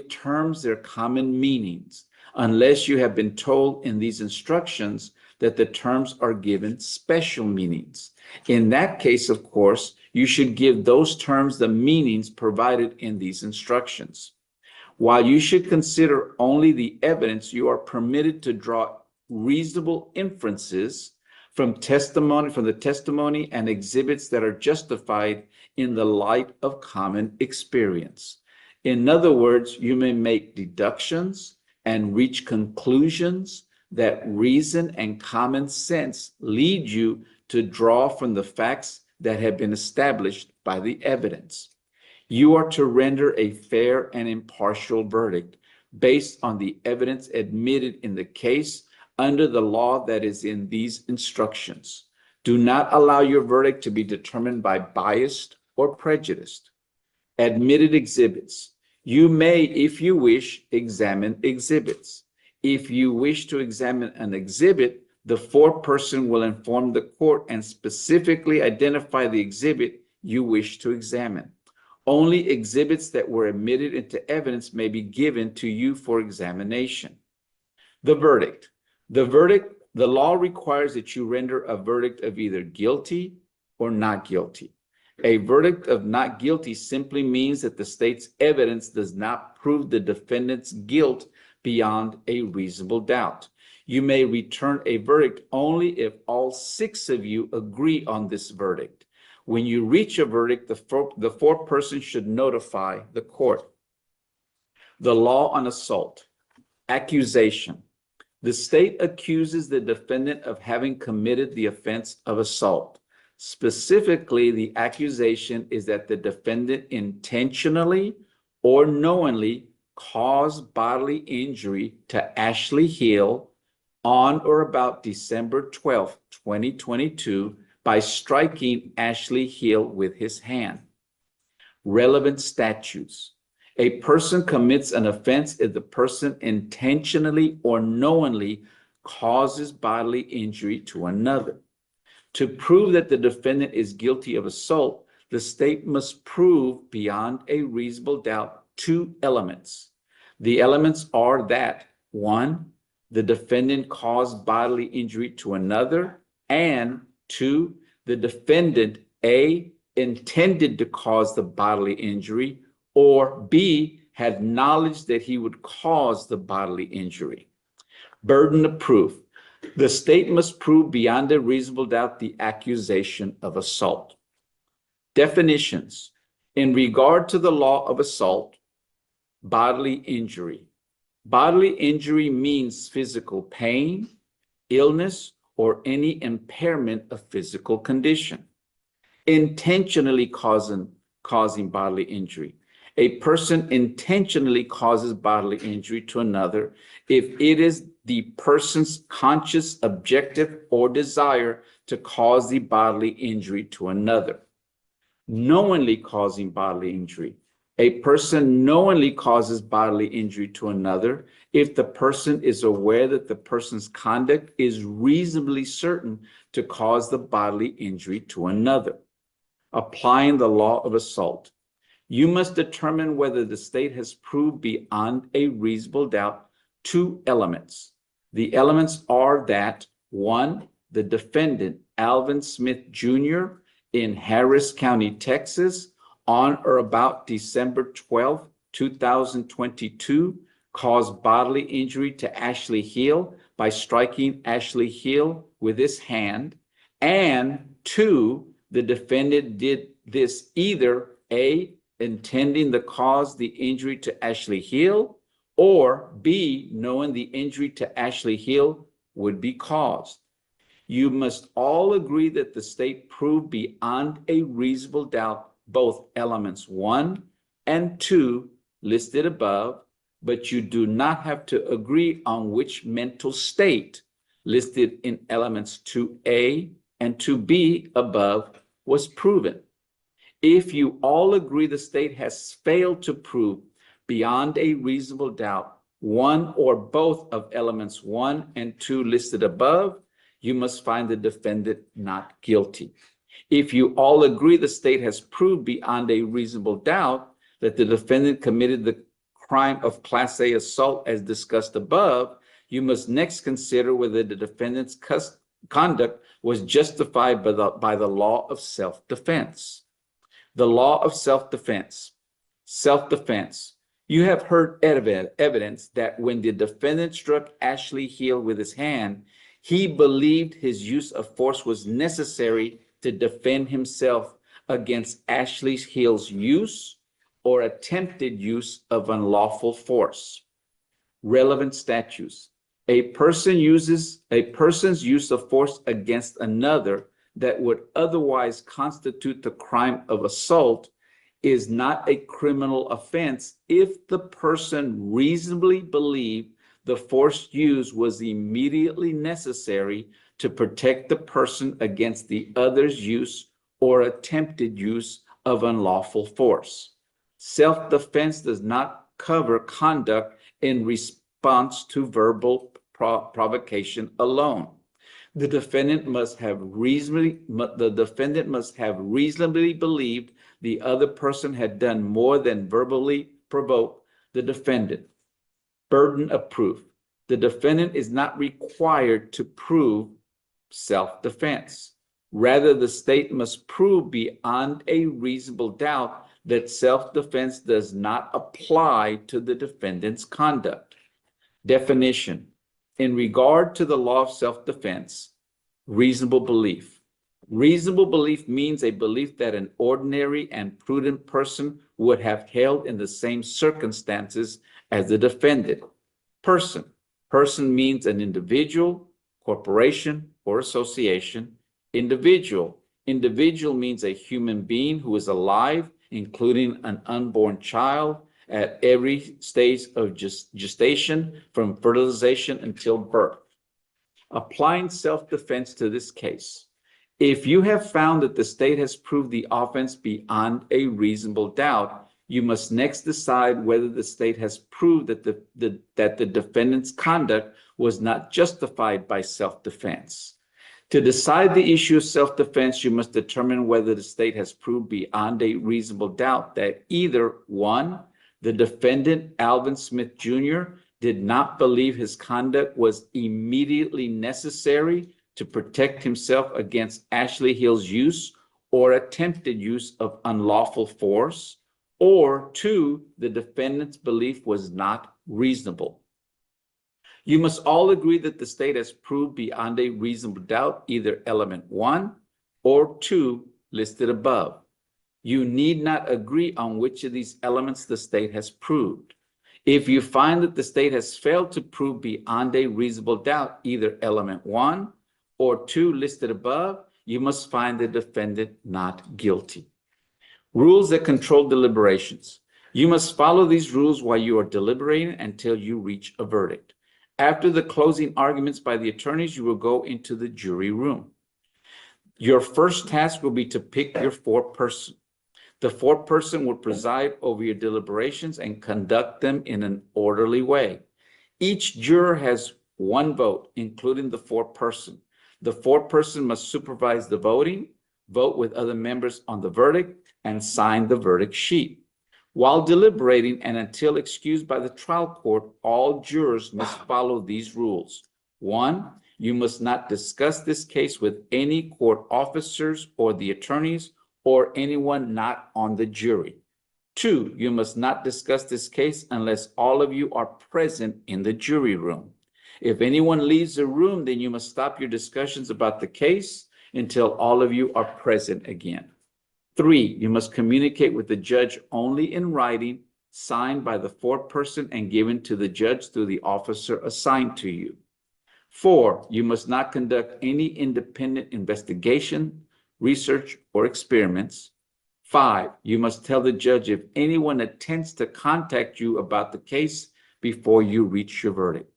Speaker 1: terms their common meanings, unless you have been told in these instructions that the terms are given special meanings. In that case, of course, you should give those terms the meanings provided in these instructions. While you should consider only the evidence, you are permitted to draw reasonable inferences from the testimony and exhibits that are justified in the light of common experience. In other words, you may make deductions and reach conclusions that reason and common sense lead you to draw from the facts that have been established by the evidence. You are to render a fair and impartial verdict based on the evidence admitted in the case under the law that is in these instructions. Do not allow your verdict to be determined by bias or prejudice. Admitted exhibits. You may, if you wish, examine exhibits. If you wish to examine an exhibit, the foreperson will inform the court and specifically identify the exhibit you wish to examine. Only exhibits that were admitted into evidence may be given to you for examination. The verdict. The law requires that you render a verdict of either guilty or not guilty. A verdict of not guilty simply means that the state's evidence does not prove the defendant's guilt beyond a reasonable doubt. You may return a verdict only if all 6 of you agree on this verdict. When you reach a verdict, the foreperson should notify the court. The law on assault. Accusation. The state accuses the defendant of having committed the offense of assault. Specifically, the accusation is that the defendant intentionally or knowingly caused bodily injury to Ashley Hill on or about December 12th, 2022, by striking Ashley Hill with his hand. Relevant statutes. A person commits an offense if the person intentionally or knowingly causes bodily injury to another. To prove that the defendant is guilty of assault, the state must prove beyond a reasonable doubt 2 elements. The elements are that 1, the defendant caused bodily injury to another, and 2, the defendant A, intended to cause the bodily injury, or B, had knowledge that he would cause the bodily injury. Burden of proof. The state must prove beyond a reasonable doubt the accusation of assault. Definitions. In regard to the law of assault, bodily injury. Bodily injury means physical pain, illness, or any impairment of physical condition. Intentionally causing bodily injury. A person intentionally causes bodily injury to another if it is the person's conscious objective or desire to cause the bodily injury to another. Knowingly causing bodily injury. A person knowingly causes bodily injury to another if the person is aware that the person's conduct is reasonably certain to cause the bodily injury to another. Applying the law of assault. You must determine whether the state has proved beyond a reasonable doubt 2 elements. The elements are that 1, the defendant, Alvin Smith Jr., in Harris County, Texas, on or about December 12, 2022, caused bodily injury to Ashley Hill by striking Ashley Hill with his hand, and 2, the defendant did this either A, intending to cause the injury to Ashley Hill, or B, knowing the injury to Ashley Hill would be caused. You must all agree that the state proved beyond a reasonable doubt both elements 1 and 2 listed above, but you do not have to agree on which mental state listed in elements 2A and 2B above was proven. If you all agree the state has failed to prove beyond a reasonable doubt 1 or both of elements 1 and 2 listed above, you must find the defendant not guilty. If you all agree the state has proved beyond a reasonable doubt that the defendant committed the crime of Class A assault as discussed above, you must next consider whether the defendant's conduct was justified by the law of self-defense. The law of self-defense. Self-defense. You have heard evidence that when the defendant struck Ashley Hill with his hand, he believed his use of force was necessary to defend himself against Ashley Hill's use or attempted use of unlawful force. Relevant statutes. A person's use of force against another that would otherwise constitute the crime of assault is not a criminal offense if the person reasonably believed the force used was immediately necessary to protect the person against the other's use or attempted use of unlawful force. Self-defense does not cover conduct in response to verbal provocation alone. The defendant must have reasonably believed the other person had done more than verbally provoke the defendant. Burden of proof. The defendant is not required to prove self-defense. Rather, the state must prove beyond a reasonable doubt that self-defense does not apply to the defendant's conduct. Definition. In regard to the law of self-defense, reasonable belief. Reasonable belief means a belief that an ordinary and prudent person would have held in the same circumstances as the defendant. Person. Person means an individual, corporation, or association. Individual. Individual means a human being who is alive, including an unborn child at every stage of gestation from fertilization until birth. Applying self-defense to this case. If you have found that the state has proved the offense beyond a reasonable doubt, you must next decide whether the state has proved that the defendant's conduct was not justified by self-defense. To decide the issue of self-defense, you must determine whether the state has proved beyond a reasonable doubt that either, one, the defendant, Alvin Smith Jr., did not believe his conduct was immediately necessary to protect himself against Ashley Hill's use or attempted use of unlawful force, or two, the defendant's belief was not reasonable. You must all agree that the state has proved beyond a reasonable doubt either element 1 or 2 listed above. You need not agree on which of these elements the state has proved. If you find that the state has failed to prove beyond a reasonable doubt either element 1 or 2 listed above, you must find the defendant not guilty. Rules that control deliberations. You must follow these rules while you are deliberating until you reach a verdict. After the closing arguments by the attorneys, you will go into the jury room. Your first task will be to pick your foreperson. The foreperson will preside over your deliberations and conduct them in an orderly way. Each juror has one vote, including the foreperson. The foreperson must supervise the voting, vote with other members on the verdict, and sign the verdict sheet. While deliberating and until excused by the trial court, all jurors must follow these rules. 1, you must not discuss this case with any court officers or the attorneys or anyone not on the jury. 2, you must not discuss this case unless all of you are present in the jury room. If anyone leaves the room, then you must stop your discussions about the case until all of you are present again. 3, you must communicate with the judge only in writing, signed by the foreperson and given to the judge through the officer assigned to you. 4, you must not conduct any independent investigation, research, or experiments. 5, you must tell the judge if anyone attempts to contact you about the case before you reach your verdict.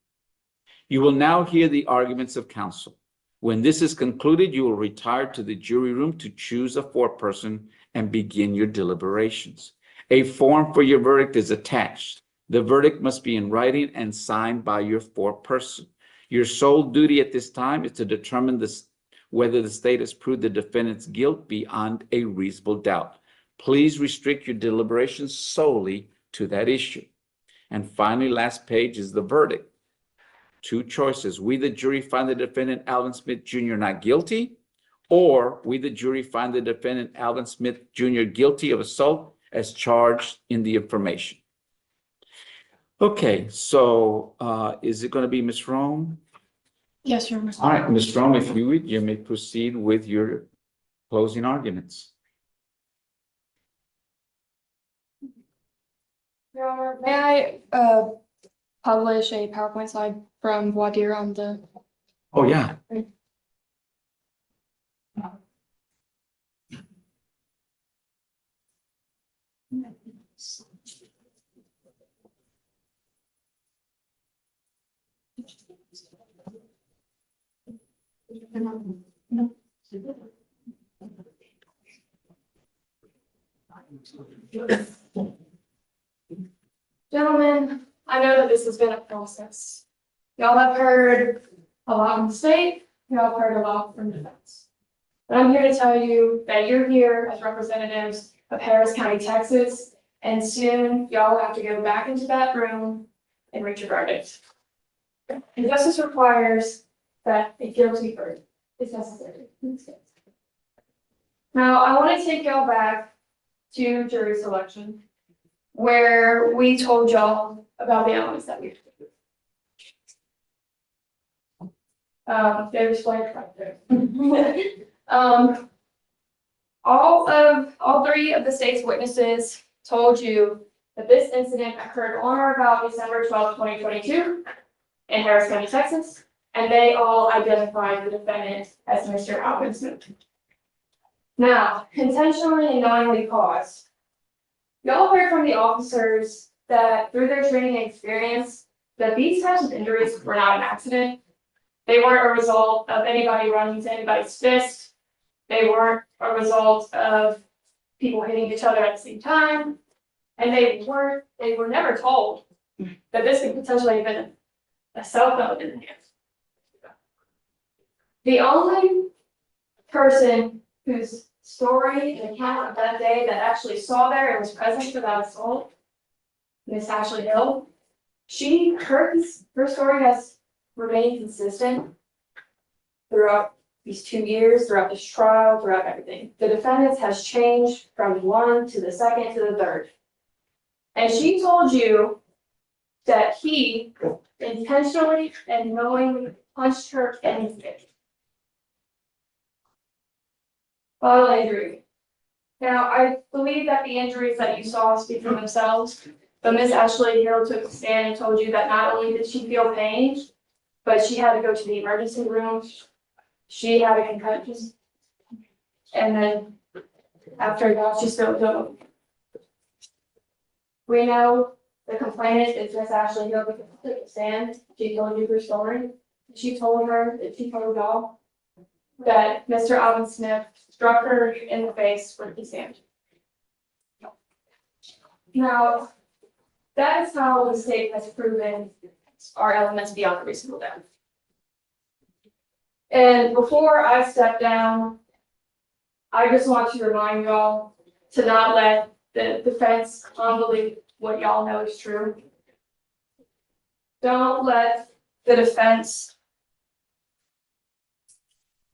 Speaker 1: You will now hear the arguments of counsel. When this is concluded, you will retire to the jury room to choose a foreperson and begin your deliberations. A form for your verdict is attached. The verdict must be in writing and signed by your foreperson. Your sole duty at this time is to determine whether the state has proved the defendant's guilt beyond a reasonable doubt. Please restrict your deliberations solely to that issue. And finally, last page is the verdict. 2 choices. We, the jury, find the defendant Alvin Smith Jr. not guilty, or we, the jury, find the defendant Alvin Smith Jr. guilty of assault as charged in the information. Okay, so is it going to be Ms. Rome?
Speaker 11: Yes, Your Honor.
Speaker 1: All right, Ms. Rome, if you would, you may proceed with your closing arguments.
Speaker 11: Your Honor, may I publish a PowerPoint slide from voir dire on the?
Speaker 1: Oh, yeah.
Speaker 11: Gentlemen, I know that this has been a process. Y'all have heard a lot from the state, y'all have heard a lot from defense. But I'm here to tell you that you're here as representatives of Harris County, Texas, and soon y'all have to go back into that room and reach a verdict. And justice requires that a guilty verdict is necessary in this case. Now, I want to take y'all back to jury selection, where we told y'all about the elements that we. There's like right there. All 3 of the state's witnesses told you that this incident occurred on or about December 12th, 2022, in Harris County, Texas, and they all identified the defendant as Mr. Alvin Smith. Now, intentionally and knowingly caused. Y'all heard from the officers that through their training and experience, that these types of injuries were not an accident. They weren't a result of anybody running into anybody's fist. They weren't a result of people hitting each other at the same time. And they were never told that this could potentially have been a cell phone in the hand. The only person whose story and account of that day that actually saw there and was present for that assault, Miss Ashley Hill, her story has remained consistent throughout these 2 years, throughout this trial, throughout everything. The defendants has changed from one to the second to the third. And she told you that he intentionally and knowingly punched her in the face. Bodily injury. Now, I believe that the injuries that you saw speak for themselves, but Miss Ashley Hill took the stand and told you that not only did she feel pain, but she had to go to the emergency room. She had a concussion. And then after that, she still doing. We know the complainant is Miss Ashley Hill because she took the stand. She told you her story. She told y'all that Mr. Alvin Smith struck her in the face with his hand. Now, that is how the state has proven our elements beyond a reasonable doubt. And before I step down, I just want to remind y'all to not let the defense unbelieve what y'all know is true. Don't let the defense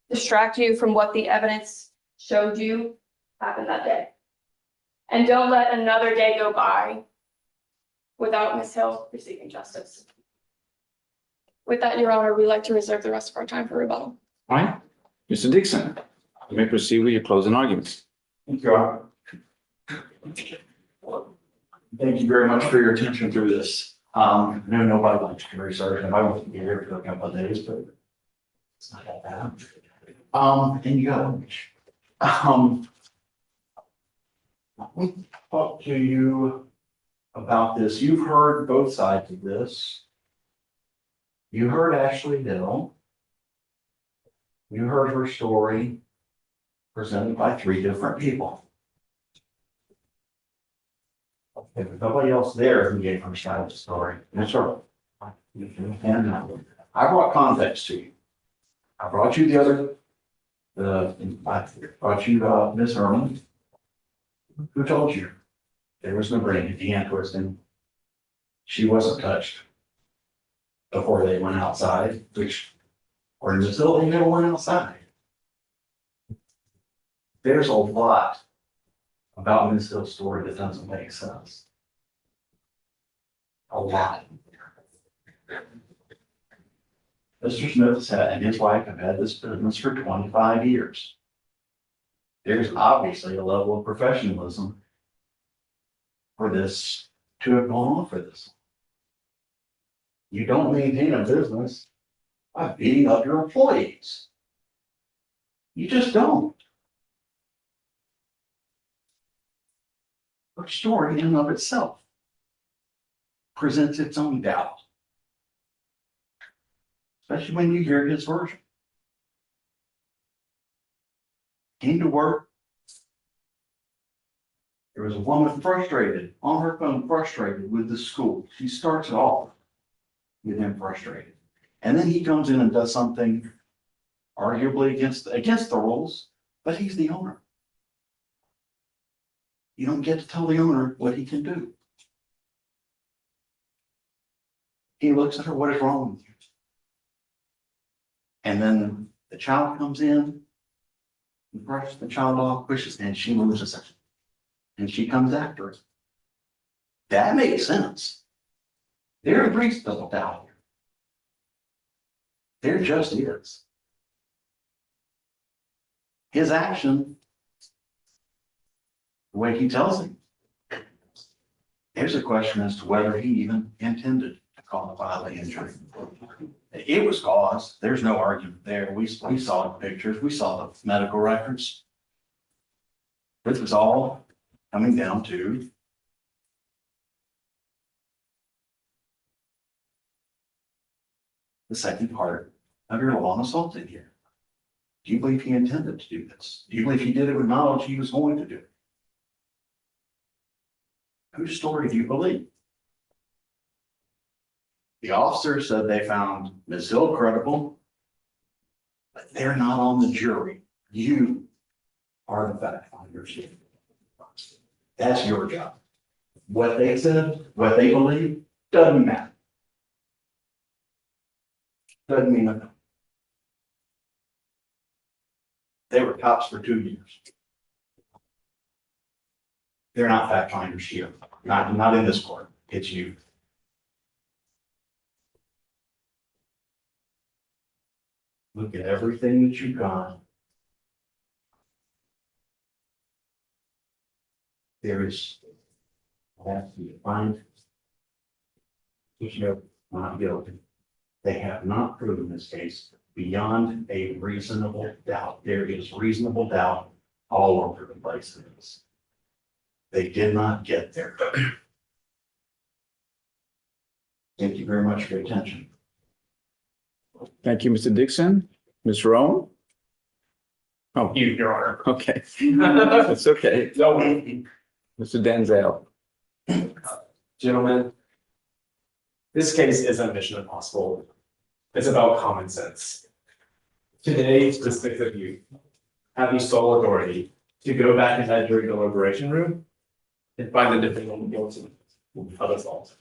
Speaker 11: distract you from what the evidence showed you happened that day. And don't let another day go by without Ms. Hill receiving justice. With that, Your Honor, we'd like to reserve the rest of our time for rebuttal.
Speaker 1: All right, Mr. Dixon, you may proceed with your closing arguments.
Speaker 7: Thank you, Rob. Thank you very much for your attention through this. I know nobody likes to research, and I won't be here for a couple of days, but it's not that bad. And you got let me talk to you about this. You've heard both sides of this. You heard Ashley Hill. You heard her story presented by 3 different people. If nobody else there who gave her side of the story, that's all right. And I brought context to you. I brought you I brought you Ms. Herman, who told you there was no hand twisting. She wasn't touched before they went outside, which, according to Phil, they never went outside. There's a lot about Ms. Hill's story that doesn't make sense. A lot. Mr. Smith and his wife have had this business for 25 years. There's obviously a level of professionalism for this to have gone on for this. You don't maintain a business by beating up your employees. You just don't. Her story in and of itself presents its own doubt, especially when you hear his version. Came to work. There was a woman frustrated on her phone, frustrated with the school. She starts it off with him frustrated. And then he comes in and does something arguably against the rules, but he's the owner. You don't get to tell the owner what he can do. He looks at her, what is wrong with you? And then the child comes in, he brushes the child off, pushes, and she moves a second. And she comes after it. That makes sense. There are grease built out here. There just is. His action, the way he tells him, there's a question as to whether he even intended to cause bodily injury. It was caused, there's no argument there. We saw the pictures, we saw the medical records. This was all coming down to the second part of your law and assault in here. Do you believe he intended to do this? Do you believe he did it with knowledge he was going to do it? Whose story do you believe? The officer said they found Ms. Hill credible, but they're not on the jury. You are the fact finders. That's your job. What they said, what they believe, doesn't matter. Doesn't mean nothing. They were cops for 2 years. They're not fact finders here, not in this court. It's you. Look at everything that you've got. There is, has to be defined. You not guilty. They have not proven this case beyond a reasonable doubt. There is reasonable doubt all over the place in this. They did not get there. Thank you very much for your attention.
Speaker 1: Thank you, Mr. Dixon. Ms. Rowan? Oh,
Speaker 3: Your Honor.
Speaker 1: okay. It's okay.
Speaker 3: No,
Speaker 1: Mr. Denzel.
Speaker 9: Gentlemen, this case isn't Mission Impossible. It's about common sense. Today, the six of you have the sole authority to go back in that jury deliberation room and find the defendant guilty of assault.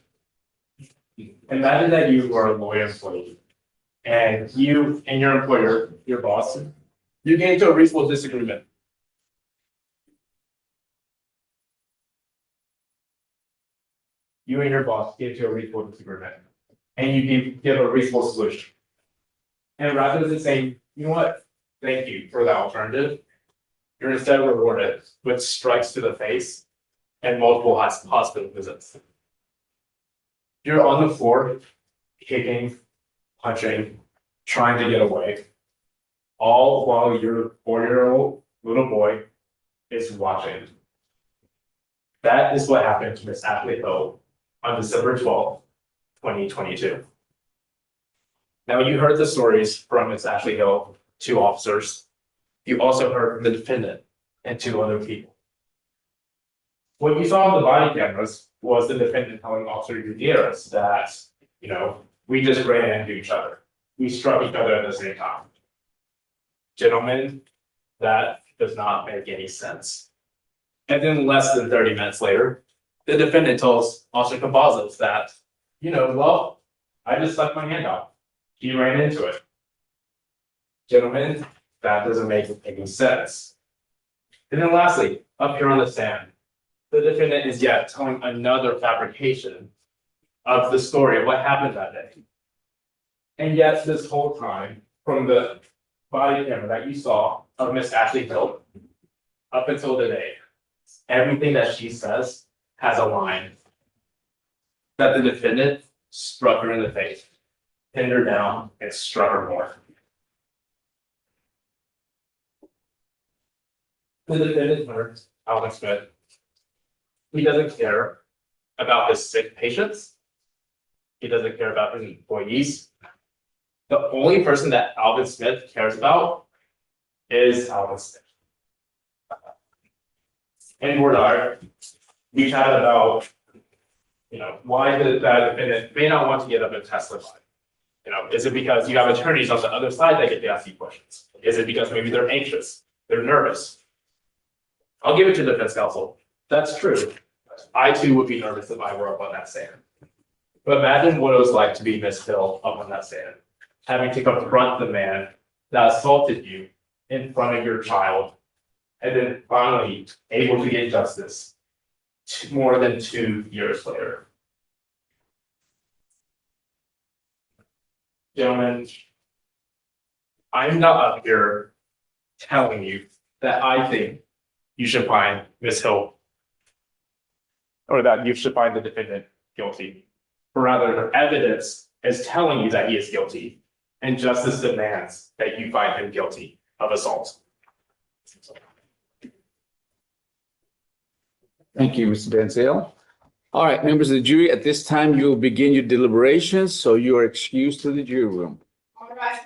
Speaker 9: Imagine that you are a lawyer employee and you and your employer, your boss, you get into a reasonable disagreement. You and your boss get into a reasonable disagreement and you give a reasonable solution. And rather than saying, you know what, thank you for that alternative, you're instead rewarded with strikes to the face and multiple hospital visits. You're on the floor, kicking, punching, trying to get away, all while your 4-year-old little boy is watching. That is what happened to Miss Ashley Hill on December 12th, 2022. Now, you heard the stories from Miss Ashley Hill, 2 officers. You also heard from the defendant and 2 other people. What you saw on the body cameras was the defendant telling Officer Gutierrez that, we just ran into each other. We struck each other at the same time. Gentlemen, that does not make any sense. And then less than 30 minutes later, the defendant tells Officer Cavazos that, well, I just stuck my hand out. He ran into it. Gentlemen, that doesn't make any sense. And then lastly, up here on the stand, the defendant is yet telling another fabrication of the story of what happened that day. And yet this whole time, from the body camera that you saw of Miss Ashley Hill up until today, everything that she says has a line that the defendant struck her in the face, pinned her down, and struck her more. The defendant learned, Alvin Smith, he doesn't care about his sick patients. He doesn't care about his employees. The only person that Alvin Smith cares about is Alvin Smith. And we chatted about, why that defendant may not want to get up and testify. Is it because you have attorneys on the other side that get to ask you questions? Is it because maybe they're anxious, they're nervous? I'll give it to the defense counsel. That's true. I too would be nervous if I were up on that stand. But imagine what it was like to be Miss Hill up on that stand, having to confront the man that assaulted you in front of your child, and then finally able to get justice more than 2 years later. Gentlemen, I'm not up here telling you that I think you should find Miss Hill, or that you should find the defendant guilty. But rather, the evidence is telling you that he is guilty. and justice demands that you find him guilty of assault.
Speaker 1: Thank you, Mr. Denzel. All right, members of the jury, at this time, you will begin your deliberations, so you are excused to the jury room.
Speaker 11: All right.